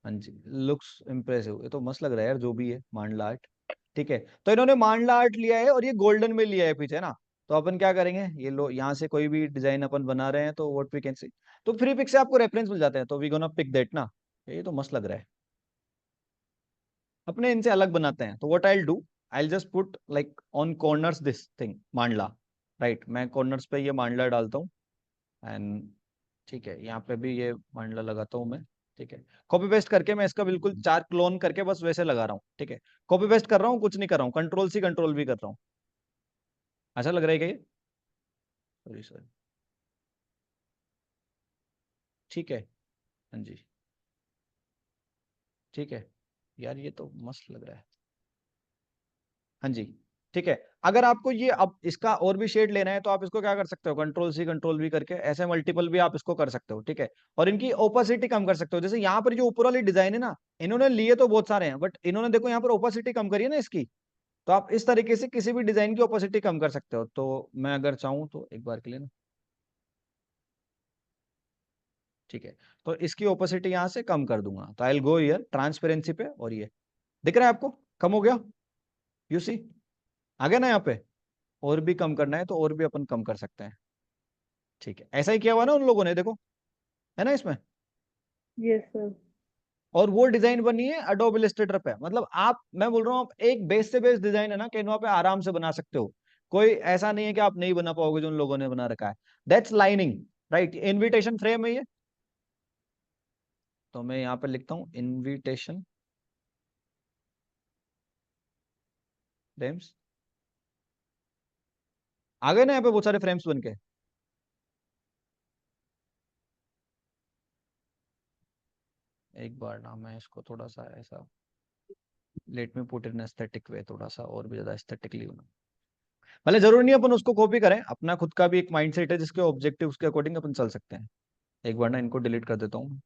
हाँ जी, लुक्स इम्प्रेसिव, ये तो मस्त लग रहा है यार जो भी है मांडला आर्ट। ठीक है, तो इन्होंने मांडला आर्ट लिया है और ये गोल्डन में लिया है पीछे ना। तो अपन क्या करेंगे, ये लो यहाँ से कोई भी डिजाइन अपन बना रहे हैं तो व्हाट वी कैन सी, तो फ्री पिक से आपको रेफरेंस मिल जाते हैं, तो वी गोना पिक दैट ना। ये तो मस्त लग रहा है, अपने इनसे अलग बनाते हैं। तो what I will do, I will just put like on corners this thing मांडला, राइट। मैं कॉर्नर्स पे ये मांडला डालता हूँ, एंड ठीक है, यहाँ पे भी ये मांडला लगाता हूँ मैं। ठीक है, कॉपी पेस्ट करके मैं इसका बिल्कुल चार क्लोन करके बस वैसे लगा रहा हूँ। ठीक है, कॉपी पेस्ट कर रहा हूँ, कुछ नहीं कर रहा हूँ, कंट्रोल सी कंट्रोल भी कर रहा हूँ। ऐसा लग रहा है क्या ये? Sorry sorry. ठीक है, हाँ जी, ठीक है यार, ये तो मस्त लग रहा है। हाँ जी, ठीक है। अगर आपको ये अब इसका और भी शेड लेना है तो आप इसको क्या कर सकते हो, कंट्रोल सी कंट्रोल भी करके ऐसे मल्टीपल भी आप इसको कर सकते हो। ठीक है, और इनकी ओपेसिटी कम कर सकते हो। जैसे यहाँ पर जो ऊपर वाली डिजाइन है ना, इन्होंने लिए तो बहुत सारे हैं, बट इन्होंने देखो यहाँ पर ओपेसिटी कम करी है ना इसकी। तो आप इस तरीके से किसी भी डिजाइन की ओपेसिटी कम कर सकते हो। तो मैं अगर चाहूँ तो एक बार के लिए ना, ठीक है, तो इसकी ओपेसिटी यहाँ से कम कर दूंगा। तो I will go here transparency पे, और ये दिख रहा है आपको, कम हो गया। यू सी, आ गया ना यहाँ पे। और भी कम करना है तो और भी अपन कम कर सकते हैं। ठीक है, ऐसा ही किया हुआ ना उन लोगों ने, देखो है ना इसमें। Yes sir. और वो डिजाइन बनी है अडोब इलस्ट्रेटर पे। मतलब आप, मैं बोल रहा हूँ, आप एक बेस से बेस डिजाइन है ना कैनवा पे आराम से बना सकते हो। कोई ऐसा नहीं है कि आप नहीं बना पाओगे जो उन लोगों ने बना रखा है। That's lining, right. Invitation frame है ये। तो मैं यहाँ पे लिखता हूँ इनविटेशन फ्रेम्स। आ गए ना यहाँ पे बहुत सारे फ्रेम्स बन के। एक बार ना मैं इसको थोड़ा सा ऐसा, let me put in aesthetic way, थोड़ा सा और भी ज्यादा एस्थेटिकली बना। भले जरूरी नहीं अपन उसको कॉपी करें, अपना खुद का भी एक माइंडसेट है जिसके ऑब्जेक्टिव के अकॉर्डिंग अपन चल सकते हैं। एक बार ना इनको डिलीट कर देता हूँ,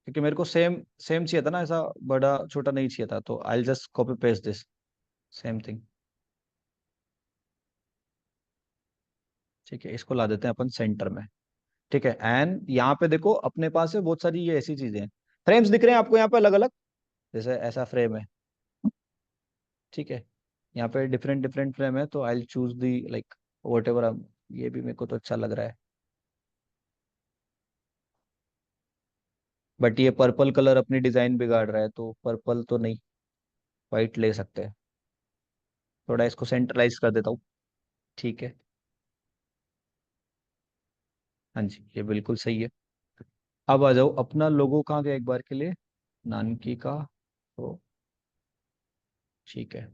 क्योंकि मेरे को सेम सेम चाहिए था ना, ऐसा बड़ा छोटा नहीं चाहिए था। तो I just copy paste this same thing. ठीक है, इसको ला देते हैं अपन सेंटर में। ठीक है, एंड यहाँ पे देखो अपने पास है बहुत सारी ये ऐसी चीजें हैं। फ्रेम्स दिख रहे हैं आपको यहाँ पे अलग अलग, जैसे ऐसा फ्रेम है। ठीक है, यहाँ पे डिफरेंट डिफरेंट फ्रेम है, तो I choose the like what ever. ये भी मेरे को तो अच्छा लग रहा है, बट ये पर्पल कलर अपनी डिजाइन बिगाड़ रहा है, तो पर्पल तो नहीं, वाइट ले सकते हैं। थोड़ा इसको सेंट्रलाइज कर देता हूँ। ठीक है, हाँ जी, ये बिल्कुल सही है। अब आ जाओ, अपना लोगो कहाँ गया एक बार के लिए, नानकी का। तो ठीक है,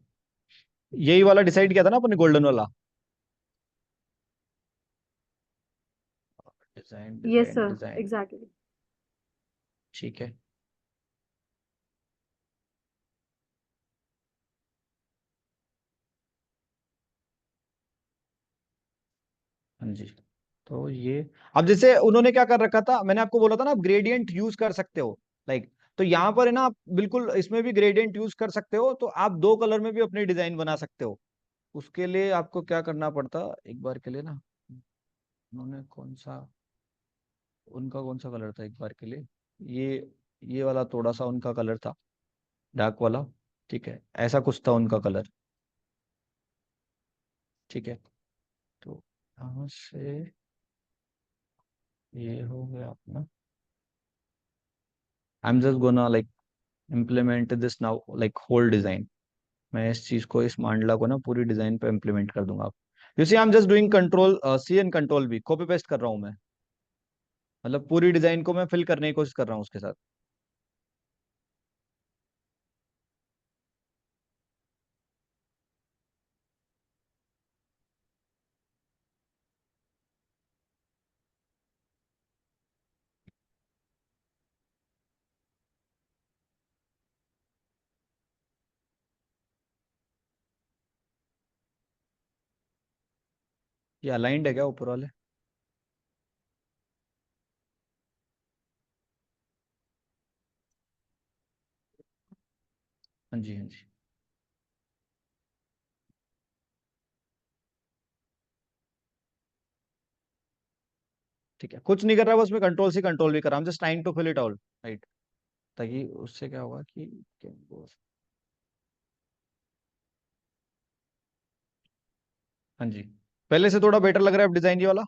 यही वाला डिसाइड किया था ना अपने, गोल्डन वाला। Design yes design sir, design, exactly. ठीक है। हाँ जी, तो ये, अब जैसे उन्होंने क्या कर रखा था, मैंने आपको बोला था ना आप ग्रेडियंट यूज कर सकते हो। लाइक तो यहाँ पर है ना, आप बिल्कुल इसमें भी ग्रेडियंट यूज कर सकते हो, तो आप 2 कलर में भी अपनी डिजाइन बना सकते हो। उसके लिए आपको क्या करना पड़ता, एक बार के लिए ना, उन्होंने उनका कौन सा कलर था एक बार के लिए, ये वाला थोड़ा सा उनका कलर था, डार्क वाला। ठीक है, ऐसा कुछ था उनका कलर। ठीक है, तो यहाँ से ये हो गया अपना। I am just gonna like implement this now, like whole design. मैं इस चीज को, इस मांडला को ना पूरी डिजाइन पे इम्प्लीमेंट कर दूंगा। You see I am just doing control C and control V, copy paste कर रहा हूँ मैं, मतलब पूरी डिजाइन को मैं फिल करने की कोशिश कर रहा हूँ उसके साथ। ये अलाइंड है क्या ऊपर वाले? हाँ जी, हाँ जी। ठीक है, कुछ नहीं कर रहा, बस मैं कंट्रोल सी कंट्रोल भी कर रहा हूँ, just trying to fill it all, right. ताकि उससे क्या होगा कि हाँ जी, पहले से थोड़ा बेटर लग रहा है अब डिजाइन ये वाला।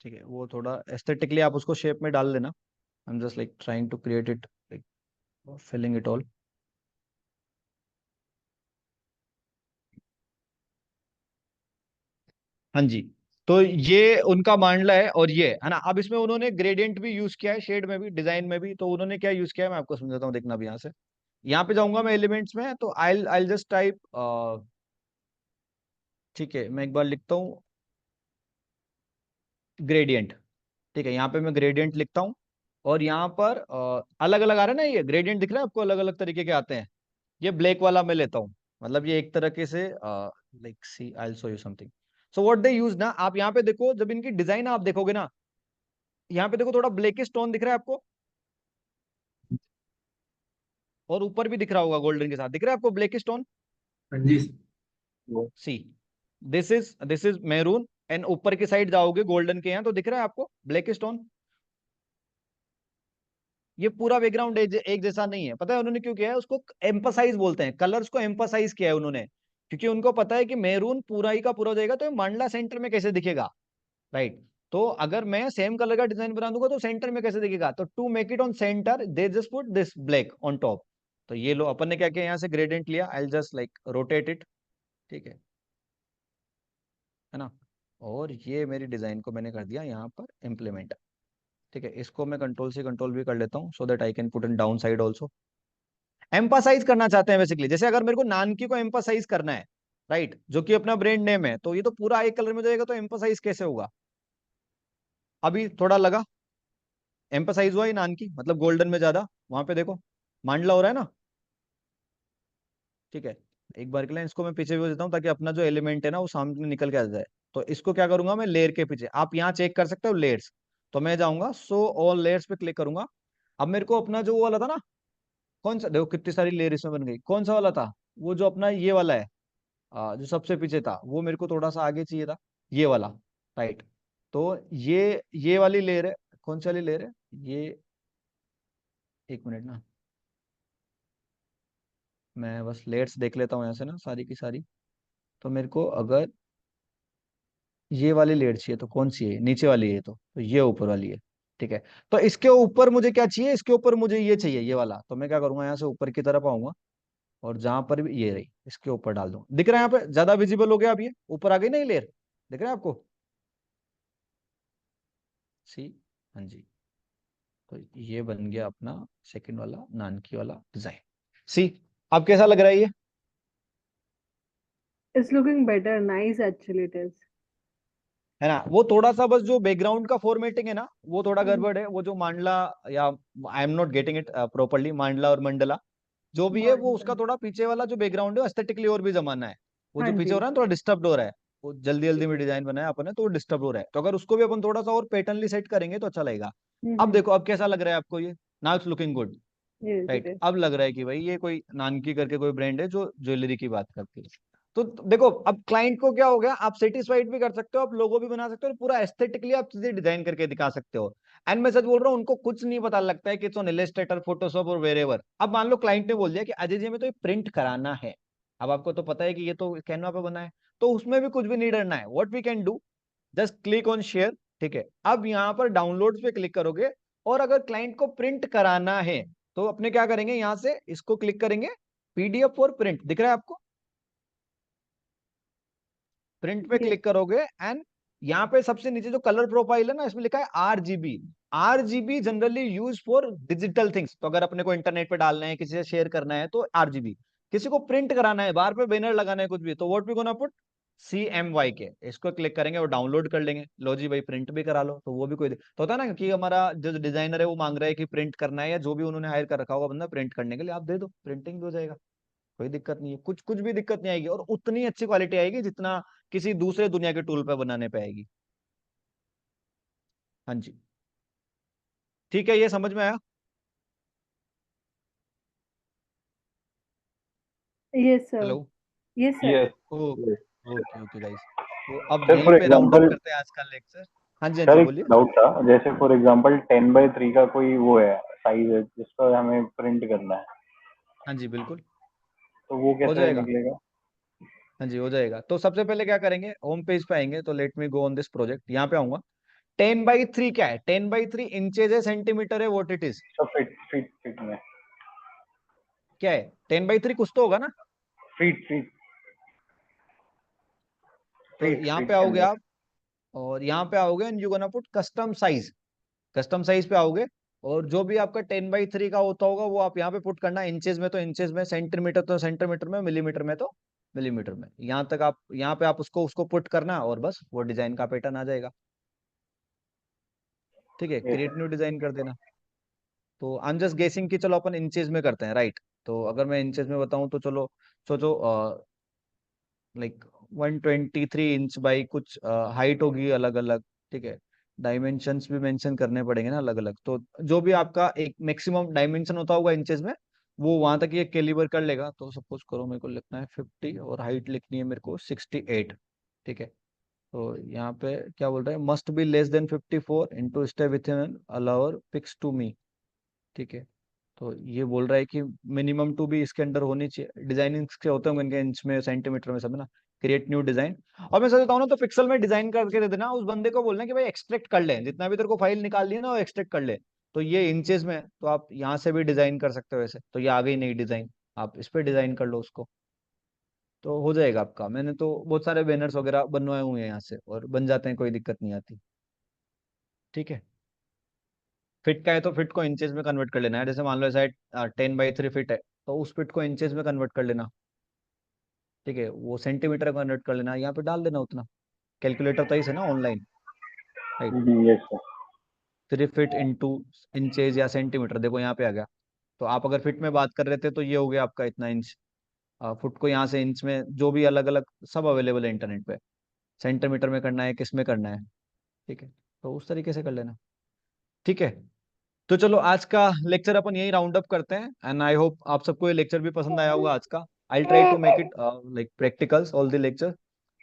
ठीक है, वो थोड़ा एस्थेटिकली आप उसको शेप में डाल लेना। I am just like trying to create it, like filling it all. हाँ जी, तो ये उनका मांडला है, और ये है ना। अब इसमें उन्होंने ग्रेडियंट भी यूज किया है, शेड में भी, डिजाइन में भी। तो उन्होंने क्या यूज किया है मैं आपको समझाता हूँ, देखना भी यहाँ से। यहाँ पे जाऊंगा मैं एलिमेंट्स में, तो आई जस्ट टाइप, ठीक है, मैं एक बार लिखता हूँ ग्रेडियंट। ठीक है, यहाँ पे मैं ग्रेडियंट लिखता हूँ, और यहाँ पर अलग अलग आ रहा है ना, ये ग्रेडियंट दिख रहा है आपको, अलग अलग तरीके के आते हैं। ये ब्लैक वाला मैं लेता हूँ, मतलब ये एक तरीके से, like see I will show you something. So what they use ना, आप यहाँ पे देखो, जब इनकी डिजाइन आप देखोगे ना, यहाँ पे देखो थोड़ा ब्लैकिश टोन दिख रहा है आपको, और ऊपर भी दिख रहा होगा गोल्डन के साथ, दिख रहा है आपको ब्लैकिश टोन। हाँ जी। सी, दिस इज मैरून, एंड ऊपर की साइड जाओगे गोल्डन के यहाँ, तो दिख रहा है आपको ब्लैकिश टोन। ये पूरा बैकग्राउंड एक जैसा नहीं है, पता है उन्होंने क्यों किया है? उसको एम्फसाइज बोलते हैं, कलर्स को एम्फसाइज किया है उन्होंने, क्योंकि उनको पता है कि मैरून पूरा ही का पूरा हो जाएगा तो ये मंडला सेंटर में कैसे दिखेगा, राइट। तो अगर मैं सेम कलर का डिजाइन बना दूंगा तो सेंटर में कैसे दिखेगा, तो to make it on centre they just put this black on top. तो ये लो, अपन ने क्या किया, यहाँ से ग्रेडियंट लिया, I just like rotate it. ठीक है ना, और ये मेरी डिजाइन को मैंने कर दिया यहाँ पर इम्प्लीमेंट। ठीक है, इसको मैं कंट्रोल से कंट्रोल भी कर लेता हूँ, so that I can put in down side also. Emphasize करना चाहते हैं बेसिकली, जैसे अगर मेरे को नानकी को एम्पासाइज करना है, राइट, जो कि अपना ब्रांड नेम है, तो ये तो पूरा एक कलर में जाएगा, तो एम्पासाइज कैसे होगा? अभी थोड़ा लगा, एम्पासाइज हुआ ही नानकी, मतलब गोल्डन में ज्यादा, वहां पे देखो मांडला हो रहा है ना। ठीक है, एक बार के लिए इसको मैं पीछे भी देता हूँ, ताकि अपना जो एलिमेंट है ना वो सामने निकल के आ जाए। तो इसको क्या करूंगा मैं, लेयर के पीछे, आप यहाँ चेक कर सकते हो लेयर्स, तो मैं जाऊंगा सो ऑल लेयर्स पे क्लिक करूंगा। अब मेरे को अपना जो वो वाला था ना, कौन सा, देखो कितनी सारी लेयर इसमें बन गई, कौन सा वाला था वो, जो अपना ये वाला है, जो सबसे पीछे था, वो मेरे को थोड़ा सा आगे चाहिए था, ये वाला, राइट। तो ये वाली लेयर है, कौन सी वाली लेयर है ये, एक मिनट ना, मैं बस लेयर्स देख लेता हूँ यहाँ से ना सारी की सारी। तो मेरे को अगर ये वाली लेयर चाहिए तो कौन सी है, नीचे वाली है, तो ये ऊपर वाली है। ठीक है, तो इसके ऊपर मुझे क्या चाहिए, इसके ऊपर मुझे ये चाहिए, ये वाला। तो मैं क्या करूंगा, यहाँ से ऊपर की तरफ आऊंगा, और जहां पर भी ये रही, इसके ऊपर डाल दूंगा। दिख रहा है यहाँ पे, ज्यादा विजिबल हो गया अब, ये ऊपर आ गई ना ये लेयर, दिख रहा है आपको? सी, हाँ जी, तो ये बन गया अपना सेकंड वाला नानकी वाला डिजाइन। सी, अब कैसा लग रहा है ये? It's looking better. Nice, actually, it is. है ना, वो थोड़ा सा बस जो बैकग्राउंड का फॉर्मेटिंग है ना, वो थोड़ा हम्म, गड़बड़ है, वो जो मांडला, या आई am not getting it properly, मांडला और मंडला जो भी है, वो मांडला। उसका थोड़ा पीछे वाला जो बैकग्राउंड है एस्थेटिकली और भी जमाना है। वो हाँ जो पीछे जी। हो रहा है ना, थोड़ा डिस्टर्ब हो रहा है, वो जल्दी जल्दी में डिजाइन बनाया अपन ने तो वो डिस्टर्ब हो रहा है, तो अगर उसको भी अपन थोड़ा सा और पैटर्नली सेट करेंगे तो अच्छा लगेगा। अब देखो अब कैसा लग रहा है आपको ये, now it's looking good, yes, right. it is. अब लग रहा है कि भाई ये कोई नानकी करके कोई ब्रांड है जो ज्वेलरी की बात करती है। तो देखो अब क्लाइंट को क्या हो गया, आप सेटिस्फाइड भी कर सकते हो, आप लोगो भी बना सकते हो और पूरा एस्थेटिकली आप चीजें डिजाइन करके दिखा सकते हो। एंड मैं सच बोल रहा हूँ, उनको कुछ नहीं पता लगता है कि इट्स ऑन इलस्ट्रेटर, फोटोशॉप और वेरेवर। अब मान लो क्लाइंट ने बोल दिया कि अजय जी हमें तो ये प्रिंट कराना है, अब आपको तो पता है कि ये तो कैनवा पे बना है, तो उसमें भी कुछ भी नहीं डरना है। What we can do, just click on share, ठीक है। अब यहाँ पर डाउनलोड पे क्लिक करोगे और अगर क्लाइंट को प्रिंट कराना है तो अपने क्या करेंगे, यहां से इसको क्लिक करेंगे, पीडीएफ और प्रिंट दिख रहा है आपको, प्रिंट पे Yes. क्लिक करोगे एंड यहाँ पे सबसे नीचे जो कलर प्रोफाइल है ना, इसमें लिखा है RGB. RGB generally use for digital things, तो अगर अपने को इंटरनेट पे डालना है, किसी से शेयर करना है तो आरजीबी। किसी को प्रिंट कराना है, बाहर पे बैनर लगाना है, कुछ भी, तो what we gonna put, CMY के, इसको क्लिक करेंगे और डाउनलोड कर लेंगे। लो जी भाई प्रिंट भी करा लो, तो वो भी कोई तो होता है ना कि हमारा जो डिजाइनर है वो मांग रहा है कि प्रिंट करना है, या जो भी उन्होंने हायर कर रखा होगा बंदा प्रिंट करने के लिए, आप दे दो, प्रिंटिंग भी हो जाएगा, कोई दिक्कत नहीं है, कुछ कुछ भी दिक्कत नहीं आएगी, और उतनी अच्छी क्वालिटी आएगी जितना किसी दूसरे दुनिया के टूल पे बनाने पे आएगी। हाँ जी, ठीक है, ये समझ में आया। Yes, sir. Hello, Yes, sir. Yes okay okay okay guys, तो अब सर यहीं फॉर पे राउंड अप एग्जांपल, करते हैं आज का लेक्चर। हाँ जी हाँ सर जी एक बोलिए। डाउट था, जैसे फॉर एग्जांपल 10x3 का कोई वो है साइज है जिसको हमें प्रिंट करना है, हाँ जी बिल्कुल तो वो हो कैसे जाएगा, निकलेगा? हाँ जी हो जाएगा। तो सबसे पहले क्या करेंगे, होम पेज पे आएंगे, तो let me go on this project, यहाँ पे आऊंगा। 10x3 क्या है, 10x3 इंचेज है, सेंटीमीटर है, व्हाट इट इज, तो फिट फिट फिट में, क्या है 10x3 कुछ तो होगा ना। फीट फीट तो फीट यहाँ पे फीट के आओगे अंदर। आप, और यहाँ पे आओगे and you gonna put custom size, custom size पे आओगे, और जो भी आपका 10x3 का होता होगा वो आप यहाँ पे पुट करना, इंचेस में तो इंचेस में, सेंटीमीटर तो सेंटीमीटर में, मिलीमीटर में तो मिलीमीटर में, यहाँ तक आप, यहाँ पे आप उसको उसको पुट करना और बस वो डिजाइन का पैटर्न आ जाएगा। ठीक है, यस क्रिएट न्यू डिजाइन कर देना। तो आई एम जस्ट गेसिंग कि चलो अपन इंचेस में करते हैं, राइट। तो अगर मैं इंचेस में बताऊं तो चलो सोचो लाइक 123 इंच बाई कुछ हाइट होगी अलग अलग, ठीक है। डायमेंशंस भी मेंशन करने पड़ेंगे ना अलग अलग, तो जो भी आपका एक मैक्सिमम डायमेंशन होता होगा इंचेस में, वो वहां तक ये कैलिबर कर लेगा। तो सपोज करो मेरे को लिखना है 50 और हाइट लिखनी है मेरे को 68, ठीक है। तो यहाँ पे क्या बोल रहा है, must be less than 54 into stay with in allure picks to me, ठीक है। तो ये बोल रहा है कि मिनिमम टू भी इसके अंदर होनी चाहिए, डिजाइनिंग के होते होंगे इनके इंच में सेंटीमीटर में सब है ना। क्रिएट न्यू डिजाइन, और मैं सच बताऊं ना तो पिक्सल में डिजाइन करके दे देना, उस बंदे को बोलना कि भाई एक्सट्रैक्ट कर ले, जितना भी तेरे को फाइल निकाल ली है ना वो एक्सट्रैक्ट कर ले। तो ये इंचेस में है, तो आप यहाँ से भी डिजाइन कर सकते हो ऐसे, तो ये आ गई नई डिजाइन, आप इस पे डिजाइन कर लो उसको, तो हो जाएगा आपका। मैंने तो बहुत सारे बैनर्स वगैरह बनवाए हुए हैं यहाँ से, और बन जाते हैं, कोई दिक्कत नहीं आती। ठीक है, फिट का है तो फिट को इंचेस में कन्वर्ट कर लेना है, जैसे मान लो शायद 10x3 फिट है, तो उस फिट को इंचेस में कन्वर्ट कर लेना, ठीक है। वो सेंटीमीटर में कन्वर्ट कर लेना, यहाँ पे डाल देना उतना, कैलकुलेटर तो इसे ना online, right. Yes sir. 3 feet into inches या सेंटीमीटर, देखो यहाँ पे आ गया। तो आप अगर फिट में बात कर रहे थे तो ये हो गया आपका इतना इंच, फुट को यहाँ से इंच में, जो भी अलग अलग सब अवेलेबल है इंटरनेट पे, सेंटीमीटर में करना है किस में करना है, ठीक है। तो उस तरीके से कर लेना, ठीक है। तो चलो आज का लेक्चर अपन यही राउंड अप करते हैं, एंड आई होप आप सबको ये लेक्चर भी पसंद आया होगा आज का। I try to make it like practicals all the lecture.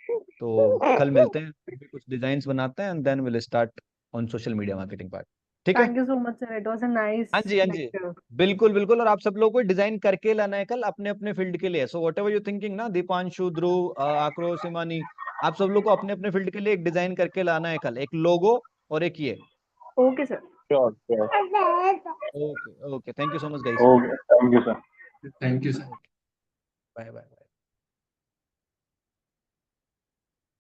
तो कल मिलते हैं, फिर भी कुछ डिजाइन्स बनाते हैं, and then will start on social media marketing part, ठीक है। Thank you so much, sir. It was a nice हाँ जी हाँ जी, lecture. बिल्कुल बिल्कुल, और आप सब लोगों को डिजाइन करके लाना है कल अपने अपने फील्ड के लिए। So what ever you thinking ना, दीपांशु, ध्रुव, आक्रोश, हिमानी, आप सब लोग को अपने अपने फील्ड के लिए एक डिजाइन करके लाना है कल, एक लोगो और एक ये। Okay, sir. Sure sure. Okay okay, thank you so much guys. Okay, thank you sir. Thank you sir. Okay, bye bye.